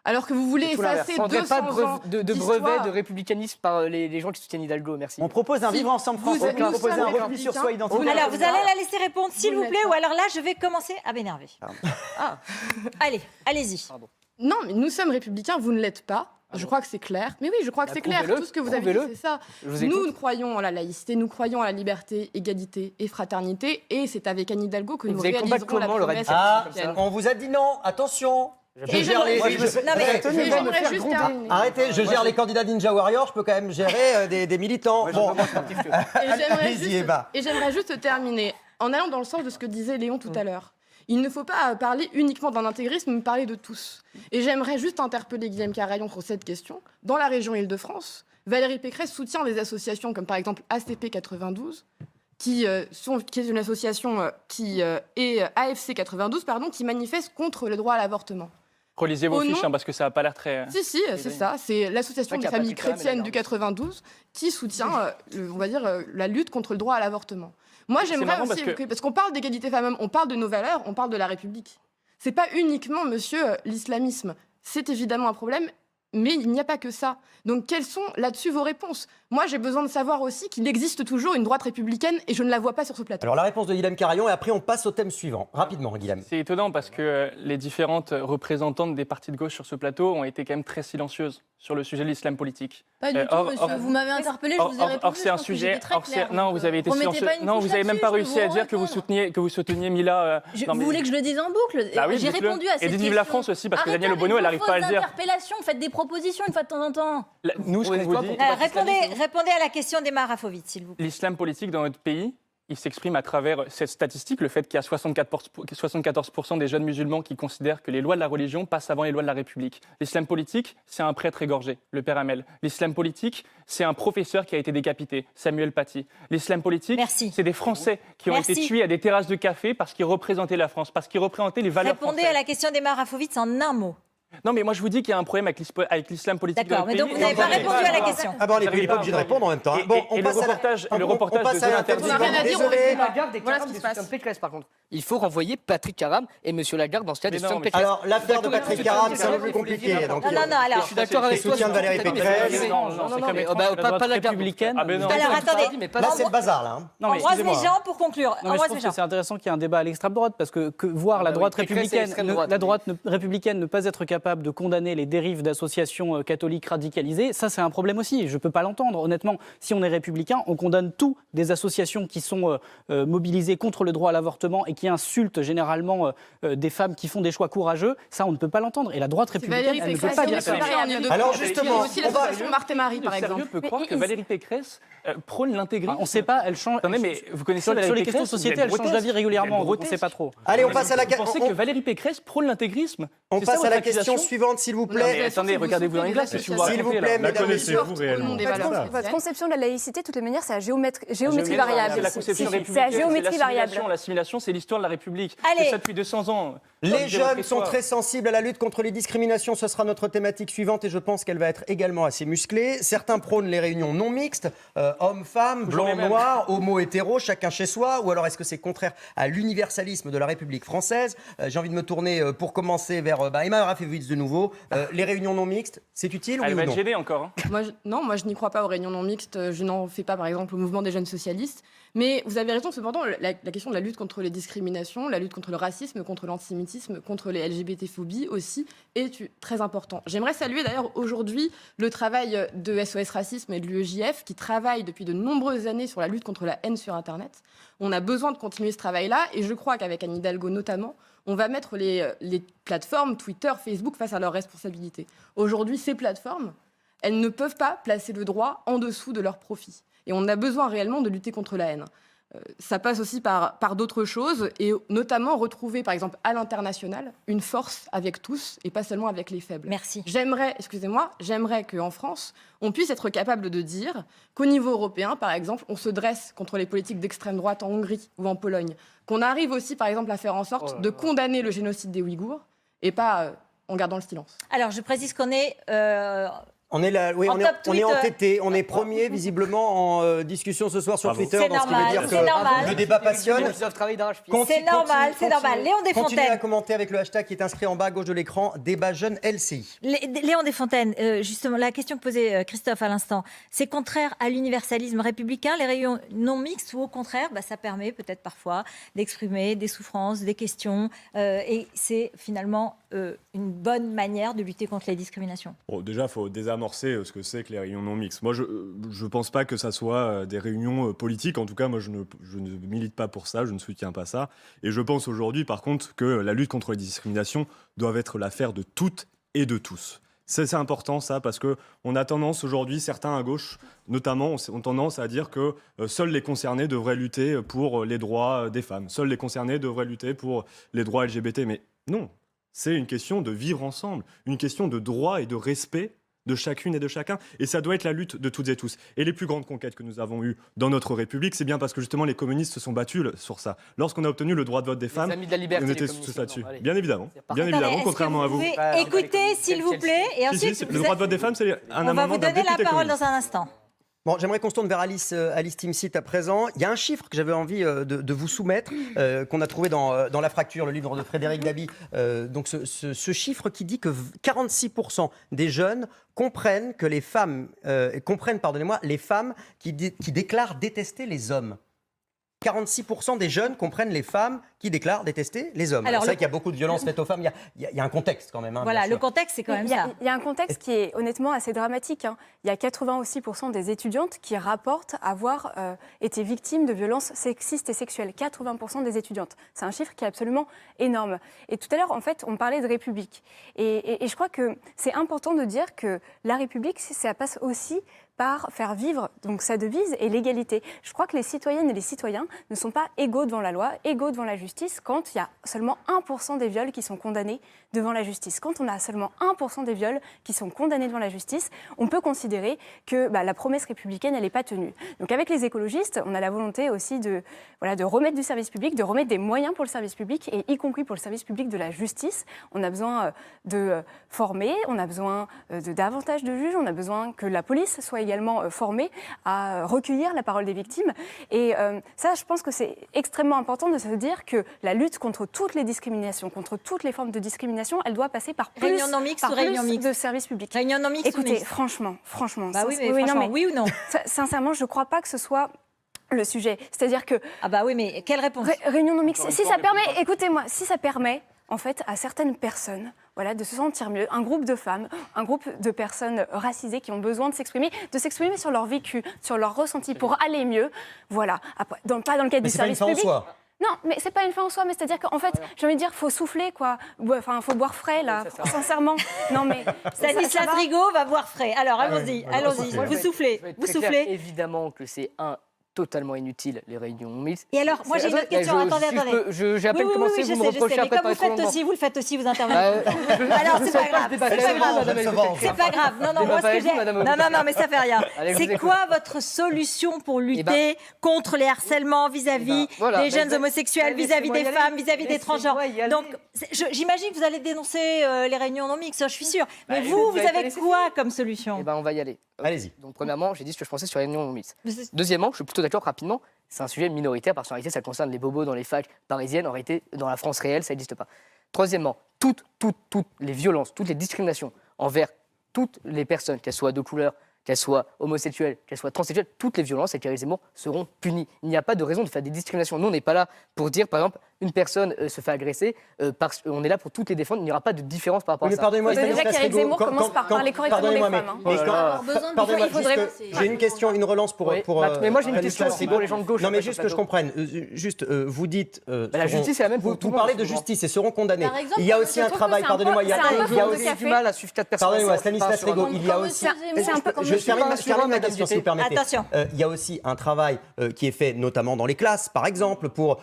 alors que vous voulez effacer 200 ans de brevet de républicanisme par les gens qui soutiennent Hidalgo. Merci. On propose un vivre ensemble français. On propose un repli sur soi identitaire. Alors, vous allez la laisser répondre, s'il vous plaît, ou alors là, je vais commencer à m'énerver. Allez, allez-y. Non, mais nous sommes républicains, vous ne l'êtes pas. Je crois que c'est clair. Mais oui, je crois que c'est clair. Tout ce que vous avez dit, c'est ça. Nous croyons en la laïcité, nous croyons en la liberté, égalité et fraternité. Et c'est avec Anne Hidalgo que nous réaliserons la promesse républicaine. On vous a dit non, attention. Je gère Arrêtez, je gère les candidats Ninja Warrior, je peux quand même gérer des militants. Bon, et j'aimerais juste terminer en allant dans le sens de ce que disait Léon tout à l'heure. Il ne faut pas parler uniquement d'un intégrisme, mais parler de tous. Et j'aimerais juste interpeller Guillaume Carayon sur cette question. Dans la région Île-de-France, Valérie Pécresse soutient des associations comme par exemple ACP 92, qui est une association et AFC 92, qui manifeste contre le droit à l'avortement. Relisez vos fiches, parce que ça n'a pas l'air très... Si, c'est ça. C'est l'association des familles chrétiennes du 92 qui soutient, on va dire, la lutte contre le droit à l'avortement. Moi, j'aimerais aussi, parce qu'on parle d'égalité femmes-hommes, on parle de nos valeurs, on parle de la République. C'est pas uniquement, monsieur, l'islamisme. C'est évidemment un problème, mais il n'y a pas que ça. Donc, quelles sont là-dessus vos réponses? Moi, j'ai besoin de savoir aussi qu'il existe toujours une droite républicaine et je ne la vois pas sur ce plateau. Alors, la réponse de Guillaume Carayon, et après, on passe au thème suivant. Rapidement, Guillaume. C'est étonnant parce que les différentes représentantes des partis de gauche sur ce plateau ont été quand même très silencieuses sur le sujet de l'islam politique. Pas du tout, monsieur. Vous m'avez interpellé, je vous ai répondu. Or, c'est un sujet. Non, vous avez été silencieux. Non, vous n'avez même pas réussi à dire que vous souteniez Mila. Vous voulez que je le dise en boucle? J'ai répondu à cette question. Et dites vive la France aussi, parce que Danielle Obono, elle n'arrive pas à le dire. Interpellation, faites des propositions une fois de temps en temps. Nous, ce qu'on vous dit. Répondez à la question d'Emma Rafovitz, s'il vous plaît. L'islam politique dans notre pays, il s'exprime à travers cette statistique, le fait qu'il y a 74% des jeunes musulmans qui considèrent que les lois de la religion passent avant les lois de la République. L'islam politique, c'est un prêtre égorgé, le père Hamel. L'islam politique, c'est un professeur qui a été décapité, Samuel Paty. L'islam politique, c'est des Français qui ont été tués à des terrasses de café parce qu'ils représentaient la France, parce qu'ils représentaient les valeurs françaises. Répondez à la question d'Emma Rafovitz en un mot. Non, mais moi je vous dis qu'il y a un problème avec l'islam politique. D'accord, mais donc vous n'avez pas répondu à la question. Ah bon, il n'est pas obligé de répondre en même temps. Bon, on passe le reportage de On n'a rien à dire, on Lagarde et Caram des soutiens de Pécresse, par contre. Il faut renvoyer Patrick Caram et M. Lagarde dans ce cas des soutiens de Pécresse. Alors, l'affaire de Patrick Caram, c'est un peu plus compliqué. Non, alors. Je suis d'accord avec toi. Soutien de Valérie Pécresse. Non, pas la républicaine. Alors, attendez. Là, c'est le bazar, là. Embrasse les gens pour conclure. Non, mais je trouve que c'est intéressant qu'il y ait un débat à l'extrême droite, parce que voir la droite républicaine ne pas être capable incapable de condamner les dérives d'associations catholiques radicalisées, ça c'est un problème aussi. Je ne peux pas l'entendre. Honnêtement, si on est républicain, on condamne tout des associations qui sont mobilisées contre le droit à l'avortement et qui insultent généralement des femmes qui font des choix courageux. Ça, on ne peut pas l'entendre. Et la droite républicaine, elle ne peut pas dire ça. Alors justement, aussi l'association Marthe et Marie, par exemple. Sérieux peut croire que Valérie Pécresse prône l'intégrisme. On ne sait pas, elle change. Attendez, mais vous connaissez sur Valérie les questions de Pécresse, société, elle change d'avis régulièrement. Donc on ne sait pas trop. allez, on passe à la Vous pensez que Valérie Pécresse prône l'intégrisme? On C'est ça, passe à votre la question accusation? suivante, s'il vous Non, plaît. mais attendez, regardez-vous dans les glaces. S'il vous plaît, La mesdames, messieurs. connaissez-vous réellement? Votre conception de la laïcité, de toute manière, c'est à géométrie C'est variable. la conception C'est à républicaine, géométrie variable. L'assimilation, c'est l'histoire de la République. Allez. C'est ça depuis 200 ans. Les jeunes sont très sensibles à la lutte contre les discriminations. Ce sera notre thématique suivante et je pense qu'elle va être également assez musclée. Certains prônent les réunions non mixtes, hommes-femmes, Toujours les mêmes. blancs-noirs, homo-hétéro, chacun chez soi. Ou alors est-ce que c'est contraire à l'universalisme de la République française? J'ai envie de me tourner pour commencer vers Emma Rafevitz de nouveau. Les réunions non mixtes, c'est utile, oui Elle ou va être non? gênée encore. Hein. Moi, je n'y crois pas aux réunions non mixtes. Je n'en fais pas, par exemple, au mouvement des jeunes socialistes. Mais vous avez raison, cependant, la question de la lutte contre les discriminations, la lutte contre le racisme, contre l'antisémitisme, contre les LGBT-phobies aussi, est très important. J'aimerais saluer d'ailleurs aujourd'hui le travail de SOS Racisme et de l'UEJF qui travaillent depuis de nombreuses années sur la lutte contre la haine sur Internet. On a besoin de continuer ce travail-là et je crois qu'avec Anne Hidalgo notamment, on va mettre les plateformes Twitter, Facebook face à leurs responsabilités. Aujourd'hui, ces plateformes, elles ne peuvent pas placer le droit en dessous de leurs profits. Et on a besoin réellement de lutter contre la haine. Ça passe aussi par d'autres choses, et notamment retrouver, par exemple, à l'international, une force avec tous, et pas seulement avec les faibles. Merci. J'aimerais qu'en France, on puisse être capable de dire qu'au niveau européen, par exemple, on se dresse contre les politiques d'extrême droite en Hongrie ou en Pologne. Qu'on arrive aussi, par exemple, à faire en sorte de condamner le génocide des Ouïghours, et pas en gardant le silence. Alors, je précise qu'on est... On est là, oui, En on est top tweet, entêté. On est premier visiblement en discussion ce soir sur Bravo. Twitter, C'est dans ce qui normal, veut dire c'est normal. que le débat passionne. Ils doivent travailler d'arrache-pied. C'est normal, c'est normal. Léon Continuez à Desfontaines. commenter avec le hashtag qui est inscrit en bas à gauche de l'écran, débat jeune LCI. Léon Desfontaines, justement, la question que posait Christophe à l'instant, c'est contraire à l'universalisme républicain, les réunions non mixtes, ou au contraire, ça permet peut-être parfois d'exprimer des souffrances, des questions, et c'est finalement une bonne manière de lutter contre les discriminations. Bon, déjà, il faut désamorcer ce que c'est que les réunions non mixtes. Moi, je ne pense pas que ça soit des réunions politiques. En tout cas, moi, je ne milite pas pour ça, je ne soutiens pas ça. Et je pense aujourd'hui, par contre, que la lutte contre les discriminations doit être l'affaire de toutes et de tous. C'est important, ça, parce qu'on a tendance aujourd'hui, certains à gauche notamment, ont tendance à dire que seuls les concernés devraient lutter pour les droits des femmes. Seuls les concernés devraient lutter pour les droits LGBT. Mais non, c'est une question de vivre ensemble, une question de droit et de respect de chacune et de chacun. Et ça doit être la lutte de toutes et tous. Et les plus grandes conquêtes que nous avons eues dans notre République, c'est bien parce que justement les communistes se sont battus sur ça. Lorsqu'on a obtenu le droit de vote des femmes, amis de la liberté, on les était communistes, tous là-dessus. non, allez. Bien évidemment, Attendez, contrairement à vous. Est-ce que vous pouvez écouter, s'il vous plaît, et Si, ensuite, si, le droit de vote des femmes, c'est un on va amendement vous d'un donner la député parole communiste. dans un instant. Bon, j'aimerais qu'on se tourne vers Alice Timsit à présent. Il y a un chiffre que j'avais envie de vous soumettre, qu'on a trouvé dans La Fracture, le livre de Frédéric Dabi. Donc ce chiffre qui dit que 46% des jeunes comprennent que les femmes, les femmes qui déclarent détester les hommes. 46% des jeunes comprennent les femmes qui déclarent détester les hommes. Alors, c'est vrai qu'il y a beaucoup de violences faites aux femmes. Il y a un contexte quand même. Hein, Voilà, bien le sûr. contexte, c'est quand même ça. Il y a un contexte qui est honnêtement assez dramatique. Hein. Il y a 86% des étudiantes qui rapportent avoir été victimes de violences sexistes et sexuelles. 80% des étudiantes. C'est un chiffre qui est absolument énorme. Et tout à l'heure, en fait, on parlait de République. Et je crois que c'est important de dire que la République, ça passe aussi par faire vivre donc sa devise et l'égalité. Je crois que les citoyennes et les citoyens ne sont pas égaux devant la loi, égaux devant la justice, quand il y a seulement 1% des viols qui sont condamnés devant la justice. Quand on a seulement 1% des viols qui sont condamnés devant la justice, on peut considérer que la promesse républicaine, elle n'est pas tenue. Donc avec les écologistes, on a la volonté aussi de remettre du service public, de remettre des moyens pour le service public, et y compris pour le service public de la justice. On a besoin de former, on a besoin de davantage de juges, on a besoin que la police soit également formée à recueillir la parole des victimes. Et ça, je pense que c'est extrêmement important de se dire que la lutte contre toutes les discriminations, contre toutes les formes de discrimination, elle doit passer par plus, Réunion non mixte ou réunion mixte de services publics. Réunion non mixte. Écoutez, ou mixte. franchement. Bah oui, mais franchement, oui ou non? Sincèrement, je ne crois pas que ce soit le sujet. C'est-à-dire que... Ah bah oui, mais quelle réponse? Réunion non mixte. Si ça permet, écoutez-moi, si ça permet, en fait, à certaines personnes, voilà, de se sentir mieux. Un groupe de femmes, un groupe de personnes racisées qui ont besoin de s'exprimer sur leur vécu, sur leur ressenti pour aller mieux. Voilà. Après, pas dans le cadre Mais du c'est pas une service fin en public. soi. Non, mais c'est pas une fin en soi, mais c'est-à-dire qu'en fait, j'ai envie de dire, faut souffler, quoi. Enfin, faut boire frais, là, sincèrement. Non, mais Stanislas Rigaud va boire frais. Alors, allons-y, allons-y. Moi, je Vous vais soufflez, être vous très clair. soufflez. Évidemment que c'est totalement inutile, les réunions mixtes. Et alors, moi j'ai une autre question. Attendez. J'ai à peine commencé, vous me reprochez mais après comme pas vous faites aussi, vous le faites aussi, vous intervenez. Alors, c'est pas grave. C'est pas grave. Non, moi ce que j'ai. Non, mais ça fait rien. C'est quoi votre solution pour lutter contre les harcèlements vis-à-vis des jeunes homosexuels, vis-à-vis des femmes, vis-à-vis des transgenres? Donc, j'imagine que vous allez dénoncer les réunions non mixtes, je suis sûre. Mais vous avez quoi comme solution? Eh ben, on va y aller. Allez-y. Donc, premièrement, j'ai dit ce que je pensais sur les réunions non mixtes. Deuxièmement, je suis plutôt d'accord rapidement, c'est un sujet minoritaire parce qu'en réalité, ça concerne les bobos dans les facs parisiennes. En réalité, dans la France réelle, ça n'existe pas. Troisièmement, toutes les violences, toutes les discriminations envers toutes les personnes, qu'elles soient de couleur, qu'elles soient homosexuelles, qu'elles soient transsexuelles, toutes les violences avec Éric Zemmour seront punies. Il n'y a pas de raison de faire des discriminations. Nous, on n'est pas là pour dire, par exemple, une personne se fait agresser, parce qu'on est là pour toutes les défendre. Il n'y aura pas de différence par rapport à ça. Pardonnez-moi, déjà qu'Éric Zemmour commence par parler correctement des femmes. J'ai une question, une relance pour. Mais moi, j'ai une question aussi pour les gens de gauche. Non, mais juste que je comprenne. Vous dites. La justice, c'est la même pour tout Vous le monde. parlez de justice et seront condamnés. Par exemple, Il y a je aussi un trouve que travail, c'est un pardonnez-moi, peu- il y a c'est un peu aussi. J'ai du mal à suivre 4 personnes. Pardonnez-moi, Stanislas Rigaud, il y a aussi. C'est un peu comme Je termine ma question, si vous permettez. Attention. Il y a aussi un travail qui est fait notamment dans les classes, par exemple, pour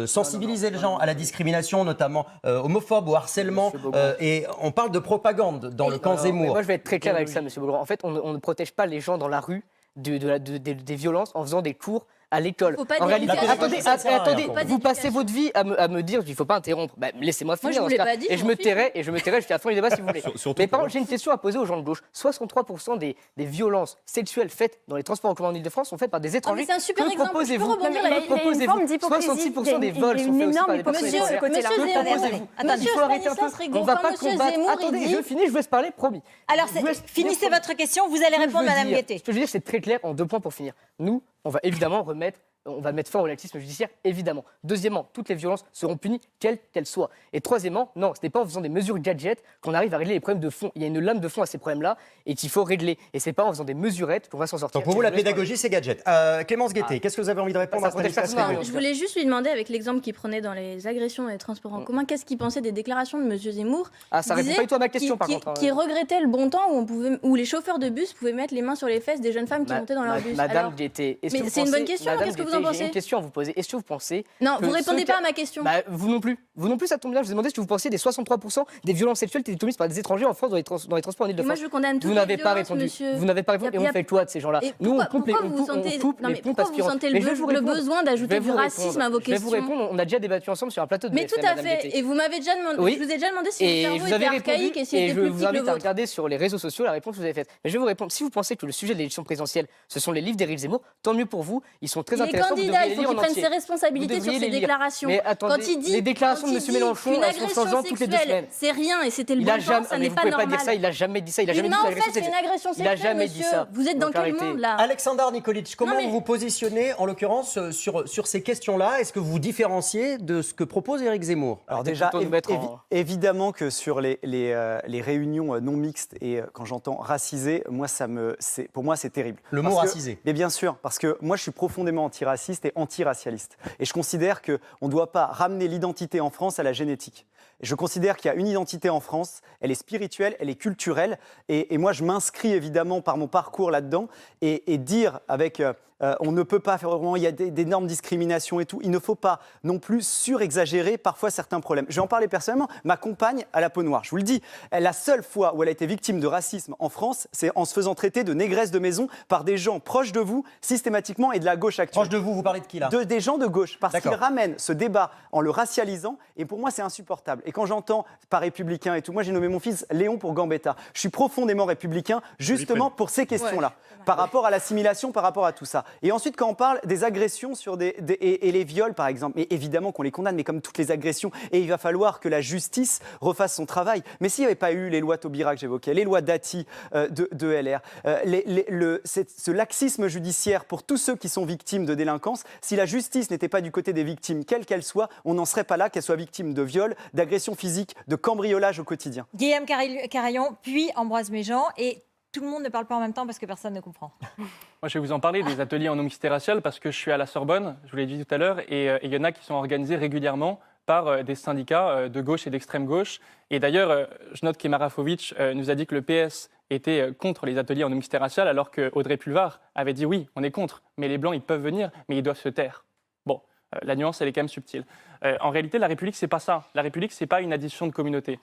sensibiliser les gens à la discrimination, notamment homophobe ou harcèlement. Et on parle de propagande dans le camp Zemmour. Moi, je vais être très clair avec ça, monsieur Beaugrand. En fait, on ne protège pas les gens dans la rue des violences en faisant des cours à l'école. Faut pas En réalité, d'éducation. attendez, Ça sert à rien, attendez, pour vous passez votre vie à me dire qu'il ne faut pas interrompre. Bah, laissez-moi finir. je dans vous ce l'ai cas. pas dit, Et je me tairai jusqu'à la fin du débat si vous voulez. Surtout Mais par pour contre, j'ai une question à poser aux gens de gauche. 63% des violences sexuelles faites dans les transports en commun en Ile-de-France sont faites par des étrangers. c'est un super Que exemple. proposez-vous Je peux rebondir là-dessus. Que proposez-vous Il y a une forme d'hypocrisie. 66% des vols Il y a sont une faits aussi énorme par des personnes hypocrisie de ce étrangères. côté-là. Que Monsieur proposez-vous Attendez, Il faut arrêter un peu. Stanislas Rigaud, On ne va quand pas monsieur combattre. Zemmour, il Attendez, dit- je finis, je vous laisse parler, promis. Alors, Je vous laisse finissez dire- votre question, vous allez répondre, Madame Guettet. Ce que je veux dire, c'est très clair en 2 points pour finir. Nous, on va évidemment mettre fin au laxisme judiciaire, évidemment. Deuxièmement, toutes les violences seront punies, quelles qu'elles soient. Et troisièmement, non, ce n'est pas en faisant des mesures gadgets qu'on arrive à régler les problèmes de fond. Il y a une lame de fond à ces problèmes-là et qu'il faut régler. Et ce n'est pas en faisant des mesurettes qu'on va s'en sortir. Donc pour vous, la pédagogie, c'est gadget. Clémence Guettet, qu'est-ce que vous avez envie de répondre à Ça protège Stanislas personne, Rigaud? Je voulais juste lui demander, avec l'exemple qu'il prenait dans les agressions dans les transports en commun, qu'est-ce qu'il pensait des déclarations de M. Zemmour Ah, ça qui répond disait pas du tout à ma question, par qui- contre. hein. qui regrettait le bon temps où les chauffeurs de bus pouvaient mettre les mains sur les fesses des jeunes femmes qui montaient dans leur bus. Madame Alors- Guettet, est-ce Mais que vous c'est une bonne pensez- question, Madame qu'est-ce que vous en Guettet, pensez J'ai une question à vous poser. Est-ce que vous pensez Non, que vous répondez ceux pas qui- à ma question. Bah, vous non plus. Vous non plus, ça tombe bien. Je vous demandais ce que vous pensiez des 63% des violences sexuelles qui étaient commises par des étrangers en France dans les transports en Et moi, Ile-de-France. je condamne toutes Vous les n'avez pas violences, répondu. monsieur. Vous n'avez pas répondu. Y a- Et y on a- fait quoi de ces gens-là? Et Nous, on pourquoi coupe les vous sentez- pompes non, mais pourquoi vous aspirantes. sentez Mais je vais vous le répondre. besoin Je d'ajouter vais du vous racisme répondre. à vos Je vais vous questions? répondre. On a déjà débattu ensemble sur un plateau de Mais BFM, tout à Madame fait. Guettet. Et vous m'avez déjà demandé, Oui. je vous ai déjà demandé si Et le vous cerveau avez était répondu, archaïque et s'il et était je plus vous petit que le invite à vôtre. regarder sur les réseaux sociaux la réponse que vous avez faite. Mais je vais vous répondre. Si vous pensez que le sujet de l'élection présidentielle, ce sont les livres d'Éric Zemmour, tant mieux pour vous. Ils sont très Il est intéressants. Vous candidat, devriez il les faut lire qu'il en prenne entier. ses responsabilités Vous sur devriez ses les lire. déclarations. Mais attendez, Quand il dit, les déclarations de quand M. il dit Mélenchon, qu'une elles sont agression changeantes toutes les 2 sexuelle, semaines. c'est rien et c'était le Il bon a temps, jamais, ça mais n'est vous pas pouvez pas normal. dire ça. Il a jamais dit ça. Il a jamais Mais dit en que fait, l'agression c'est une agression Il a sexuelle, jamais dit monsieur. ça. Vous êtes dans Donc, quel arrêtez. monde, là? Alexandre Nikolic, comment mais- vous vous positionnez, en l'occurrence, sur ces questions-là? Est-ce que vous vous différenciez de ce que propose Éric Zemmour? Alors déjà, plutôt nous mettre en- évidemment que sur les réunions non mixtes, et quand j'entends racisé, pour moi c'est terrible. Le mot Parce que- racisé. Mais bien sûr, parce que moi je suis profondément antiraciste et anti-racialiste. Et je considère qu'on ne doit pas ramener l'identité en France à la génétique. Et je considère qu'il y a une identité en France, elle est spirituelle, elle est culturelle. Et moi je m'inscris évidemment par mon parcours là-dedans. Et dire avec... on ne peut pas faire vraiment, il y a d'énormes discriminations et tout. Il ne faut pas non plus surexagérer parfois certains problèmes. Je vais en parler personnellement. Ma compagne a la peau noire, je vous le dis. La seule fois où elle a été victime de racisme en France, c'est en se faisant traiter de négresse de maison par des gens proches de vous, systématiquement, et de la gauche actuelle. Proche de vous, vous parlez de qui là? Des gens de gauche, parce qu'ils D'accord. ramènent ce débat en le racialisant, et pour moi c'est insupportable. Et quand j'entends pas républicain et tout, moi j'ai nommé mon fils Léon pour Gambetta. Je suis profondément républicain, justement pour ces questions-là, par rapport à l'assimilation, par rapport à tout ça. Et ensuite, quand on parle des agressions et les viols, par exemple, mais évidemment qu'on les condamne, mais comme toutes les agressions, et il va falloir que la justice refasse son travail. Mais s'il n'y avait pas eu les lois Taubira que j'évoquais, les lois Dati de LR, ce laxisme judiciaire pour tous ceux qui sont victimes de délinquance, si la justice n'était pas du côté des victimes, quelle qu'elle soit, on n'en serait pas là, qu'elle soit victime de viols, d'agressions physiques, de cambriolage au quotidien. Guillaume Carayon, puis Ambroise Méjean, et tout le monde ne parle pas en même temps parce que personne ne comprend. Moi, je vais vous en parler des ateliers en non-mixité raciale parce que je suis à la Sorbonne, je vous l'ai dit tout à l'heure, et il y en a qui sont organisés régulièrement par des syndicats de gauche et d'extrême gauche. Et d'ailleurs, je note qu'Emma Rafovic nous a dit que le PS était contre les ateliers en non-mixité raciale, alors qu'Audrey Pulvar avait dit oui, on est contre, mais les Blancs, ils peuvent venir, mais ils doivent se taire. Bon, la nuance, elle est quand même subtile. En réalité, la République, c'est pas ça. La République, c'est pas une addition de communautés.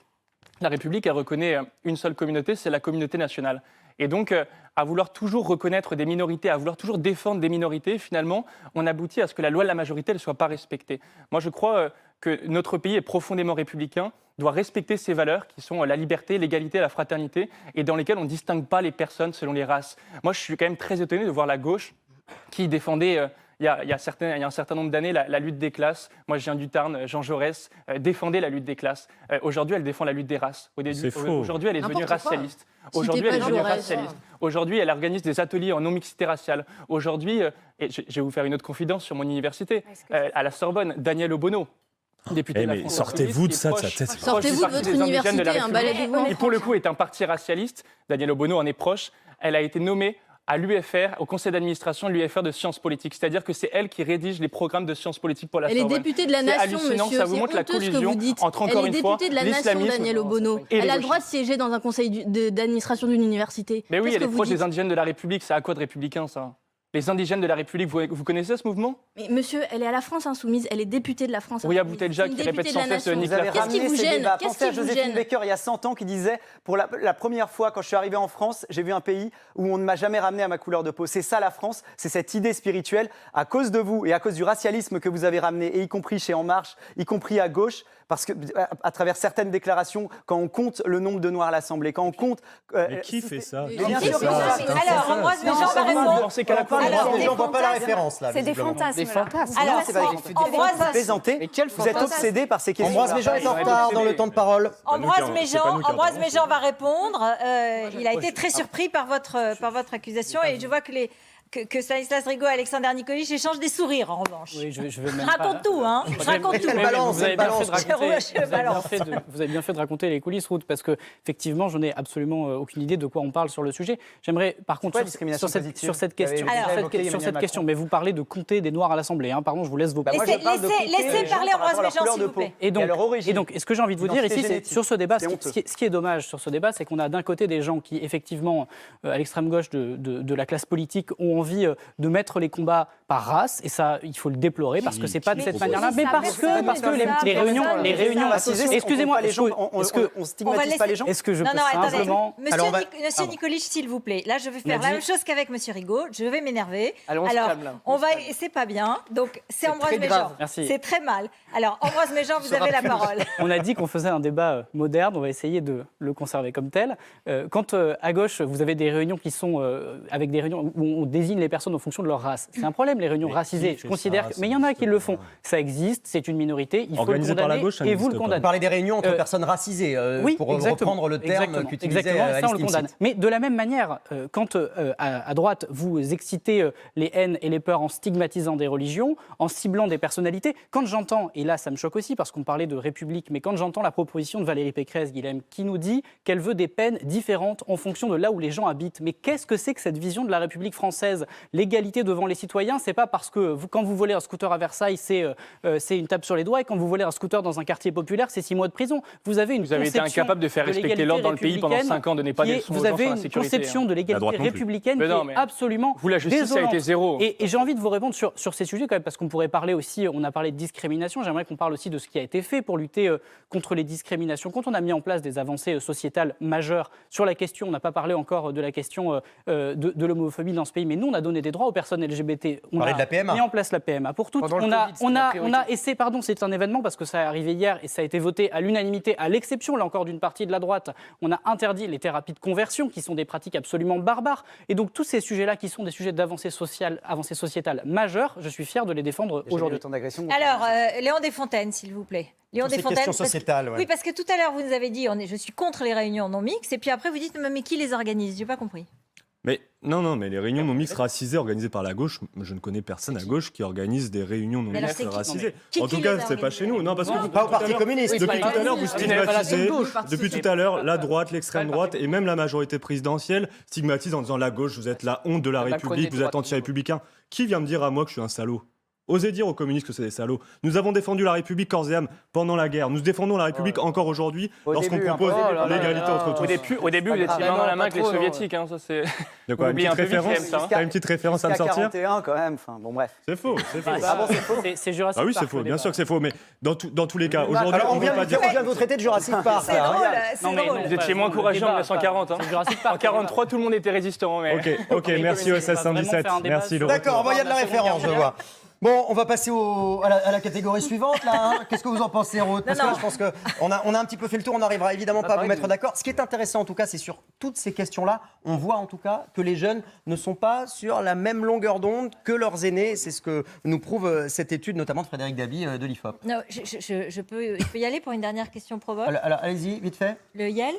La République, elle reconnaît une seule communauté, c'est la communauté nationale. Et donc, à vouloir toujours reconnaître des minorités, à vouloir toujours défendre des minorités, finalement, on aboutit à ce que la loi de la majorité ne soit pas respectée. Moi, je crois que notre pays est profondément républicain, doit respecter ses valeurs qui sont la liberté, l'égalité, la fraternité, et dans lesquelles on ne distingue pas les personnes selon les races. Moi, je suis quand même très étonné de voir la gauche qui défendait... Il y a un certain nombre d'années, la lutte des classes. Moi, je viens du Tarn, Jean Jaurès défendait la lutte des classes. Aujourd'hui, elle défend la lutte des races. Aujourd'hui, elle est devenue racialiste. Aujourd'hui, elle organise des ateliers en non-mixité raciale. Aujourd'hui, et je vais vous faire une autre confidence sur mon université, à la Sorbonne, Daniel Obono, député de la France sortez-vous de ça de sa tête. Sortez-vous de votre université, baladez-vous. Qui, pour le coup, est un parti racialiste. Daniel Obono en est proche. Elle a été nommée à l'UFR, au conseil d'administration de l'UFR de sciences politiques. C'est-à-dire que c'est elle qui rédige les programmes de sciences politiques pour la Sorbonne. Elle est députée de la nation, monsieur. Ça vous montre la collusion entre, encore une fois, l'islamisme. Elle est députée de la nation, Daniel Obono. Elle a le droit de siéger dans un conseil d'administration d'une université. Mais oui, elle est proche des indigènes de la République. Ça a quoi de républicain, ça ? Les indigènes de la République, vous connaissez ce mouvement ? Mais monsieur, elle est à la France Insoumise, elle est députée de la France Insoumise. Oui, à Boutelja qui répète sans cesse Vous avez ramené ces débats. Pensez à Joséphine gêne Baker il y a 100 ans qui disait pour la première fois quand je suis arrivé en France, j'ai vu un pays où on ne m'a jamais ramené à ma couleur de peau. C'est ça la France, c'est cette idée spirituelle. À cause de vous et à cause du racialisme que vous avez ramené, et y compris chez En Marche, y compris à gauche, parce que à travers certaines déclarations, quand on compte le nombre de Noirs à l'Assemblée, quand on compte... Mais qui fait ça ? Alors, Ambroise Méjean va répondre. On ne voit pas la référence là. C'est des visiblement. fantasmes. Des fantasmes. Alors, Ambroise, Mais quel vous êtes obsédé par ces questions. Ambroise Méjean est en retard dans le temps de parole. Ambroise Méjean va répondre. Il a été très surpris par votre accusation et je vois que Stanislas Rigaud et Alexander Nikolic échangent des sourires, en revanche. Oui, je vais même Je raconte tout, hein. Je raconte tout. Vous avez bien fait de raconter les coulisses, Ruth, parce que effectivement, je n'ai absolument aucune idée de quoi on parle sur le sujet. J'aimerais, par contre, sur cette question, mais vous parlez de compter des Noirs à l'Assemblée. Hein. Pardon, je vous laisse vos. Laissez parler Ambroise Méjean, s'il vous plaît. Et donc, ce que j'ai envie de vous dire ici, c'est sur ce débat, ce qui est dommage sur ce débat, c'est qu'on a d'un côté des gens qui, effectivement, à l'extrême gauche de la classe politique, ont envie de mettre les combats par race, et ça, il faut le déplorer parce que c'est pas de cette manière-là, mais parce que les réunions, excusez-moi, on stigmatise pas les gens. Est-ce que je peux attendez, simplement... Monsieur Nikolic, s'il vous plaît, là, je vais faire la même chose qu'avec Monsieur Rigaud, je vais m'énerver. Alors, c'est pas bien, donc c'est Ambroise Méjean. C'est très mal. Alors, Ambroise Méjean, vous avez la parole. On a dit qu'on faisait un débat moderne, on va essayer de le conserver comme tel. Quand à gauche, vous avez des réunions qui sont avec des réunions où on désigne les personnes en fonction de leur race. C'est un problème, les réunions racisées. Je considère mais il y en a qui le font. Ça existe, c'est une minorité, il faut le condamner et vous le condamnez. Vous parlez des réunions entre personnes racisées, pour reprendre le terme qu'utilisait Alice Timsit. Mais de la même manière, quand à droite, vous excitez les haines et les peurs en stigmatisant des religions, en ciblant des personnalités, quand j'entends, et là ça me choque aussi parce qu'on parlait de République, mais quand j'entends la proposition de Valérie Pécresse, Guilhem, qui nous dit qu'elle veut des peines différentes en fonction de là où les gens habitent. Mais qu'est-ce que c'est que cette vision de la République française ? L'égalité devant les citoyens, c'est pas parce que quand vous volez un scooter à Versailles, c'est une tape sur les doigts, et quand vous volez un scooter dans un quartier populaire, c'est 6 mois de prison. Vous avez été incapable de faire respecter l'ordre dans le pays pendant 5 ans, de ne pas des leçons aux gens sur la sécurité. Vous avez une conception de l'égalité républicaine qui est absolument Vous, la justice, ça a été zéro. Et j'ai envie de vous répondre sur ces sujets quand même, parce qu'on pourrait parler aussi, on a parlé de discrimination, j'aimerais qu'on parle aussi de ce qui a été fait pour lutter contre les discriminations. Quand on a mis en place des avancées sociétales majeures sur la question, on n'a pas parlé encore de la question de l'homophobie dans ce pays, mais nous nous, on a donné des droits aux personnes LGBT. On Parlez a de la PMA. mis en place la PMA pour toutes. Pendant le On a, Covid, c'était la priorité. et c'est un événement parce que ça est arrivé hier et ça a été voté à l'unanimité, à l'exception, là encore, d'une partie de la droite. On a interdit les thérapies de conversion, qui sont des pratiques absolument barbares. Et donc, tous ces sujets-là, qui sont des sujets d'avancée sociétale majeure, je suis fier de les défendre aujourd'hui. Le temps d'agression. Alors, Léon Desfontaines, s'il vous plaît. Léon Sur ces Desfontaines, questions parce que- sociétales, ouais. Oui, parce que tout à l'heure, vous nous avez dit, je suis contre les réunions non mixtes, et puis après, vous dites, mais qui les organise? J'ai pas compris. Mais non, mais les réunions non mixtes racisées organisées par la gauche, je ne connais personne à gauche qui organise des réunions non Mais alors, mixtes c'est qui? racisées. Qui En tout les cas, a c'est pas organisées? chez nous. Non, parce que Non, pas au tout à Parti l'heure- communiste. Oui, Depuis c'est tout pas à l'heure, vous organisé. Vous n'avez pas la stigmatisez, seule gauche. depuis tout à l'heure, la droite, l'extrême droite et même la majorité présidentielle stigmatise en disant la gauche, vous êtes la honte de la La République, Macronie vous êtes droite. anti-républicain. Qui vient me dire à moi que je suis un salaud? Osez dire aux communistes que c'est des salauds. Nous avons défendu la République corps et âme pendant la guerre. Nous défendons la République encore aujourd'hui Au lorsqu'on début, un propose peu. Oh là là l'égalité là entre là. tous. Au début, vous étiez main dans la main avec les Pas trop, soviétiques. Hein, ça, c'est... De quoi, On une oublie petite un peu vite, référence quand même, ça, hein. T'as une petite référence à me Jusqu'à sortir 41 quand même. Enfin, bon, bref. C'est faux, c'est faux. Ah bon, c'est Jurassic Ah oui, Park, c'est faux, le bien débat. sûr que c'est faux, mais dans tous les cas, aujourd'hui, Alors, on on ne vient peut pas de dire... vous traiter de Jurassic Park. C'est là, drôle, regarde. c'est Non, mais drôle. non, Vous étiez moins le courageux en débat, 1940. Hein. c'est Jurassic Park. En 43, tout le monde était résistant. Mais... Ok, merci OSS 117, merci le D'accord, retour. il y a de la référence, je vois. Bon, on va passer à la catégorie suivante, là. Hein. Qu'est-ce que vous en pensez, Ruth? Parce que là, je pense qu'on a un petit peu fait le tour, on n'arrivera évidemment pas à vous mettre d'accord. Ce qui est intéressant, en tout cas, c'est sur toutes ces questions-là, on voit en tout cas que les jeunes ne sont pas sur la même longueur d'onde que leurs aînés. C'est ce que nous prouve cette étude, notamment de Frédéric Dabi de l'IFOP. Non, je peux y aller pour une dernière question provoque. Alors, allez-y, vite fait. Le YEL?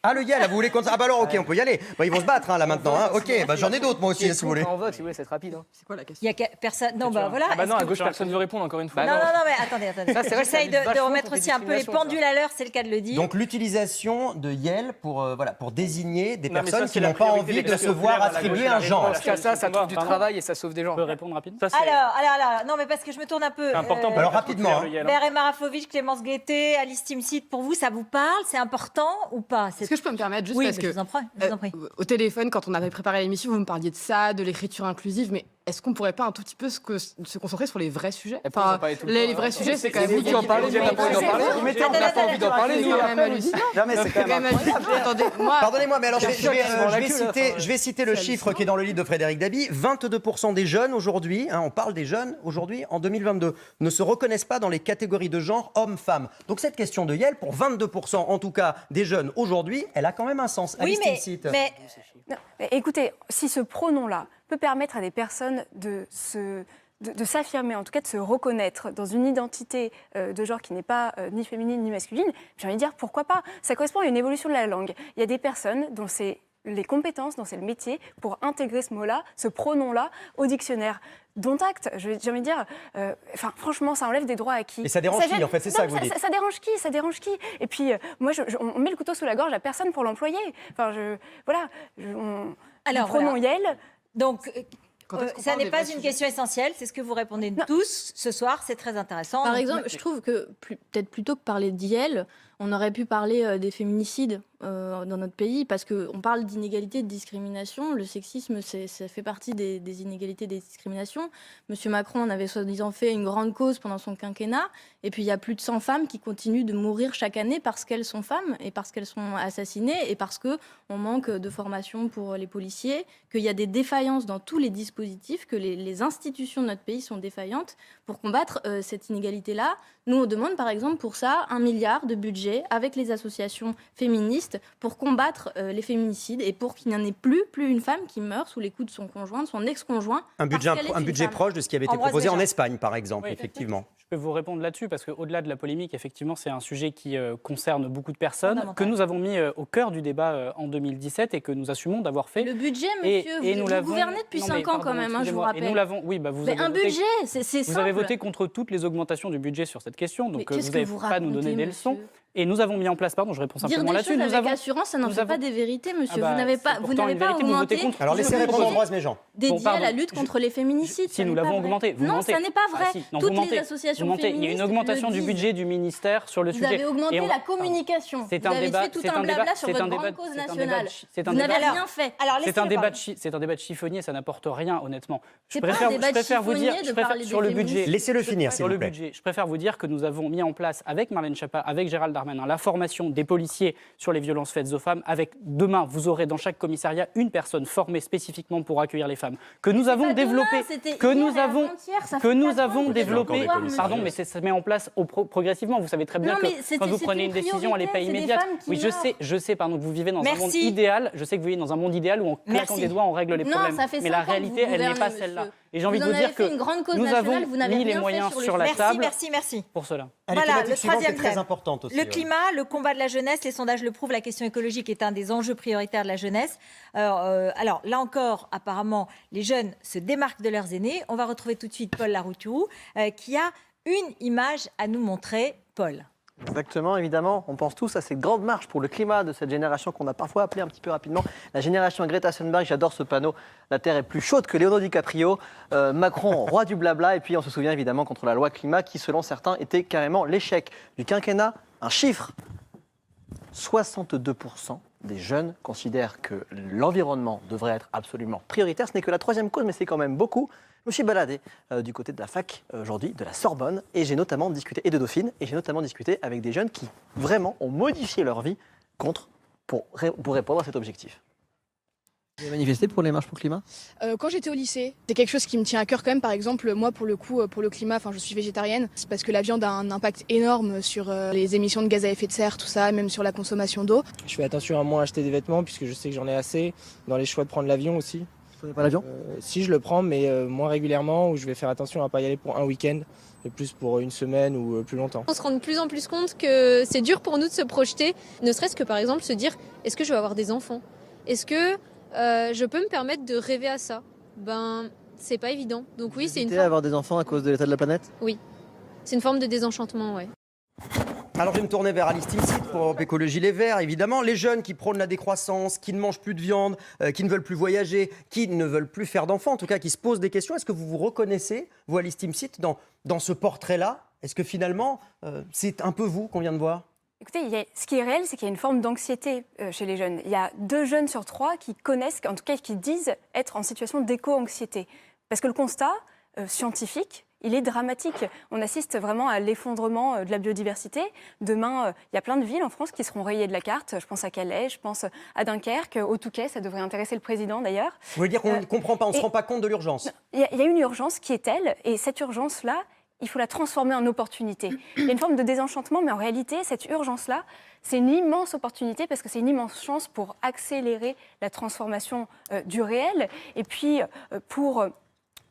Ah, le YEL, là, vous voulez qu'on... Ah bah alors, ok, on peut y aller. Bah, ils vont se battre, hein, là, maintenant. Hein. Ok, bah, j'en ai d'autres, moi aussi, hein, si vous voulez. En vote, si vous voulez, c'est rapide. Hein. C'est quoi la question? Il y a personne. Non, bah voilà. Ah bah non, Est-ce à que- gauche, personne ne veut répondre, encore une fois. Non, mais attendez. Ça, c'est vrai que ça J'essaye lutte de vachement remettre contre les aussi un peu les discriminations, pendules à l'heure, c'est le cas de le dire. Donc, l'utilisation de YEL pour désigner des Non, mais personnes ça, qui c'est la n'ont pas priorité envie des de se classes voir populaires à la attribuer gauche et un la genre. réponse. Parce qu'à ça trouve du Pardon. travail et ça sauve des gens. Je peux répondre rapidement? Ça, c'est Alors, non, mais parce que je me tourne un peu. c'est important pour Alors, les classes rapidement, populaires, hein. le YEL, hein. Beret Marafovic, Clémence Guettet, Alice Timsit, pour vous, ça vous parle? C'est important ou pas? Est-ce que je peux me permettre juste Oui, parce mais que je vous en prie. Je vous en prie. au téléphone, quand on avait préparé l'émission, vous me parliez de ça, de l'écriture inclusive, mais est-ce qu'on pourrait pas un tout petit peu se concentrer sur les vrais sujets? Et puis, on va parler tout le Les temps, vrais hein. sujets, c'est quand C'est même vous qui en parlez, vous n'avez pas envie d'en parler. Vous mettez en On n'a pas envie d'en parler, nous. C'est quand même hallucinant. Non, mais c'est C'est quand même hallucinant. Attendez, moi, Pardonnez-moi, mais alors je sûr qu'ils se font la queue, là, vais citer le c'est chiffre hallucinant. qui est dans le livre de Frédéric Dabi. 22% des jeunes aujourd'hui, hein, on parle des jeunes aujourd'hui, en 2022, ne se reconnaissent pas dans les catégories de genre homme-femme. Donc cette question de YEL, pour 22% en tout cas des jeunes aujourd'hui, elle a quand même un sens. Oui, Alice Timsit. mais Non, mais écoutez, si ce pronom-là peut permettre à des personnes de s'affirmer, en tout cas de se reconnaître dans une identité de genre qui n'est pas ni féminine ni masculine, j'ai envie de dire pourquoi pas. Ça correspond à une évolution de la langue. Il y a des personnes dont c'est les compétences, dont c'est le métier, pour intégrer ce mot-là, ce pronom-là, au dictionnaire. Dont acte, j'ai envie de dire, franchement, ça enlève des droits acquis. Et ça dérange qui, gêne- en fait, c'est Non, ça que vous mais dites. Ça dérange qui? Ça dérange qui? Et puis, moi, on met le couteau sous la gorge à personne pour l'employer. Alors, le pronom voilà. YEL, Donc, Quand est-ce qu'on ça parle n'est des pas vrais une sujets question essentielle, c'est ce que vous répondez tous ce soir, c'est très intéressant. Par Donc, exemple, je trouve que peut-être plutôt que parler d'IEL, on aurait pu parler des féminicides dans notre pays, parce qu'on parle d'inégalité, de discrimination. Le sexisme, ça fait partie des inégalités, des discriminations. Monsieur Macron en avait soi-disant fait une grande cause pendant son quinquennat, et puis il y a plus de 100 femmes qui continuent de mourir chaque année parce qu'elles sont femmes, et parce qu'elles sont assassinées, et parce qu'on manque de formation pour les policiers, qu'il y a des défaillances dans tous les dispositifs, que les institutions de notre pays sont défaillantes pour combattre cette inégalité-là. Nous, on demande par exemple pour ça 1 milliard de budget avec les associations féministes pour combattre les féminicides et pour qu'il n'y en ait plus une femme qui meurt sous les coups de son conjoint, de son ex-conjoint. Un budget, parce qu'elle est un une budget femme. proche de ce qui avait été Ambroise proposé en Déjà. Espagne, par exemple, Oui. effectivement. Je peux vous répondre là-dessus parce qu'au-delà de la polémique, effectivement, c'est un sujet qui concerne beaucoup de personnes, Fondamental. que nous avons mis au cœur du débat en 2017 et que nous assumons d'avoir fait. Le budget, Et- monsieur, et vous l'avons- gouvernez depuis Non, 5 mais ans pardon, quand même, je vous excusez-moi. rappelle. Et nous l'avons, oui, bah vous Mais avez un voté, budget, c'est simple. vous avez voté contre toutes les augmentations du budget sur cette question, Mais donc qu'est-ce vous que n'avez vous pas à nous donner racontez, des leçons. monsieur ? Et nous avons mis en place, pardon, je réponds Dire simplement des là-dessus. choses Nous avec avons assurance, ça n'en nous fait pas avons- des vérités, monsieur. Ah bah, vous n'avez c'est pas, pourtant vous n'avez une pas vérité, vous votez augmenté contre. Alors, le laissez budget répondre Ambroise Méjean. dédié Bon, pardon. à la lutte contre les féminicides. Si ça nous n'est l'avons pas vrai. augmenté, vous Non, mentez. ça n'est pas vrai. Ah, si. Non, Toutes vous les mentez. associations Vous mentez. Il y a féministes une augmentation le du disent. budget du ministère sur le Vous sujet. avez augmenté Et on- la communication. C'est vous un avez débat. fait tout c'est un débat- blabla sur c'est votre un débat- grande cause c'est un nationale. débat- c'est un Vous n'avez débat- rien fait. Alors, C'est un laissez-le débat parler. c'est un débat de chiffonnier, ça n'apporte rien, honnêtement. C'est pas un débat de vous dire, chiffonnier de parler sur des le budget. féministes. Laissez-le finir, s'il Sur vous le plaît. budget, je préfère vous dire que nous avons mis en place avec Marlène Schiappa, avec Gérald Darmanin, la formation des policiers sur les violences faites aux femmes. Avec demain, vous aurez dans chaque commissariat une personne formée spécifiquement pour accueillir les femmes femmes, que nous avons développé, développé, pardon, mais ça se met en place progressivement. Vous savez très bien que quand vous prenez une décision, elle n'est pas immédiate. Oui, je sais, pardon, que vous vivez dans un monde idéal. Je sais que vous vivez dans un monde idéal où en claquant des doigts, on règle les problèmes. Mais la réalité, elle n'est pas celle-là. Et j'ai envie de vous dire que nous avons mis les moyens sur la table pour cela. Voilà, le troisième très thème. importante aussi. Le climat, le combat de la jeunesse, les sondages le prouvent, la question écologique est un des enjeux prioritaires de la jeunesse. Alors là encore, apparemment, les jeunes se démarquent de leurs aînés. On va retrouver tout de suite Paul Larouturou, qui a une image à nous montrer. Paul. Exactement, évidemment. On pense tous à cette grande marche pour le climat de cette génération qu'on a parfois appelée un petit peu rapidement la génération Greta Thunberg. J'adore ce panneau. La Terre est plus chaude que Leonardo DiCaprio. Macron, roi du blabla. Et puis on se souvient évidemment contre la loi climat qui, selon certains, était carrément l'échec du quinquennat. Un chiffre. 62% des jeunes considèrent que l'environnement devrait être absolument prioritaire. Ce n'est que la troisième cause, mais c'est quand même beaucoup. Je me suis baladé du côté de la fac aujourd'hui, de la Sorbonne, et j'ai notamment discuté, et de Dauphine, et j'ai notamment discuté avec des jeunes qui vraiment ont modifié leur vie pour répondre à cet objectif. Vous avez manifesté pour les marches pour le climat ? Quand j'étais au lycée, c'est quelque chose qui me tient à cœur quand même. Par exemple, moi, pour le coup, pour le climat, je suis végétarienne. C'est parce que la viande a un impact énorme sur les émissions de gaz à effet de serre, tout ça, même sur la consommation d'eau. Je fais attention à moins acheter des vêtements puisque je sais que j'en ai assez. Dans les choix de prendre l'avion aussi. Vous prenez pas l'avion ? Si, je le prends, mais moins régulièrement, où je vais faire attention à ne pas y aller pour un week-end, mais plus pour une semaine ou plus longtemps. On se rend de plus en plus compte que c'est dur pour nous de se projeter, ne serait-ce que par exemple se dire, est-ce que je vais avoir des enfants ? Est-ce que je peux me permettre de rêver à ça ? Ben, c'est pas évident. Donc oui, c'est une forme... avoir des enfants à cause de l'état de la planète ? Oui, c'est une forme de désenchantement, ouais. Alors je vais me tourner vers Alice Timsit pour Europe Écologie Les Verts, évidemment. Les jeunes qui prônent la décroissance, qui ne mangent plus de viande, qui ne veulent plus voyager, qui ne veulent plus faire d'enfants, en tout cas qui se posent des questions. Est-ce que vous vous reconnaissez, vous Alice Timsit, dans ce portrait-là ? Est-ce que finalement, c'est un peu vous qu'on vient de voir ? Écoutez, ce qui est réel, c'est qu'il y a une forme d'anxiété chez les jeunes. Il y a 2 jeunes sur 3 qui connaissent, en tout cas qui disent être en situation d'éco-anxiété. Parce que le constat scientifique, il est dramatique. On assiste vraiment à l'effondrement de la biodiversité. Demain, il y a plein de villes en France qui seront rayées de la carte. Je pense à Calais, je pense à Dunkerque, au Touquet, ça devrait intéresser le président d'ailleurs. Vous voulez dire qu'on ne comprend pas, on ne se rend pas compte de l'urgence ? Il y a une urgence qui est telle, et cette urgence-là, il faut la transformer en opportunité. Il y a une forme de désenchantement, mais en réalité, cette urgence-là, c'est une immense opportunité parce que c'est une immense chance pour accélérer la transformation du réel et puis pour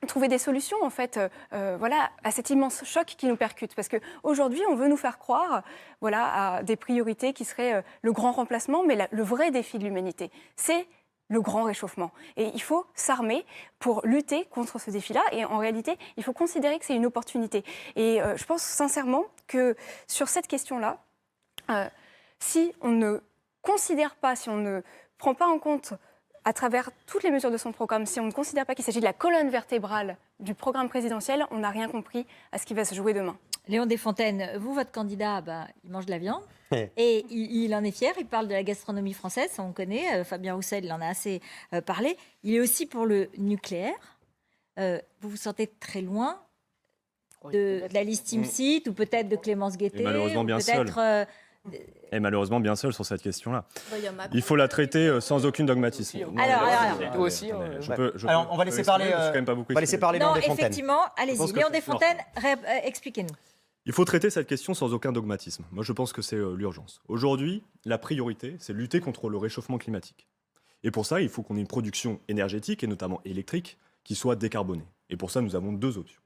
trouver des solutions en fait, à cet immense choc qui nous percute. Parce qu'aujourd'hui, on veut nous faire croire à des priorités qui seraient le grand remplacement, mais le vrai défi de l'humanité, c'est le grand réchauffement. Et il faut s'armer pour lutter contre ce défi-là. Et en réalité, il faut considérer que c'est une opportunité. Et je pense sincèrement que sur cette question-là, si on ne considère pas, si on ne prend pas en compte à travers toutes les mesures de son programme, si on ne considère pas qu'il s'agit de la colonne vertébrale du programme présidentiel, on n'a rien compris à ce qui va se jouer demain. Léon Desfontaines, vous, votre candidat, il mange de la viande et il en est fier. Il parle de la gastronomie française, ça on connaît. Fabien Roussel, il en a assez parlé. Il est aussi pour le nucléaire. Vous vous sentez très loin de Alice Timsit ou peut-être de Clémence Guettet. Et malheureusement bien seul. Et malheureusement bien seul sur cette question-là. Il faut la traiter sans aucun dogmatisme. Alors, toi aussi. Alors, on va laisser parler. On va laisser parler Léon Desfontaines. Effectivement, allez-y. Léon Desfontaines, expliquez-nous. Il faut traiter cette question sans aucun dogmatisme. Moi, je pense que c'est l'urgence. Aujourd'hui, la priorité, c'est lutter contre le réchauffement climatique. Et pour ça, il faut qu'on ait une production énergétique, et notamment électrique, qui soit décarbonée. Et pour ça, nous avons 2 options.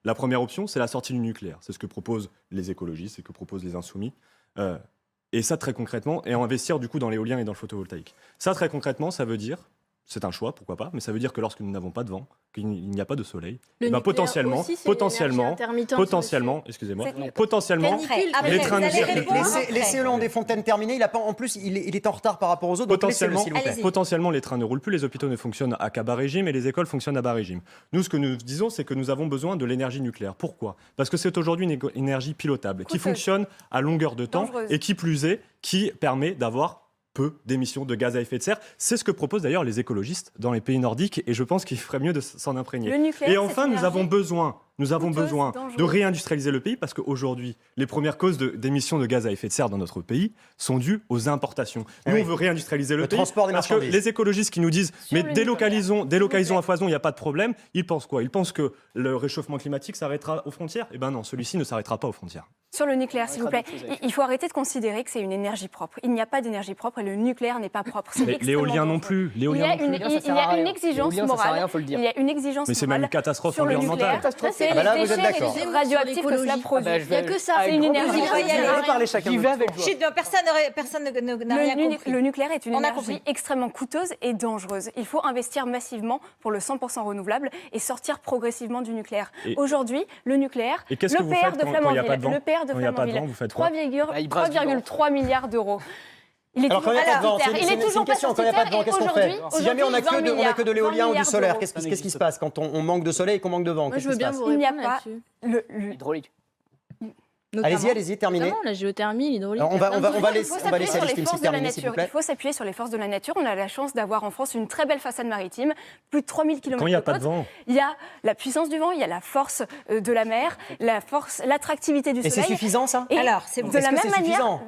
La première option, c'est la sortie du nucléaire. C'est ce que proposent les écologistes, c'est ce que proposent les insoumis. Et ça, très concrètement, et investir du coup dans l'éolien et dans le photovoltaïque. Ça, très concrètement, ça veut dire, c'est un choix, pourquoi pas, mais ça veut dire que lorsque nous n'avons pas de vent, qu'il n'y a pas de soleil, potentiellement, excusez-moi, potentiellement, les trains de Laissez Léon Desfontaines terminer. Il est en retard par rapport aux autres. Potentiellement, les trains ne roulent plus, les hôpitaux ne fonctionnent qu'à bas régime et les écoles fonctionnent à bas régime. Nous, ce que nous disons, c'est que nous avons besoin de l'énergie nucléaire. Pourquoi ? Parce que c'est aujourd'hui une énergie pilotable qui fonctionne à longueur de temps et qui plus est, qui permet d'avoir peu d'émissions de gaz à effet de serre. C'est ce que proposent d'ailleurs les écologistes dans les pays nordiques et je pense qu'il ferait mieux de s'en imprégner. Et enfin, nous avons besoin nous avons coûteuse, besoin dangereuse. de réindustrialiser le pays parce qu'aujourd'hui, les premières causes d'émissions de gaz à effet de serre dans notre pays sont dues aux importations. Nous, Oui. on veut réindustrialiser le pays transport des parce que marchandises. les écologistes qui nous disent « mais le délocalisons nucléaire, à foison, il n'y a pas de problème », ils pensent quoi? Ils pensent que le réchauffement climatique s'arrêtera aux frontières? Eh bien non, celui-ci ne s'arrêtera pas aux frontières. Sur le nucléaire, s'il vous plaît, il faut arrêter de considérer que c'est une énergie propre. Il n'y a pas d'énergie propre et le nucléaire n'est pas propre. C'est Mais extrêmement l'éolien non dangereux. plus. Il y L'éolien a non une, plus. il y a une exigence L'éolien, ça sert à rien, morale. faut le dire. Il y a une exigence Mais c'est même morale une catastrophe sur le environnementale. nucléaire. C'est Ah bah là, les vous êtes déchets d'accord. radioactifs que cela produit. bah, je vais- Il y a que ça. C'est une énergie. On va y aller. On va parler chacun. J'y de vais votre avec tour. joie. Chut, non, personne n'a rien compris. Le nucléaire est une On a énergie compris. extrêmement coûteuse et dangereuse. Il faut investir massivement pour le 100% renouvelable et sortir progressivement du nucléaire. Et- Aujourd'hui, le nuclère, Et qu'est-ce que vous l'EPR faites de quand il n'y a pas de Flamanville, vent? l'EPR de Quand il n'y a pas de Flamanville, vent, vous faites quoi? 3,3 milliards d'euros. Il est Alors quand il n'y a pas de vent, toujours c'est il est une toujours pas question. Quand il n'y a pas de vent, qu'est-ce qu'on fait? Si jamais on n'a que de l'éolien ou du solaire, qu'est-ce qui se passe quand on manque de soleil et qu'on manque de vent? Moi, Qu'est-ce je veux qui se bien passe? vous Il n'y a répondre pas là-dessus. Hydraulique. Allez-y, terminez. Notamment la géothermie, l'hydraulique. Alors, on va Il laisser faut s'appuyer sur les Alistine forces de la terminer, s'il vous nature. plaît. Il faut s'appuyer sur les forces de la nature. On a la chance d'avoir en France une très belle façade maritime, plus de 3000 km Quand il n'y a pas de côte. vent. Il y a la puissance du vent, il y a la force de la mer, l'attractivité du Et c'est soleil. suffisant, ça? Et Alors, c'est bon. de la Est-ce que même c'est manière, suffisant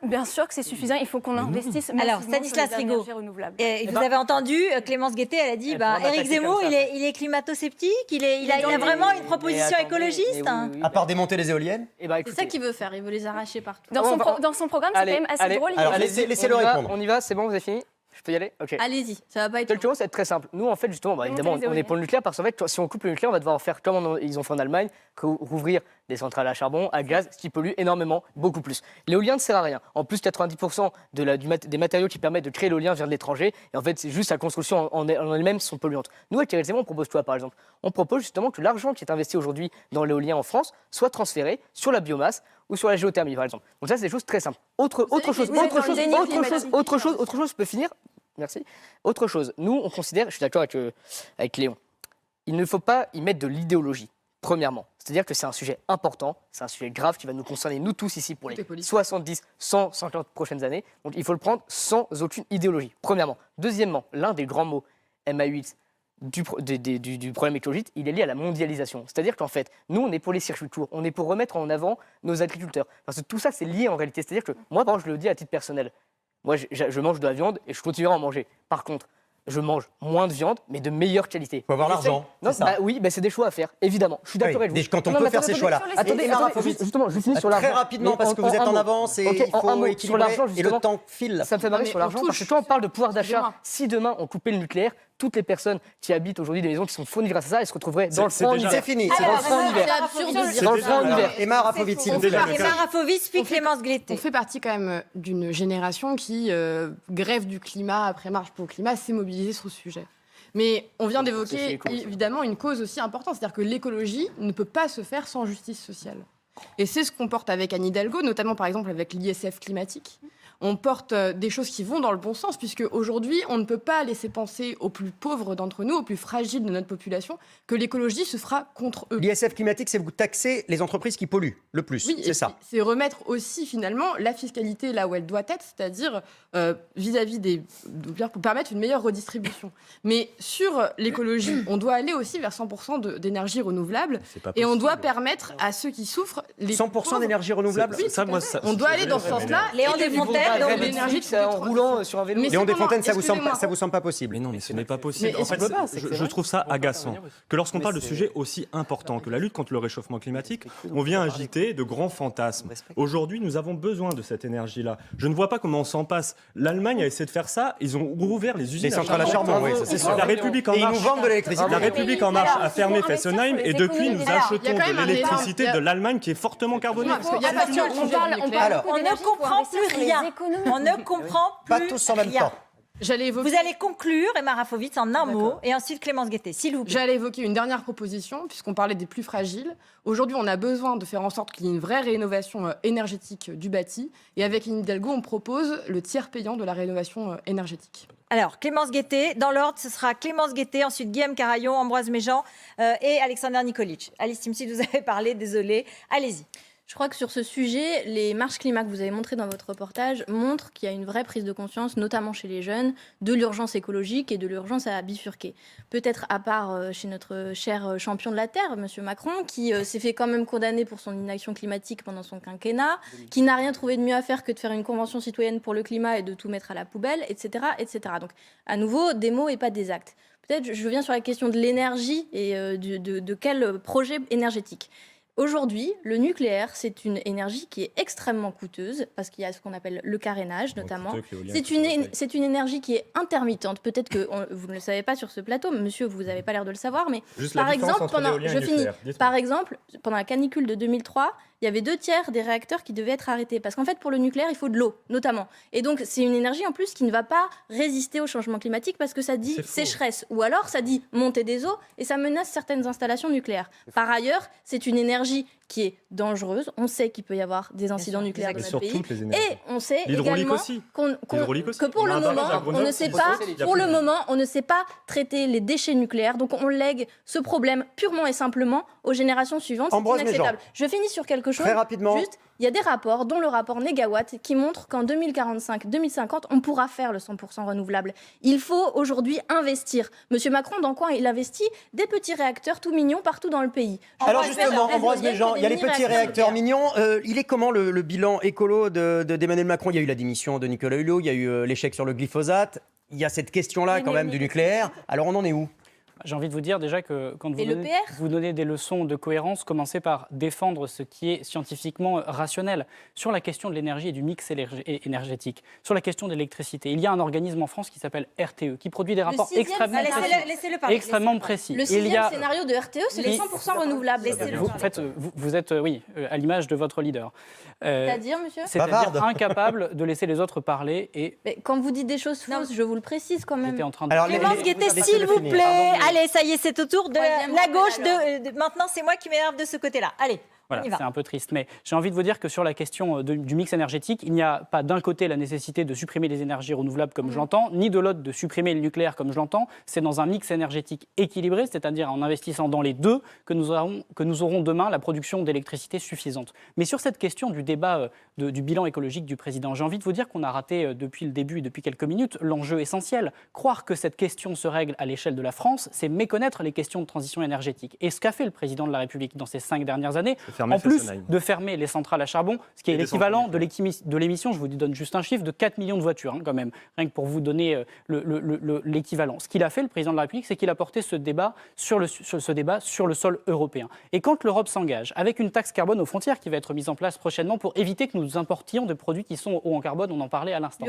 bien sûr que c'est suffisant. Il faut qu'on investisse massivement Alors, Stanislas sur les Rigaud. énergies renouvelables. Et vous avez entendu, Clémence Guettet, elle a dit, Elle pourra Éric m'attaquer Zemmour, comme ça. il est climato-sceptique, il a vraiment une proposition écologiste. À part démonter les éoliennes? C'est ça qu'il veut faire, il veut les arracher partout. Dans son programme, c'est quand même assez drôle. Alors, Il dit- laissez-le répondre. On y va, c'est bon, vous avez fini? Je peux y aller? Ok. Allez-y, ça va pas être. Actuellement, ça va être très simple. Nous, en fait, justement, évidemment, on est pour le nucléaire parce qu'en fait, si on coupe le nucléaire, on va devoir faire comme ils ont fait en Allemagne, rouvrir des centrales à charbon, à gaz, ce qui pollue énormément, beaucoup plus. L'éolien ne sert à rien. En plus, 90% des matériaux qui permettent de créer l'éolien viennent de l'étranger. Et en fait, c'est juste la construction en elle-même sont polluantes. Nous, avec Éric Zemmour, on propose quoi, par exemple? On propose justement que l'argent qui est investi aujourd'hui dans l'éolien en France soit transféré sur la biomasse ou sur la géothermie, par exemple. Donc ça, c'est des choses très simples. Autre chose, je peux finir? Merci. Autre chose, nous, on considère, je suis d'accord avec Léon, il ne faut pas y mettre de l'idéologie, premièrement. C'est-à-dire que c'est un sujet important, c'est un sujet grave qui va nous concerner, nous tous ici, pour les 70, 150 prochaines années. Donc il faut le prendre sans aucune idéologie, premièrement. Deuxièmement, l'un des grands mots MA8 du problème écologique, il est lié à la mondialisation. C'est-à-dire qu'en fait, nous, on est pour les circuits courts, on est pour remettre en avant nos agriculteurs. Parce que tout ça, c'est lié en réalité. C'est-à-dire que moi, par exemple, je le dis à titre personnel, moi, je mange de la viande et je continuerai à en manger. Par contre, je mange moins de viande, mais de meilleure qualité. Il faut avoir l'argent. Non, c'est ça. bah oui, bah c'est des choix à faire, évidemment. Je suis d'accord Oui, avec vous. quand on Non, peut mais faire ces choix-là. Attendez, justement, je finis sur l'argent. Très rapidement, Mais parce que vous êtes en mot. avance et Ok, il faut un mot sur équilibrer l'argent, et le justement. temps file. Ça me fait marrer mais sur on l'argent, parce que touche. quand on parle de pouvoir d'achat, Excusez-moi. si demain on coupait le nucléaire, toutes les personnes qui habitent aujourd'hui des maisons qui sont fournies grâce à ça, elles se retrouveraient dans le c'est froid en déjà- hiver. C'est fini. C'est dans le froid en hiver. C'est absurde de C'est dans le froid en hiver. Emma Rafovic, s'il vous C'est déjà plaît. le cas. Emma Rafovic, puis Clémence Guettet. On fait partie quand même d'une génération qui, grève du climat, après marche pour le climat, s'est mobilisée sur ce sujet. Mais on vient C'est d'évoquer écolo, ça. évidemment une cause aussi importante, c'est-à-dire que l'écologie ne peut pas se faire sans justice sociale. Et c'est ce qu'on porte avec Anne Hidalgo, notamment par exemple avec l'ISF climatique. On porte des choses qui vont dans le bon sens, puisque aujourd'hui, on ne peut pas laisser penser aux plus pauvres d'entre nous, aux plus fragiles de notre population, que l'écologie se fera contre eux. L'ISF climatique, c'est vous taxer les entreprises qui polluent le plus. Oui, et C'est ça. puis, c'est remettre aussi finalement la fiscalité là où elle doit être, c'est-à-dire vis-à-vis pour permettre une meilleure redistribution. Mais sur l'écologie, on doit aller aussi vers 100% d'énergie renouvelable C'est pas et on possible. doit permettre à ceux qui souffrent, les 100% pauvres, d'énergie renouvelable. Oui, Ça, tout à moi, fait. ça- On doit aller dans ce ça sens-là. Léon et que Desfontaines, ils vont donc, pas l'énergie en roulant sur un vélo. Mais Léon cependant, Desfontaines, ça vous excusez-moi. semble pas possible? Mais non, mais ce n'est pas possible. Mais En est-ce fait, qu'on peut pas, c'est que c'est je vrai. trouve ça agaçant que lorsqu'on Mais parle de c'est- sujets aussi importants que la lutte contre le réchauffement climatique, on vient agiter de grands fantasmes. Aujourd'hui, nous avons besoin de cette énergie-là. Je ne vois pas comment on s'en passe. L'Allemagne a essayé de faire ça. Ils ont rouvert les usines Les centrales à charbon, oui, ça c'est sûr. La République en Et ils marche. nous vendent de l'électricité. La République en marche Alors, a fermé il faut investir Fessenheim sur les et depuis économies nous d'énergie. achetons Il y a quand même de un l'électricité énorme- de l'Allemagne qui est fortement carbonée. Parce qu'il y a pas Attention, que le on sujet parle du nucléaire. Alors, beaucoup On ne d'énergie, il faut comprend investir plus sur les rien. économies. On ne comprend plus Pas tous en même rien. temps. J'allais évoquer... Vous allez conclure, Emma Rafovic, en un mot, et ensuite Clémence Guettet, s'il vous plaît. J'allais évoquer une dernière proposition, puisqu'on parlait des plus fragiles. Aujourd'hui, on a besoin de faire en sorte qu'il y ait une vraie rénovation énergétique du bâti. Et avec Anne Hidalgo, on propose le tiers payant de la rénovation énergétique. Alors, Clémence Guettet, dans l'ordre, ce sera Clémence Guettet, ensuite Guillaume Carayon, Ambroise Méjean et Alexander Nikolic. Alice Timsit, vous avez parlé, désolé. Allez-y. Je crois que sur ce sujet, les marches climat que vous avez montrées dans votre reportage montrent qu'il y a une vraie prise de conscience, notamment chez les jeunes, de l'urgence écologique et de l'urgence à bifurquer. Peut-être à part chez notre cher champion de la Terre, M. Macron, qui s'est fait quand même condamner pour son inaction climatique pendant son quinquennat, qui n'a rien trouvé de mieux à faire que de faire une convention citoyenne pour le climat et de tout mettre à la poubelle, etc. etc. Donc, à nouveau, des mots et pas des actes. Peut-être, je viens sur la question de l'énergie et de quel projet énergétique. Aujourd'hui, le nucléaire, c'est une énergie qui est extrêmement coûteuse, parce qu'il y a ce qu'on appelle le carénage, notamment. C'est une énergie qui est intermittente. Peut-être que vous ne le savez pas sur ce plateau, monsieur, vous n'avez pas l'air de le savoir, mais par exemple, par exemple, pendant la canicule de 2003, il y avait 2/3 des réacteurs qui devaient être arrêtés. Parce qu'en fait, pour le nucléaire, il faut de l'eau, notamment. Et donc, c'est une énergie, en plus, qui ne va pas résister au changement climatique parce que ça dit sécheresse. Ou alors, ça dit montée des eaux et ça menace certaines installations nucléaires. Par ailleurs, c'est une énergie qui est dangereuse. On sait qu'il peut y avoir des incidents nucléaires dans notre pays. Et on sait également que pour le moment, on ne sait pas traiter les déchets nucléaires. Donc, on lègue ce problème purement et simplement aux générations suivantes. C'est inacceptable. Je finis sur quelque chose. Très rapidement. Juste, il y a des rapports, dont le rapport Négawatt, qui montre qu'en 2045-2050, on pourra faire le 100% renouvelable. Il faut aujourd'hui investir. Monsieur Macron, dans quoi il investit? Des petits réacteurs tout mignons partout dans le pays. Alors justement, Ambroise Béjean, il y a les petits réacteurs mignons. Il est comment le bilan écolo d'Emmanuel Macron? Il y a eu la démission de Nicolas Hulot, il y a eu l'échec sur le glyphosate. Il y a cette question-là quand même du nucléaire. Alors on en est où? J'ai envie de vous dire déjà que quand vous donnez des leçons de cohérence, commencez par défendre ce qui est scientifiquement rationnel. Sur la question de l'énergie et du mix énergétique, sur la question de l'électricité, il y a un organisme en France qui s'appelle RTE, qui produit des rapports extrêmement précis. Le sixième scénario de RTE, c'est les 100% renouvelables. En fait, vous êtes, à l'image de votre leader. C'est-à-dire, monsieur? C'est-à-dire incapable de laisser les autres parler. Mais quand vous dites des choses fausses, je vous le précise quand même. Clémence Guettet, s'il vous plaît. Allez, ça y est, c'est au tour de la gauche. Maintenant, c'est moi qui m'énerve de ce côté-là. Allez. Voilà, c'est un peu triste. Mais j'ai envie de vous dire que sur la question du mix énergétique, il n'y a pas d'un côté la nécessité de supprimer les énergies renouvelables comme je l'entends, ni de l'autre de supprimer le nucléaire comme je l'entends. C'est dans un mix énergétique équilibré, c'est-à-dire en investissant dans les deux, que nous aurons demain la production d'électricité suffisante. Mais sur cette question du débat du bilan écologique du président, j'ai envie de vous dire qu'on a raté depuis le début et depuis quelques minutes l'enjeu essentiel. Croire que cette question se règle à l'échelle de la France, c'est méconnaître les questions de transition énergétique. Et ce qu'a fait le président de la République dans ces 5 dernières années, en plus de fermer les centrales à charbon, ce qui est l'équivalent de l'émission, je vous donne juste un chiffre, de 4 millions de voitures, quand même, rien que pour vous donner l'équivalent. Ce qu'il a fait, le président de la République, c'est qu'il a porté ce débat sur le sol européen. Et quand l'Europe s'engage, avec une taxe carbone aux frontières qui va être mise en place prochainement pour éviter que nous importions de produits qui sont hauts en carbone, on en parlait à l'instant.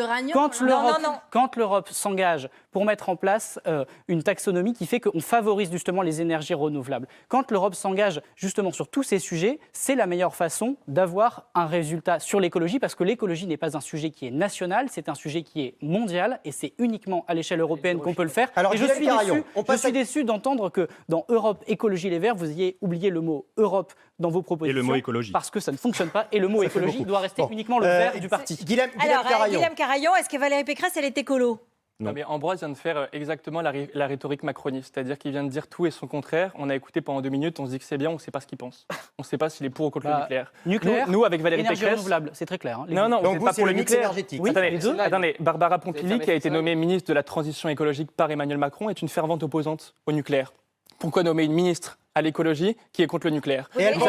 Quand l'Europe s'engage pour mettre en place une taxonomie qui fait qu'on favorise justement les énergies renouvelables, quand l'Europe s'engage justement sur tous ces sujets, c'est la meilleure façon d'avoir un résultat sur l'écologie, parce que l'écologie n'est pas un sujet qui est national, c'est un sujet qui est mondial, et c'est uniquement à l'échelle européenne qu'on peut le faire. Alors, et je suis déçu d'entendre que dans Europe Écologie Les Verts, vous ayez oublié le mot Europe dans vos propositions. Et le mot écologie. Parce que ça ne fonctionne pas, et le mot écologie doit rester uniquement le vert du parti. Guilhem Carayon, est-ce que Valérie Pécresse, elle est écolo? Non, mais Ambroise vient de faire exactement la rhétorique macroniste, c'est-à-dire qu'il vient de dire tout et son contraire. On a écouté pendant 2 minutes, on se dit que c'est bien, on ne sait pas ce qu'il pense. On ne sait pas s'il est pour ou contre le nucléaire. Nous, avec Valérie énergie Pécresse, renouvelable, c'est très clair. Non, donc vous pas pour le mix nucléaire. Énergétique. Oui, attendez, Barbara Pompili, qui a été nommée ministre de la Transition écologique par Emmanuel Macron, est une fervente opposante au nucléaire. Pourquoi nommer une ministre à l'écologie qui est contre le nucléaire? La question,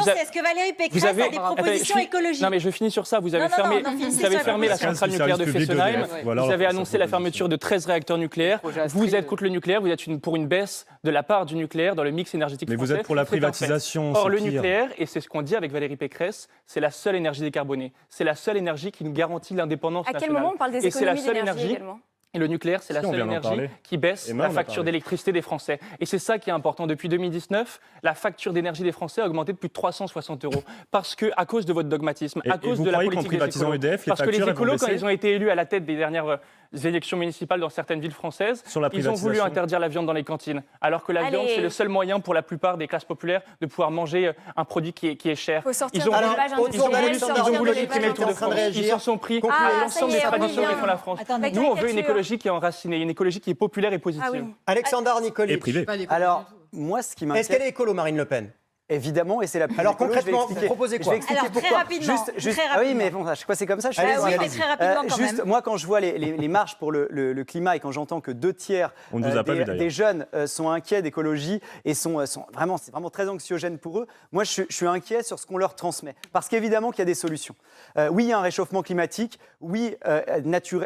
c'est est-ce que Valérie Pécresse a des propositions écologiques? Non, mais je finis sur ça. Vous avez fermé la centrale nucléaire de Fessenheim. Vous avez annoncé la fermeture de 13 réacteurs nucléaires. Vous êtes contre le nucléaire. Vous êtes pour une baisse de la part du nucléaire dans le mix énergétique français. Mais vous êtes pour la privatisation. Or, le nucléaire, et c'est ce qu'on dit avec Valérie Pécresse, c'est la seule énergie décarbonée. C'est la seule énergie qui nous garantit l'indépendance nationale. À quel moment on parle des économies d'énergie également? Et le nucléaire, c'est la seule énergie qui baisse la facture d'électricité des Français. Et c'est ça qui est important. Depuis 2019, la facture d'énergie des Français a augmenté de plus de 360 €. Parce que, à cause de votre dogmatisme, à cause de la politique des écolos. Parce que les écolos, quand ils ont été élus à la tête des dernières élections municipales dans certaines villes françaises, ils ont voulu interdire la viande dans les cantines. Alors que la viande, c'est le seul moyen pour la plupart des classes populaires de pouvoir manger un produit qui est cher. Ils ont voulu supprimer le Tour de France. Ils s'en sont pris à l'ensemble des traditions qui font la France. Nous, on veut une écologie qui est enracinée, une écologie qui est populaire et positive. Alexandre Nicoli. Et privé. Alors, moi, ce qui m'inquiète... Est-ce qu'elle est écolo, Marine Le Pen? Évidemment, et c'est la plus Alors écolo, concrètement, je vais vous expliquer. proposez Je quoi vais expliquer Alors, très pourquoi. rapidement, très Ah oui, mais rapidement. bon, à chaque fois c'est comme ça. Je suis Allez-y, désolé. oui, mais très rapidement quand Juste, même. moi, quand je vois les marches pour le climat et quand j'entends que 2 tiers On ne vous a pas vu, d'ailleurs. des jeunes sont inquiets d'écologie et c'est vraiment très anxiogène pour eux, moi je suis inquiet sur ce qu'on leur transmet. Parce qu'évidemment qu'il y a des solutions. Oui, il y a un réchauffement climatique, oui,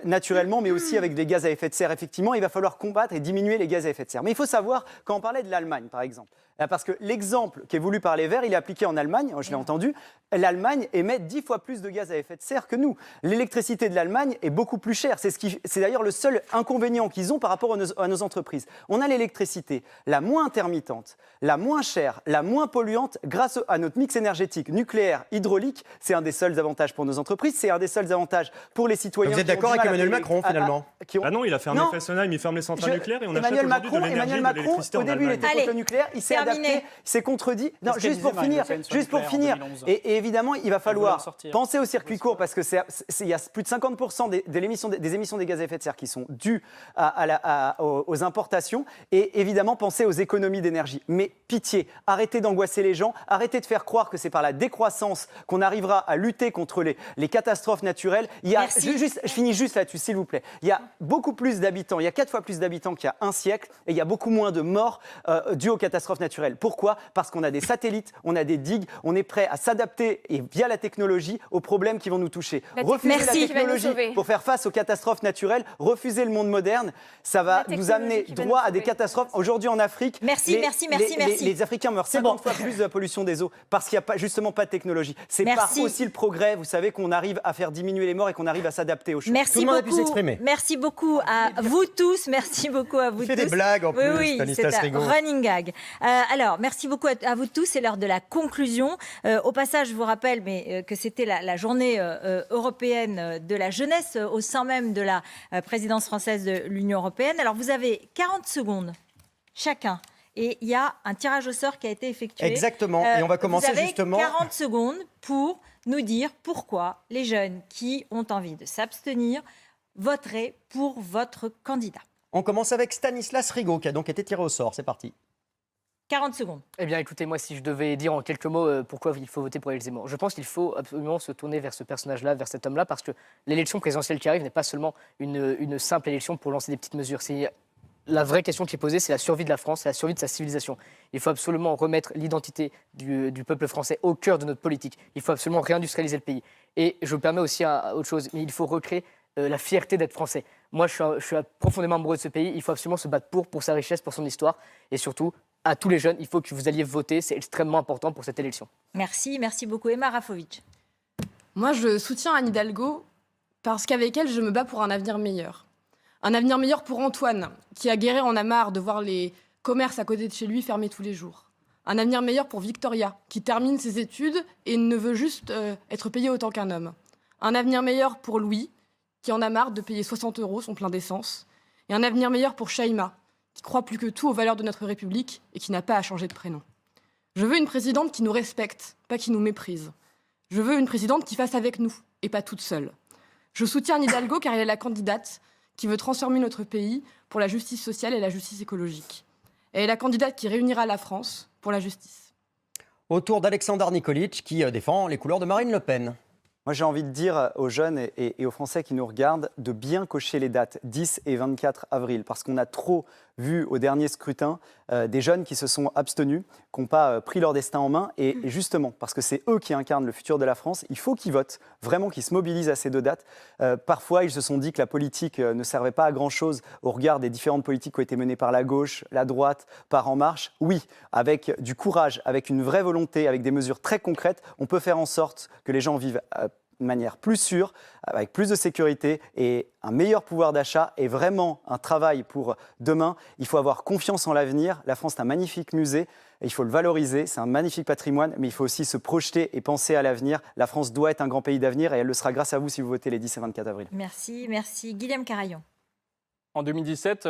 naturellement, mais aussi avec des gaz à effet de serre. Effectivement, il va falloir combattre et diminuer les gaz à effet de serre. Mais il faut savoir, quand on parlait de l'Allemagne, par exemple, parce que l'exemple qui est voulu par les Verts, il est appliqué en Allemagne, je l'ai entendu, l'Allemagne émet 10 fois plus de gaz à effet de serre que nous. L'électricité de l'Allemagne est beaucoup plus chère. C'est d'ailleurs le seul inconvénient qu'ils ont par rapport à nos entreprises. On a l'électricité la moins intermittente, la moins chère, la moins polluante grâce à notre mix énergétique nucléaire, hydraulique. C'est un des seuls avantages pour nos entreprises, c'est un des seuls avantages pour les citoyens. Vous êtes d'accord avec Emmanuel Macron, finalement? Ah non, il a fermé Fessenheim, il ferme les centrales nucléaires et on achète Emmanuel aujourd'hui de Macron, l'énergie et de l'électricité au en début, il Allemagne. était contre le nucléaire, il s'est Terminé. adapté, il s'est contredit. Non, Qu'est-ce qu'elle juste pour disait, Marine finir, Le Pen, sur le nucléaire en 2011? et évidemment, il va voulait en falloir sortir. penser au circuit court parce que il y a plus de 50% des émissions des gaz à effet de serre qui sont dues aux importations et évidemment penser aux économies d'énergie. Mais pitié, arrêtez d'angoisser les gens, arrêtez de faire croire que c'est par la décroissance qu'on arrivera à lutter contre les catastrophes naturelles. Je finis juste là-dessus, s'il vous plaît. Il y a beaucoup plus d'habitants, il y a 4 fois plus d'habitants qu'il y a un siècle et il y a beaucoup moins de morts dues aux catastrophes naturelles. Pourquoi? Parce qu'on a des satellites, on a des digues, on est prêt à s'adapter et via la technologie aux problèmes qui vont nous toucher. Refuser la technologie pour faire face aux catastrophes naturelles, refuser le monde moderne, ça va nous amener droit à des catastrophes. Aujourd'hui en Afrique, Merci. les Africains meurent 50 fois plus de la pollution des eaux parce qu'il n'y a justement pas de technologie. C'est par aussi le progrès, vous savez, qu'on arrive à faire diminuer les morts et qu'on arrive à s'adapter aux choses. Merci beaucoup. Merci beaucoup à vous tous. Merci beaucoup à vous tous. Il fait des blagues en plus, Oui, Stanislas c'est un Rigaud. running gag. Alors, merci beaucoup à vous tous. C'est l'heure de la conclusion. Au passage, je vous rappelle que c'était la journée européenne de la jeunesse au sein même de la présidence française de l'Union européenne. Alors, vous avez 40 secondes chacun. Et il y a un tirage au sort qui a été effectué. Exactement. Et on va commencer vous avez justement. 40 secondes pour nous dire pourquoi les jeunes qui ont envie de s'abstenir voteraient pour votre candidat. On commence avec Stanislas Rigaud qui a donc été tiré au sort. C'est parti. 40 secondes. Eh bien, écoutez, moi, si je devais dire en quelques mots pourquoi il faut voter pour Éric Zemmour, je pense qu'il faut absolument se tourner vers ce personnage-là, vers cet homme-là, parce que l'élection présidentielle qui arrive n'est pas seulement une simple élection pour lancer des petites mesures. La vraie question qui est posée, c'est la survie de la France, c'est la survie de sa civilisation. Il faut absolument remettre l'identité du peuple français au cœur de notre politique. Il faut absolument réindustrialiser le pays. Et je me permets aussi à autre chose, mais il faut recréer la fierté d'être français. Moi, je suis profondément amoureux de ce pays. Il faut absolument se battre pour sa richesse, pour son histoire. Et surtout, à tous les jeunes, il faut que vous alliez voter. C'est extrêmement important pour cette élection. Merci beaucoup. Emma Rafovic. Moi, je soutiens Anne Hidalgo parce qu'avec elle, je me bats pour un avenir meilleur. Un avenir meilleur pour Antoine, qui a guéri en a marre de voir les commerces à côté de chez lui fermés tous les jours. Un avenir meilleur pour Victoria, qui termine ses études et ne veut juste être payée autant qu'un homme. Un avenir meilleur pour Louis, qui en a marre de payer 60 € son plein d'essence. Et un avenir meilleur pour Shaima, qui croit plus que tout aux valeurs de notre République et qui n'a pas à changer de prénom. Je veux une présidente qui nous respecte, pas qui nous méprise. Je veux une présidente qui fasse avec nous, et pas toute seule. Je soutiens Anne Hidalgo car elle est la candidate qui veut transformer notre pays pour la justice sociale et la justice écologique. Elle est la candidate qui réunira la France pour la justice. Autour d'Alexandre Nikolic qui défend les couleurs de Marine Le Pen. Moi, j'ai envie de dire aux jeunes et aux Français qui nous regardent de bien cocher les dates 10 et 24 avril, parce qu'on a trop vu au dernier scrutin des jeunes qui se sont abstenus, qui n'ont pas pris leur destin en main. Et justement, parce que c'est eux qui incarnent le futur de la France, il faut qu'ils votent, vraiment qu'ils se mobilisent à ces 2 dates. Parfois, ils se sont dit que la politique ne servait pas à grand-chose au regard des différentes politiques qui ont été menées par la gauche, la droite, par En Marche. Oui, avec du courage, avec une vraie volonté, avec des mesures très concrètes, on peut faire en sorte que les gens vivent de manière plus sûre, avec plus de sécurité et un meilleur pouvoir d'achat et vraiment un travail pour demain. Il faut avoir confiance en l'avenir. La France est un magnifique musée et il faut le valoriser. C'est un magnifique patrimoine, mais il faut aussi se projeter et penser à l'avenir. La France doit être un grand pays d'avenir et elle le sera grâce à vous si vous votez les 10 et 24 avril. Merci. Guillaume Carayon. En 2017,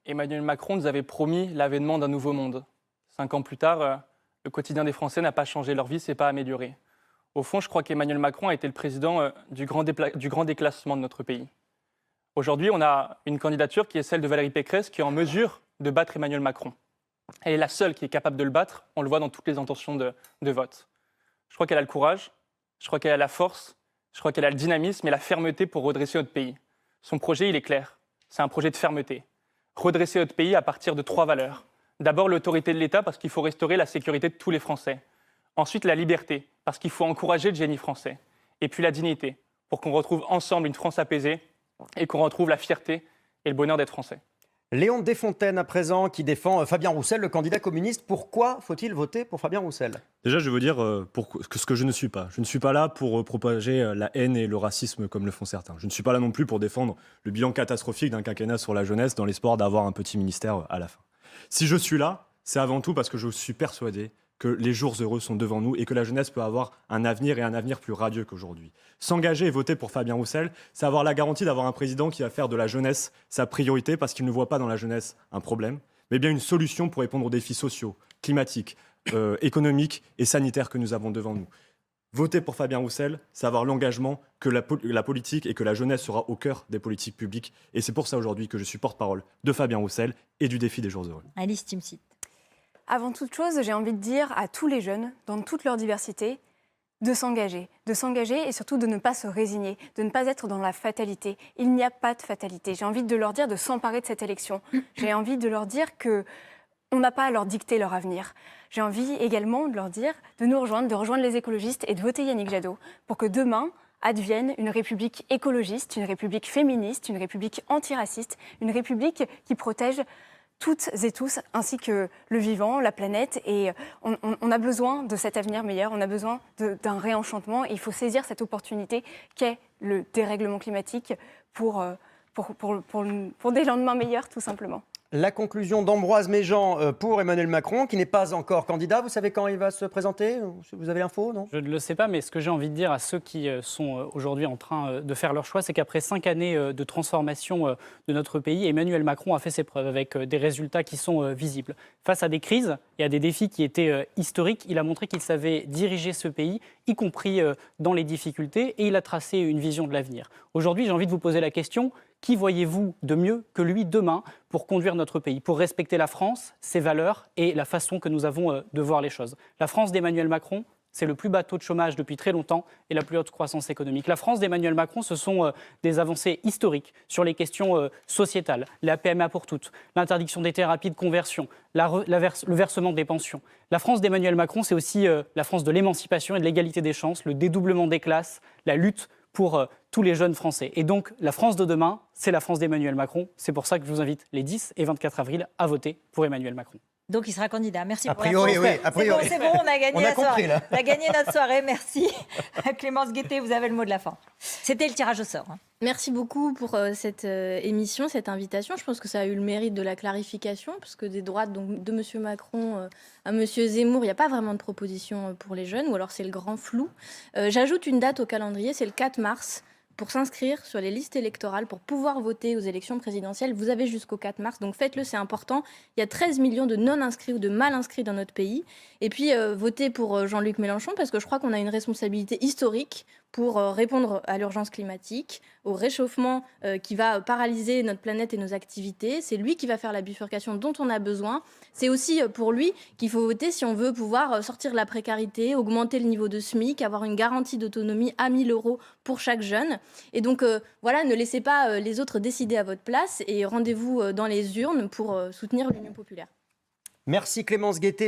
Emmanuel Macron nous avait promis l'avènement d'un nouveau monde. 5 ans plus tard, le quotidien des Français n'a pas changé, leur vie ne s'est pas améliorée. Au fond, je crois qu'Emmanuel Macron a été le président du grand déclassement de notre pays. Aujourd'hui, on a une candidature qui est celle de Valérie Pécresse, qui est en mesure de battre Emmanuel Macron. Elle est la seule qui est capable de le battre. On le voit dans toutes les intentions de vote. Je crois qu'elle a le courage, je crois qu'elle a la force, je crois qu'elle a le dynamisme et la fermeté pour redresser notre pays. Son projet, il est clair. C'est un projet de fermeté. Redresser notre pays à partir de 3 valeurs. D'abord, l'autorité de l'État, parce qu'il faut restaurer la sécurité de tous les Français. Ensuite, la liberté, parce qu'il faut encourager le génie français. Et puis la dignité, pour qu'on retrouve ensemble une France apaisée et qu'on retrouve la fierté et le bonheur d'être Français. Léon Desfontaines, à présent, qui défend Fabien Roussel, le candidat communiste. Pourquoi faut-il voter pour Fabien Roussel ? Déjà, je veux dire ce que je ne suis pas. Je ne suis pas là pour propager la haine et le racisme comme le font certains. Je ne suis pas là non plus pour défendre le bilan catastrophique d'un quinquennat sur la jeunesse dans l'espoir d'avoir un petit ministère à la fin. Si je suis là, c'est avant tout parce que je suis persuadé que les jours heureux sont devant nous et que la jeunesse peut avoir un avenir et un avenir plus radieux qu'aujourd'hui. S'engager et voter pour Fabien Roussel, c'est avoir la garantie d'avoir un président qui va faire de la jeunesse sa priorité parce qu'il ne voit pas dans la jeunesse un problème, mais bien une solution pour répondre aux défis sociaux, climatiques, économiques et sanitaires que nous avons devant nous. Voter pour Fabien Roussel, c'est avoir l'engagement que la politique et que la jeunesse sera au cœur des politiques publiques. Et c'est pour ça aujourd'hui que je suis porte-parole de Fabien Roussel et du défi des jours heureux. Alice Timsit. Avant toute chose, j'ai envie de dire à tous les jeunes, dans toute leur diversité, de s'engager et surtout de ne pas se résigner, de ne pas être dans la fatalité. Il n'y a pas de fatalité. J'ai envie de leur dire de s'emparer de cette élection. J'ai envie de leur dire qu'on n'a pas à leur dicter leur avenir. J'ai envie également de leur dire de nous rejoindre, de rejoindre les écologistes et de voter Yannick Jadot pour que demain advienne une république écologiste, une république féministe, une république antiraciste, une république qui protège toutes et tous, ainsi que le vivant, la planète. Et on a besoin de cet avenir meilleur, on a besoin d'un réenchantement. Et il faut saisir cette opportunité qu'est le dérèglement climatique pour des lendemains meilleurs, tout simplement. La conclusion d'Ambroise Méjean pour Emmanuel Macron, qui n'est pas encore candidat. Vous savez quand il va se présenter ? Vous avez l'info, non ? Je ne le sais pas, mais ce que j'ai envie de dire à ceux qui sont aujourd'hui en train de faire leur choix, c'est qu'après 5 années de transformation de notre pays, Emmanuel Macron a fait ses preuves avec des résultats qui sont visibles. Face à des crises et à des défis qui étaient historiques, il a montré qu'il savait diriger ce pays, y compris dans les difficultés, et il a tracé une vision de l'avenir. Aujourd'hui, j'ai envie de vous poser la question: qui voyez-vous de mieux que lui demain pour conduire notre pays, pour respecter la France, ses valeurs et la façon que nous avons de voir les choses ? La France d'Emmanuel Macron, c'est le plus bas taux de chômage depuis très longtemps et la plus haute croissance économique. La France d'Emmanuel Macron, ce sont des avancées historiques sur les questions sociétales, la PMA pour toutes, l'interdiction des thérapies de conversion, le versement des pensions. La France d'Emmanuel Macron, c'est aussi la France de l'émancipation et de l'égalité des chances, le dédoublement des classes, la lutte pour tous les jeunes Français. Et donc, la France de demain, c'est la France d'Emmanuel Macron. C'est pour ça que je vous invite les 10 et 24 avril à voter pour Emmanuel Macron. Donc il sera candidat. Merci A pour priori, la oui. A priori. C'est bon, on a gagné On a la compris, soirée. là. On a gagné notre soirée. Merci. Clémence Guettet, vous avez le mot de la fin. C'était le tirage au sort. Merci beaucoup pour cette émission, cette invitation. Je pense que ça a eu le mérite de la clarification, parce que des droites, donc de M. Macron à M. Zemmour, il n'y a pas vraiment de proposition pour les jeunes, ou alors c'est le grand flou. J'ajoute une date au calendrier, c'est le 4 mars. Pour s'inscrire sur les listes électorales, pour pouvoir voter aux élections présidentielles, vous avez jusqu'au 4 mars, donc faites-le, c'est important. Il y a 13 millions de non-inscrits ou de mal-inscrits dans notre pays. Et puis, votez pour Jean-Luc Mélenchon, parce que je crois qu'on a une responsabilité historique pour répondre à l'urgence climatique, au réchauffement qui va paralyser notre planète et nos activités. C'est lui qui va faire la bifurcation dont on a besoin. C'est aussi pour lui qu'il faut voter si on veut pouvoir sortir de la précarité, augmenter le niveau de SMIC, avoir une garantie d'autonomie à 1 000 € pour chaque jeune. Et donc, voilà, ne laissez pas les autres décider à votre place et rendez-vous dans les urnes pour soutenir l'Union populaire. Merci Clémence Guettet.